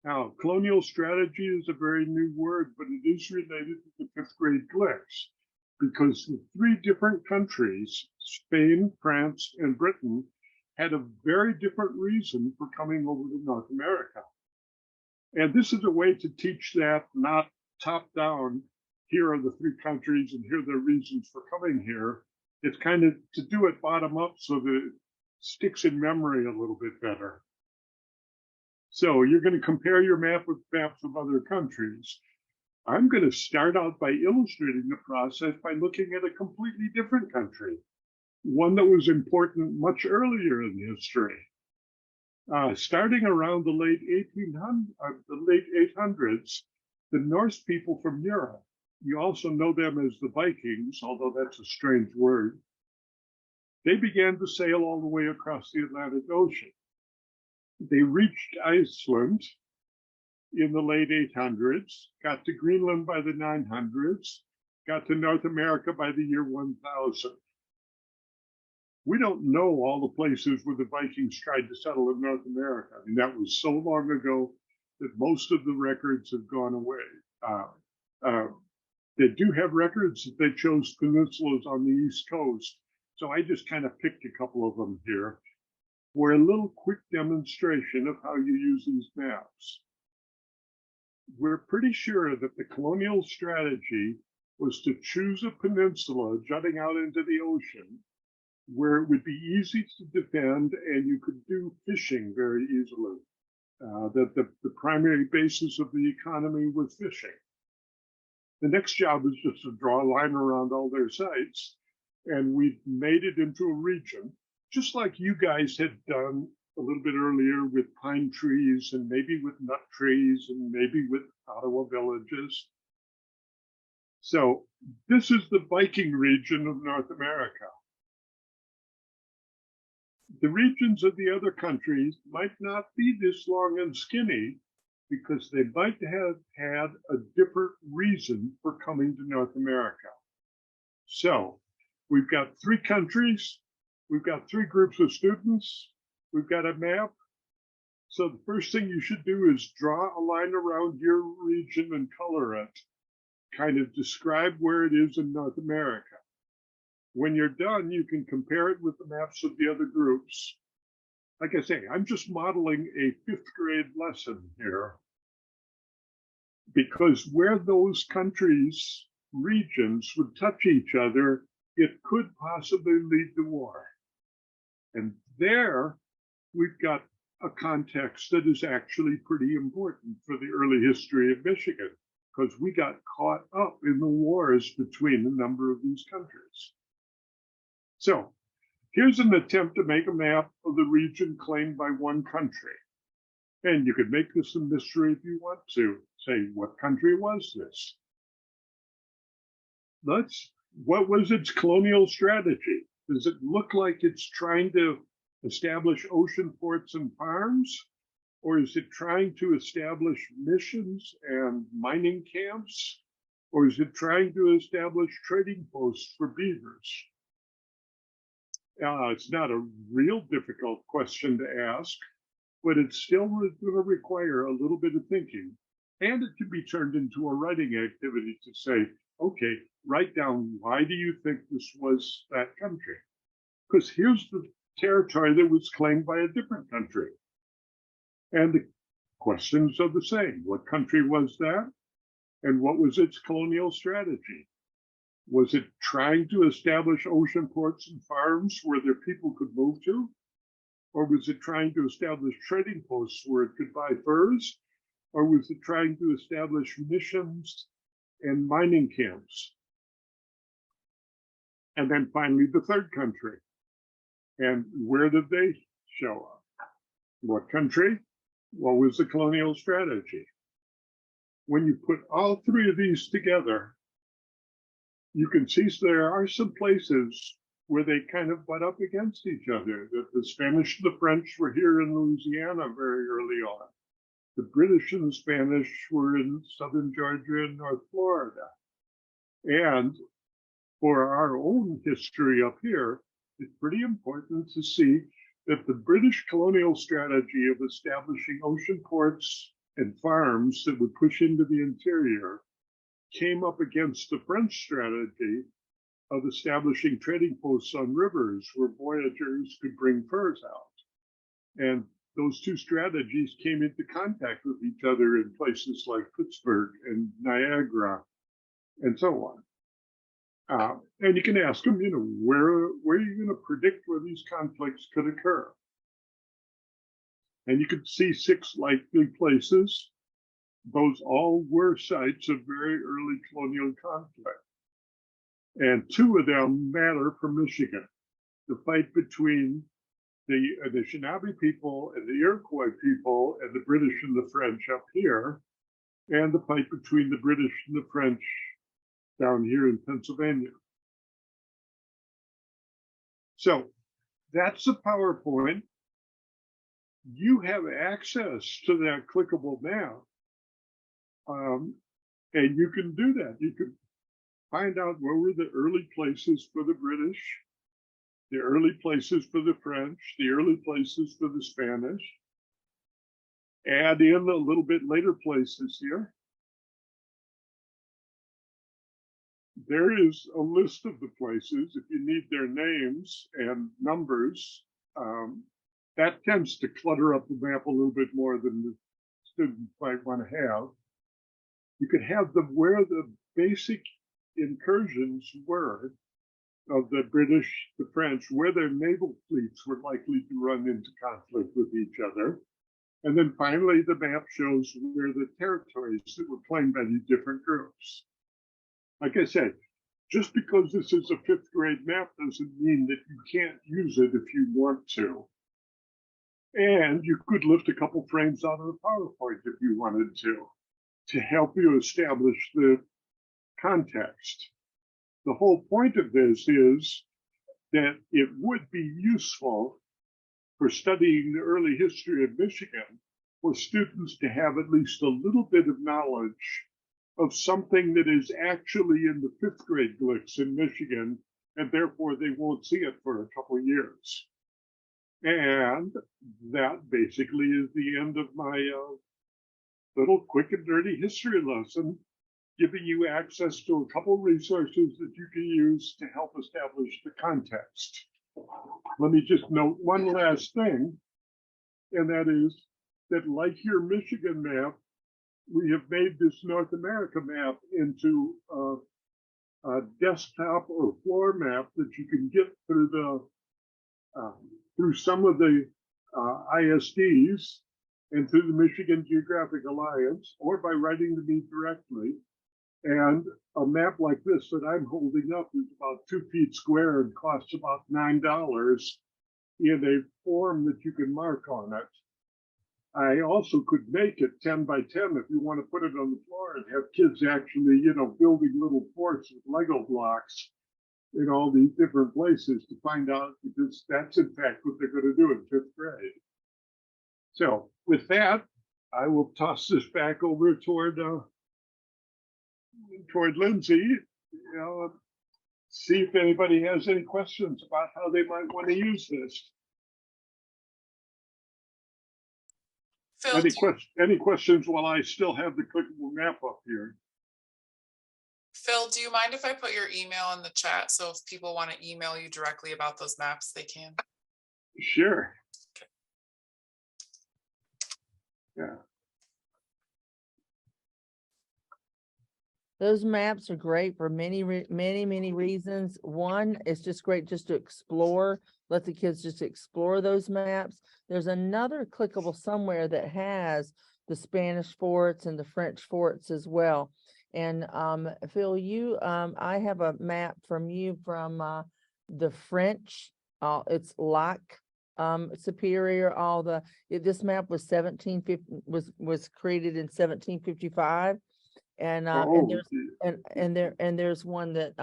Now, colonial strategy is a very new word, but it is related to the 5th grade GLICs, because the 3 different countries, Spain, France, and Britain, had a very different reason for coming over to North America. And this is a way to teach that, not top down, here are the 3 countries and here are the reasons for coming here. It's kind of to do it bottom up so that it sticks in memory a little bit better. So you're going to compare your map with maps of other countries. I'm going to start out by illustrating the process by looking at a completely different country, one that was important much earlier in history. Starting around the late 800s, the Norse people from Europe, you also know them as the Vikings, although that's a strange word, they began to sail all the way across the Atlantic Ocean. They reached Iceland in the late 800s, got to Greenland by the 900s, got to North America by the year 1000. We don't know all the places where the Vikings tried to settle in North America. I mean, that was so long ago that most of the records have gone away. They do have records that they chose peninsulas on the East Coast. So I just kind of picked a couple of them here for a little quick demonstration of how you use these maps. We're pretty sure that the colonial strategy was to choose a peninsula jutting out into the ocean where it would be easy to defend and you could do fishing very easily. That the primary basis of the economy was fishing. The next job was just to draw a line around all their sites, and we've made it into a region, just like you guys had done a little bit earlier with pine trees and maybe with nut trees and maybe with Ottawa villages. So this is the Viking region of North America. The regions of the other countries might not be this long and skinny because they might have had a different reason for coming to North America. So we've got 3 countries, we've got 3 groups of students, we've got a map. So the first thing you should do is draw a line around your region and color it. Kind of describe where it is in North America. When you're done, you can compare it with the maps of the other groups. Like I say, I'm just modeling a 5th grade lesson here. Because where those countries, regions would touch each other, it could possibly lead to war. And there, we've got a context that is actually pretty important for the early history of Michigan, because we got caught up in the wars between a number of these countries. So here's an attempt to make a map of the region claimed by one country. And you could make this a mystery if you want to. Say, what country was this? What was its colonial strategy? Does it look like it's trying to establish ocean ports and farms? Or is it trying to establish missions and mining camps? Or is it trying to establish trading posts for beavers? It's not a real difficult question to ask, but it's still going to require a little bit of thinking. And it can be turned into a writing activity to say, okay, write down, why do you think this was that country? Because here's the territory that was claimed by a different country. And the questions are the same. What country was that? And what was its colonial strategy? Was it trying to establish ocean ports and farms where their people could move to? Or was it trying to establish trading posts where it could buy furs? Or was it trying to establish missions and mining camps? And then finally, the third country. And where did they show up? What country? What was the colonial strategy? When you put all 3 of these together, you can see there are some places where they kind of butt up against each other. That the Spanish and the French were here in Louisiana very early on. The British and the Spanish were in southern Georgia and North Florida. And for our own history up here, it's pretty important to see that the British colonial strategy of establishing ocean ports and farms that would push into the interior came up against the French strategy of establishing trading posts on rivers where voyagers could bring furs out. And those 2 strategies came into contact with each other in places like Pittsburgh and Niagara and so on. And you can ask them, where are you going to predict where these conflicts could occur? And you could see 6 likely places. Those all were sites of very early colonial conflict. And 2 of them matter for Michigan. The fight between the Anishinaabe people and the Iroquois people and the British and the French up here, and the fight between the British and the French down here in Pennsylvania. So that's a PowerPoint. You have access to that clickable map. And you can do that. You can find out where were the early places for the British, the early places for the French, the early places for the Spanish. Add in a little bit later places here. There is a list of the places if you need their names and numbers. That tends to clutter up the map a little bit more than the students might want to have. You could have them where the basic incursions were, of the British, the French, where their naval fleets were likely to run into conflict with each other. And then finally, the map shows where the territories that were claimed by these different groups. Like I said, just because this is a 5th grade map doesn't mean that you can't use it if you want to. And you could lift a couple frames out of the PowerPoint if you wanted to help you establish the context. The whole point of this is that it would be useful for studying the early history of Michigan for students to have at least a little bit of knowledge of something that is actually in the 5th grade GLICs in Michigan, and therefore they won't see it for a couple of years. And that basically is the end of my little quick and dirty history lesson, giving you access to a couple resources that you can use to help establish the context. Let me just note one last thing, and that is that, like your Michigan map, we have made this North America map into a desktop or floor map that you can get through the through some of the ISDs and through the Michigan Geographic Alliance, or by writing to me directly. And a map like this that I'm holding up is about 2 feet square and costs about $9 in a form that you can mark on it. I also could make it 10 by 10 if you want to put it on the floor and have kids actually, building little forts with Lego blocks in all these different places to find out, because that's in fact what they're going to do in 5th grade. So with that, I will toss this back over toward Lindsay, see if anybody has any questions about how they might want to use this. Phil, Any questions while I still have the clickable map up here? Phil, do you mind if I put your email in the chat? So if people want to email you directly about those maps, they can. Sure. Okay. Yeah. Those maps are great for many reasons. One, it's just great just to explore, let the kids just explore those maps. There's another clickable somewhere that has the Spanish forts and the French forts as well. And Phil, I have a map from you from the French. It's Lac Superior. This map was was created in 1755. And there's one that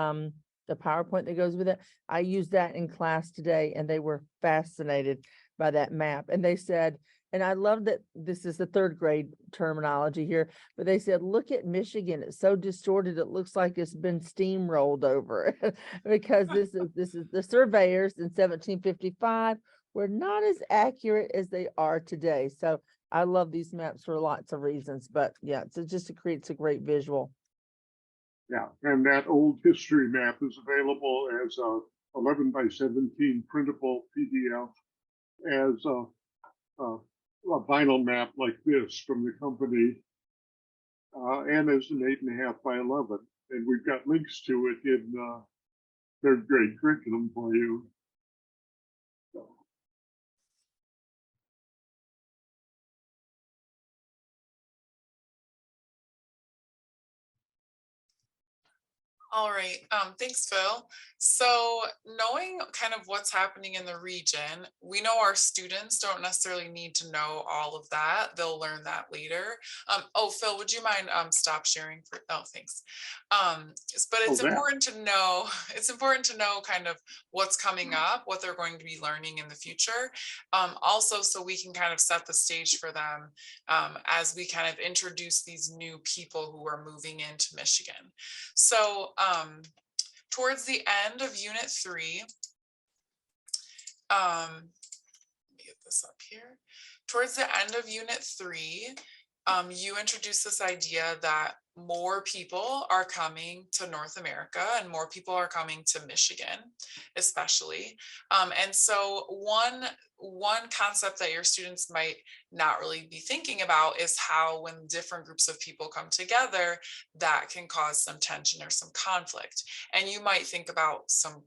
the PowerPoint that goes with it. I used that in class today, and they were fascinated by that map. And they said, and I love that this is the 3rd grade terminology here, but they said, look at Michigan. It's so distorted. It looks like it's been steamrolled over because this is the surveyors in 1755 were not as accurate as they are today. So I love these maps for lots of reasons, but yeah, so just it creates a great visual. Yeah, and that old history map is available as a 11 by 17 printable PDF, as a vinyl map like this from the company, and as an 8.5 by 11. And we've got links to it in 3rd grade curriculum for you. So. All right, thanks, Phil. So knowing kind of what's happening in the region, we know our students don't necessarily need to know all of that. They'll learn that later. Oh, Phil, would you mind stop sharing for, oh, thanks. But it's important to know, kind of what's coming up, what they're going to be learning in the future. Also, so we can kind of set the stage for them as we kind of introduce these new people who are moving into Michigan. So towards the end of Unit 3, let me get this up here. Towards the end of Unit 3, you introduce this idea that more people are coming to North America and more people are coming to Michigan, especially. And so one concept that your students might not really be thinking about is how, when different groups of people come together, that can cause some tension or some conflict. And you might think about some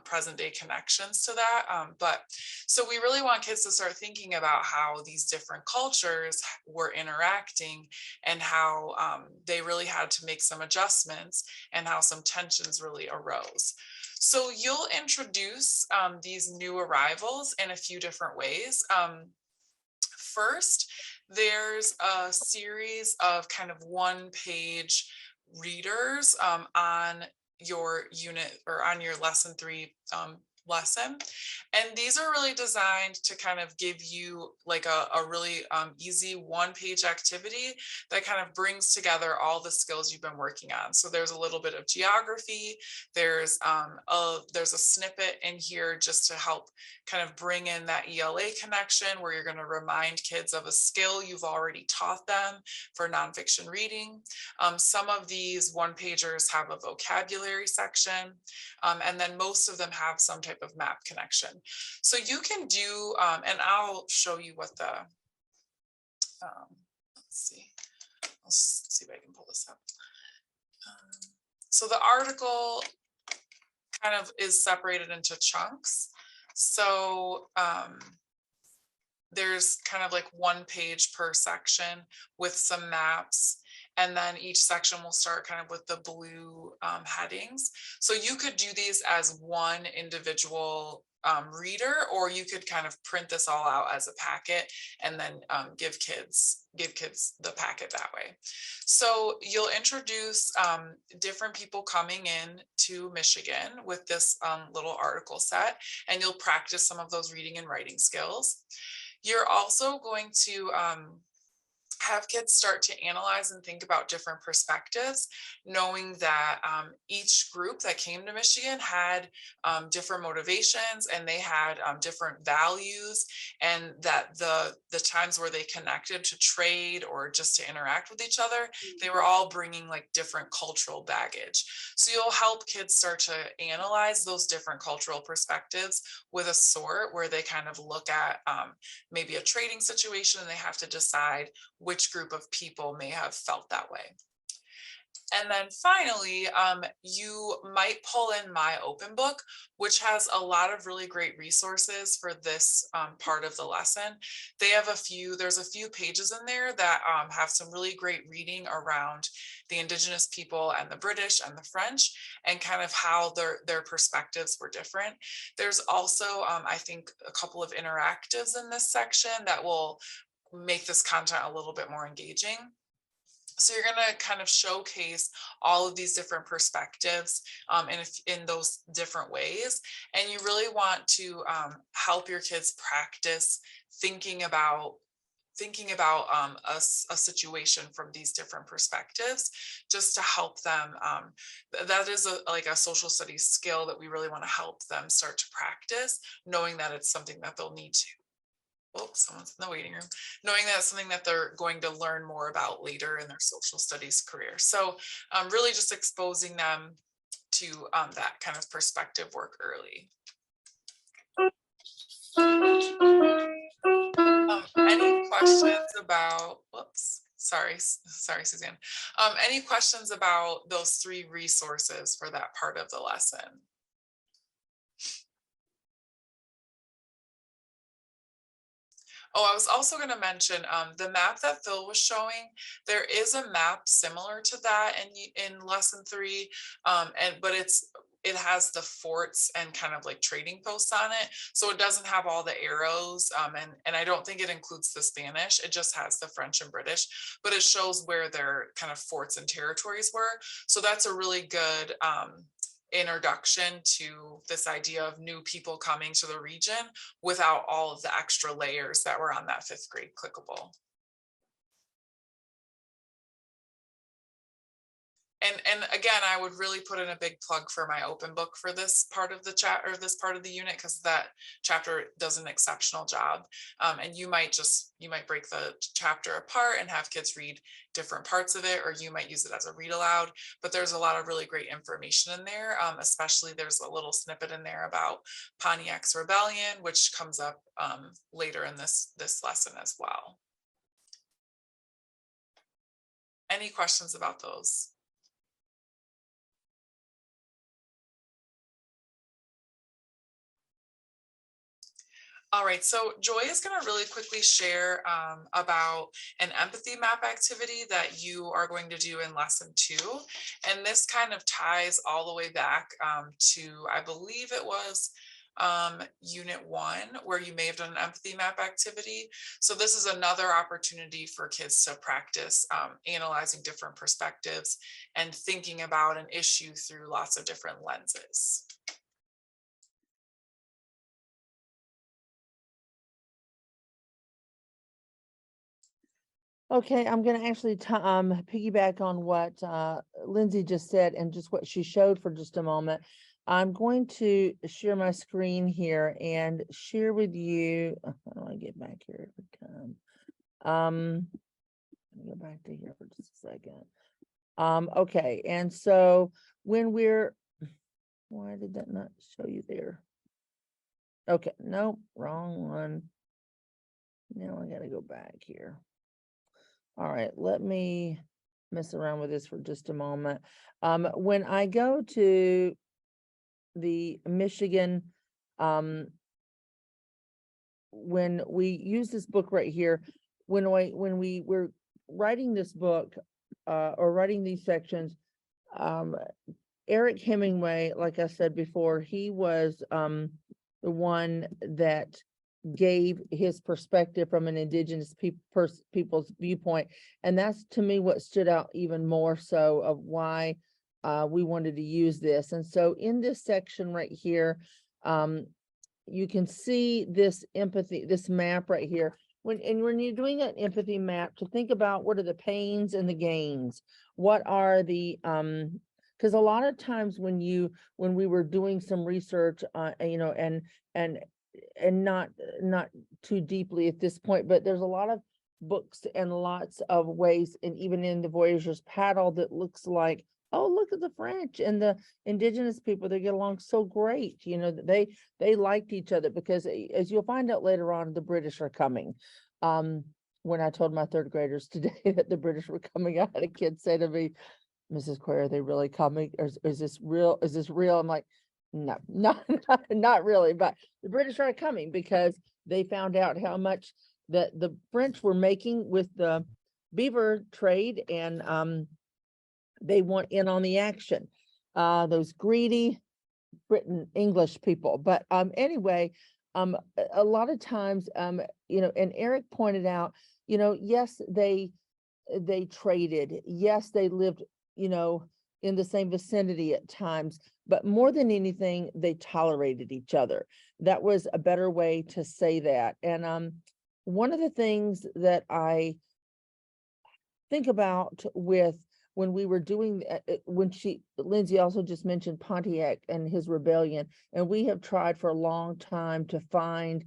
present day connections to that. But so we really want kids to start thinking about how these different cultures were interacting and how they really had to make some adjustments and how some tensions really arose. So you'll introduce these new arrivals in a few different ways. First, there's a series of kind of one-page readers on your unit or on your lesson 3 lesson. And these are really designed to kind of give you like a really easy one-page activity that kind of brings together all the skills you've been working on. So there's a little bit of geography, there's a snippet in here just to help kind of bring in that ELA connection where you're going to remind kids of a skill you've already taught them for nonfiction reading. Some of these one-pagers have a vocabulary section, and then most of them have some type of map connection. So you can do, and I'll show you what the, let's see, let's see if I can pull this up. So the article kind of is separated into chunks. So there's kind of like one page per section with some maps. And then each section will start kind of with the blue headings. So you could do these as one individual reader, or you could kind of print this all out as a packet and then give kids the packet that way. So you'll introduce different people coming in to Michigan with this little article set, and you'll practice some of those reading and writing skills. You're also going to have kids start to analyze and think about different perspectives, knowing that each group that came to Michigan had different motivations and they had different values, and that the times where they connected to trade or just to interact with each other, they were all bringing like different cultural baggage. So you'll help kids start to analyze those different cultural perspectives with a sort where they kind of look at maybe a trading situation and they have to decide which group of people may have felt that way. And then finally, you might pull in My Open Book, which has a lot of really great resources for this part of the lesson. There's a few pages in there that have some really great reading around the Indigenous people and the British and the French, and kind of how their perspectives were different. There's also, I think, a couple of interactives in this section that will make this content a little bit more engaging. So you're going to kind of showcase all of these different perspectives in those different ways. And you really want to help your kids practice thinking about a situation from these different perspectives, just to help them. That is like a social studies skill that we really want to help them start to practice, knowing that it's something that they'll need to. Oh, someone's in the waiting room, knowing that it's something that they're going to learn more about later in their social studies career. So really just exposing them to that kind of perspective work early. Any questions about, sorry, Suzanne. Any questions about those 3 resources for that part of the lesson? Oh, I was also going to mention the map that Phil was showing. There is a map similar to that in lesson 3, but it has the forts and kind of like trading posts on it. So it doesn't have all the arrows, and I don't think it includes the Spanish. It just has the French and British, but it shows where their kind of forts and territories were. So that's a really good introduction to this idea of new people coming to the region without all of the extra layers that were on that 5th grade clickable. And again, I would really put in a big plug for My Open Book for this part of the chat, or this part of the unit, because that chapter does an exceptional job. And you might break the chapter apart and have kids read different parts of it, or you might use it as a read aloud. But there's a lot of really great information in there. Especially there's a little snippet in there about Pontiac's Rebellion, which comes up later in this lesson as well. Any questions about those? All right, so Joy is going to really quickly share about an empathy map activity that you are going to do in lesson 2. And this kind of ties all the way back to, I believe it was unit 1, where you may have done an empathy map activity. So this is another opportunity for kids to practice analyzing different perspectives and thinking about an issue through lots of different lenses. Okay, I'm gonna actually piggyback on what Lindsay just said and just what she showed for just a moment. I'm going to share my screen here and share with you, how do I get back here? If we come? Let me go back to here for just a second. Okay, and so when we're, why did that not show you there? Okay, nope, wrong one. Now I gotta go back here. All right, let me mess around with this for just a moment. When I go to the Michigan, when we use this book right here, when we were writing this book, or writing these sections, Eric Hemingway, like I said before, he was the one that gave his perspective from an indigenous people's viewpoint. And that's to me what stood out even more so of why we wanted to use this. And so in this section right here, you can see this empathy, this map right here. When you're doing an empathy map, to think about what are the pains and the gains, what are the because a lot of times when we were doing some research, and not too deeply at this point, but there's a lot of books and lots of ways, and even in the Voyager's paddle, that looks like, oh, look at the French and the indigenous people, they get along so great, they liked each other, because as you'll find out later on, the British are coming. When I told my third graders today that the British were coming, I had a kid say to me, Mrs. Quay, are they really coming? Or is this real? Is this real? I'm like, no, not really, but the British are coming because they found out how much that the French were making with the beaver trade, and they want in on the action. Those greedy Britain English people. But anyway, a lot of times, and Eric pointed out, yes, they traded, yes, they lived, in the same vicinity at times, but more than anything, they tolerated each other. That was a better way to say that. And one of the things that I think about with when we were doing, Lindsay also just mentioned Pontiac and his rebellion, and we have tried for a long time to find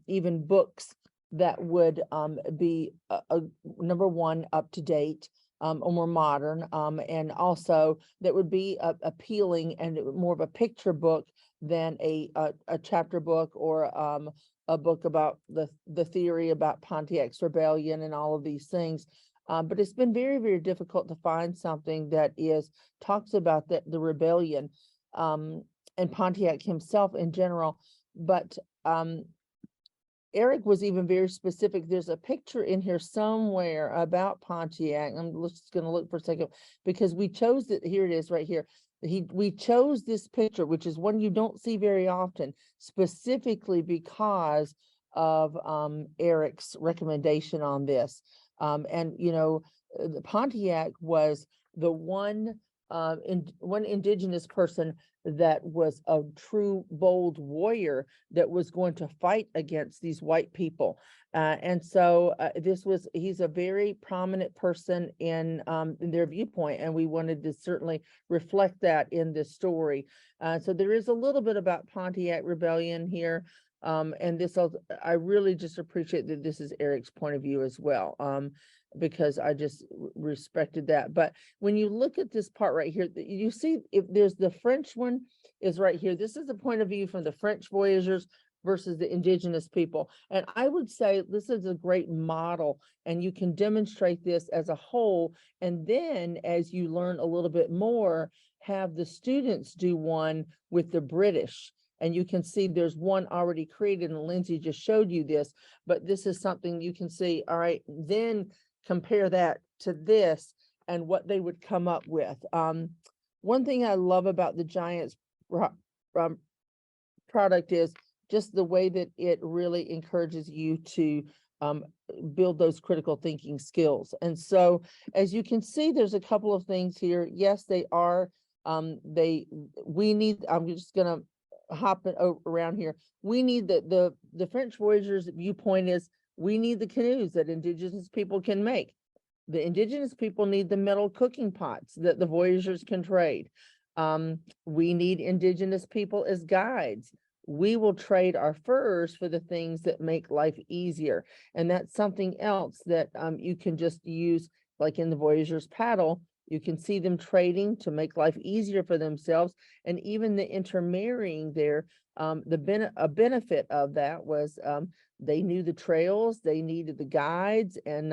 even books that would be number one, up to date, or more modern, and also that would be appealing and more of a picture book than a chapter book, or a book about the theory about Pontiac's rebellion and all of these things. But it's been very, very difficult to find something that talks about the rebellion, and Pontiac himself in general. But Eric was even very specific. There's a picture in here somewhere about Pontiac. I'm just going to look for a second, because we chose it. Here it is right here. We chose this picture, which is one you don't see very often, specifically because of Eric's recommendation on this. The Pontiac was the one indigenous person that was a true bold warrior that was going to fight against these white people. And so he's a very prominent person in their viewpoint, and we wanted to certainly reflect that in this story. So there is a little bit about Pontiac Rebellion here. And I really just appreciate that this is Eric's point of view as well, because I just respected that. But when you look at this part right here, you see, if there's the French one is right here. This is the point of view from the French voyagers versus the indigenous people. And I would say this is a great model, and you can demonstrate this as a whole. And then as you learn a little bit more, have the students do one with the British. And you can see there's one already created, and Lindsay just showed you this, but this is something you can see, all right, then compare that to this and what they would come up with. One thing I love about the Giants product is just the way that it really encourages you to build those critical thinking skills. And so, as you can see, there's a couple of things here. Yes, they are, we need, I'm just gonna hop around here. We need the French Voyageurs viewpoint is, we need the canoes that Indigenous people can make. The Indigenous people need the metal cooking pots that the Voyageurs can trade. We need Indigenous people as guides. We will trade our furs for the things that make life easier. And that's something else that you can just use, like in the Voyageurs paddle, you can see them trading to make life easier for themselves. And even the intermarrying there, a benefit of that was they knew the trails, they needed the guides, and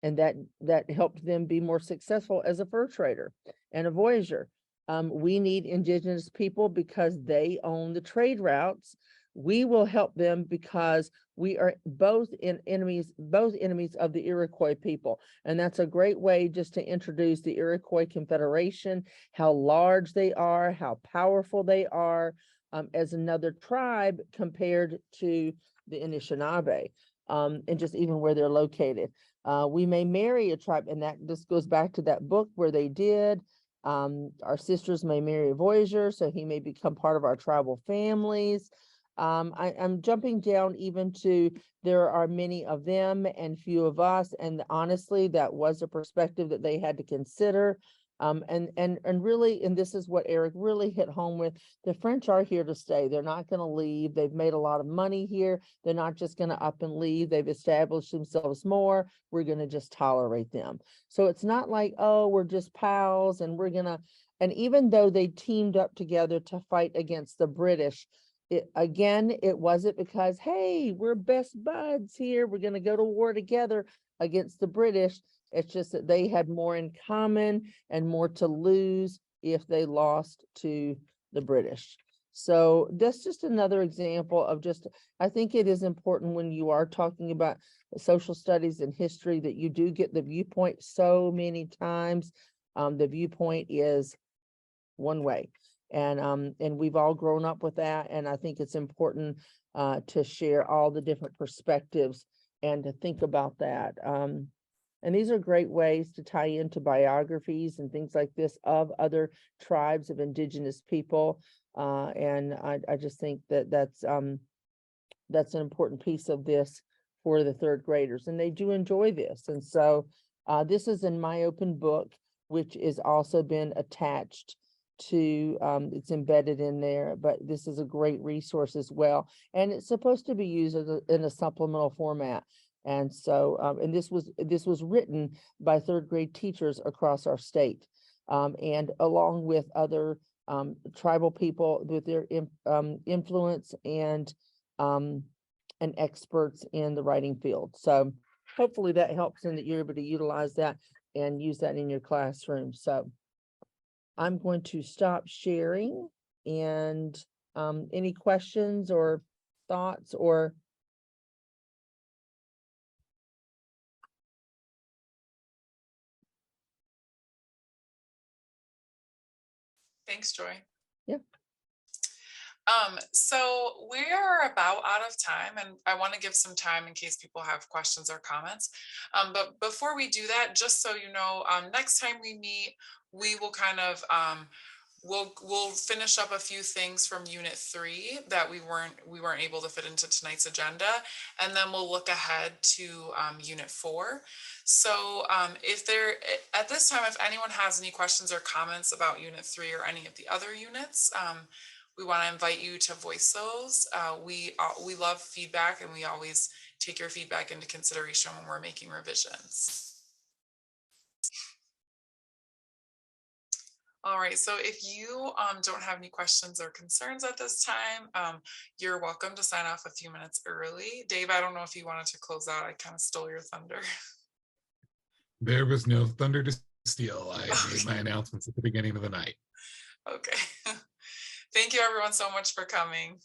that helped them be more successful as a fur trader and a voyager. We need Indigenous people because they own the trade routes. We will help them because we are both enemies of the Iroquois people. And that's a great way just to introduce the Iroquois Confederation, how large they are, how powerful they are as another tribe compared to the Anishinaabe, and just even where they're located. We may marry a tribe, and that this goes back to that book where they did. Our sisters may marry a voyager, so he may become part of our tribal families. I'm jumping down even to, there are many of them and few of us, and honestly, that was a perspective that they had to consider. And really, and this is what Eric really hit home with, the French are here to stay. They're not going to leave. They've made a lot of money here. They're not just going to up and leave. They've established themselves more. We're going to just tolerate them. So it's not like, oh, we're just pals and we're going to, and even though they teamed up together to fight against the British, it wasn't because, hey, we're best buds here, we're going to go to war together against the British. It's just that they had more in common and more to lose if they lost to the British. So that's just another example of just, I think it is important when you are talking about social studies and history that you do get the viewpoint so many times. The viewpoint is one way. And we've all grown up with that. And I think it's important to share all the different perspectives and to think about that. And these are great ways to tie into biographies and things like this of other tribes of Indigenous people. And I just think that that's an important piece of this for the third graders, and they do enjoy this. And so this is in my open book, which is also been attached to, it's embedded in there, but this is a great resource as well. And it's supposed to be used in a supplemental format. And so, and this was written by third grade teachers across our state, and along with other tribal people with their influence and experts in the writing field. So hopefully that helps, and that you're able to utilize that and use that in your classroom. So I'm going to stop sharing, and any questions or thoughts or Thanks, Joy. Yeah. So we are about out of time, and I want to give some time in case people have questions or comments. But before we do that, just so you know, next time we meet, we will kind of we'll finish up a few things from Unit 3 that we weren't able to fit into tonight's agenda, and then we'll look ahead to Unit 4. So at this time, if anyone has any questions or comments about Unit 3 or any of the other units, we want to invite you to voice those. We love feedback, and we always take your feedback into consideration when we're making revisions. All right, so if you don't have any questions or concerns at this time, you're welcome to sign off a few minutes early. Dave, I don't know if you wanted to close out. I kind of stole your thunder. There was no thunder to steal. I made my announcements at the beginning of the night. Okay. Thank you everyone so much for coming.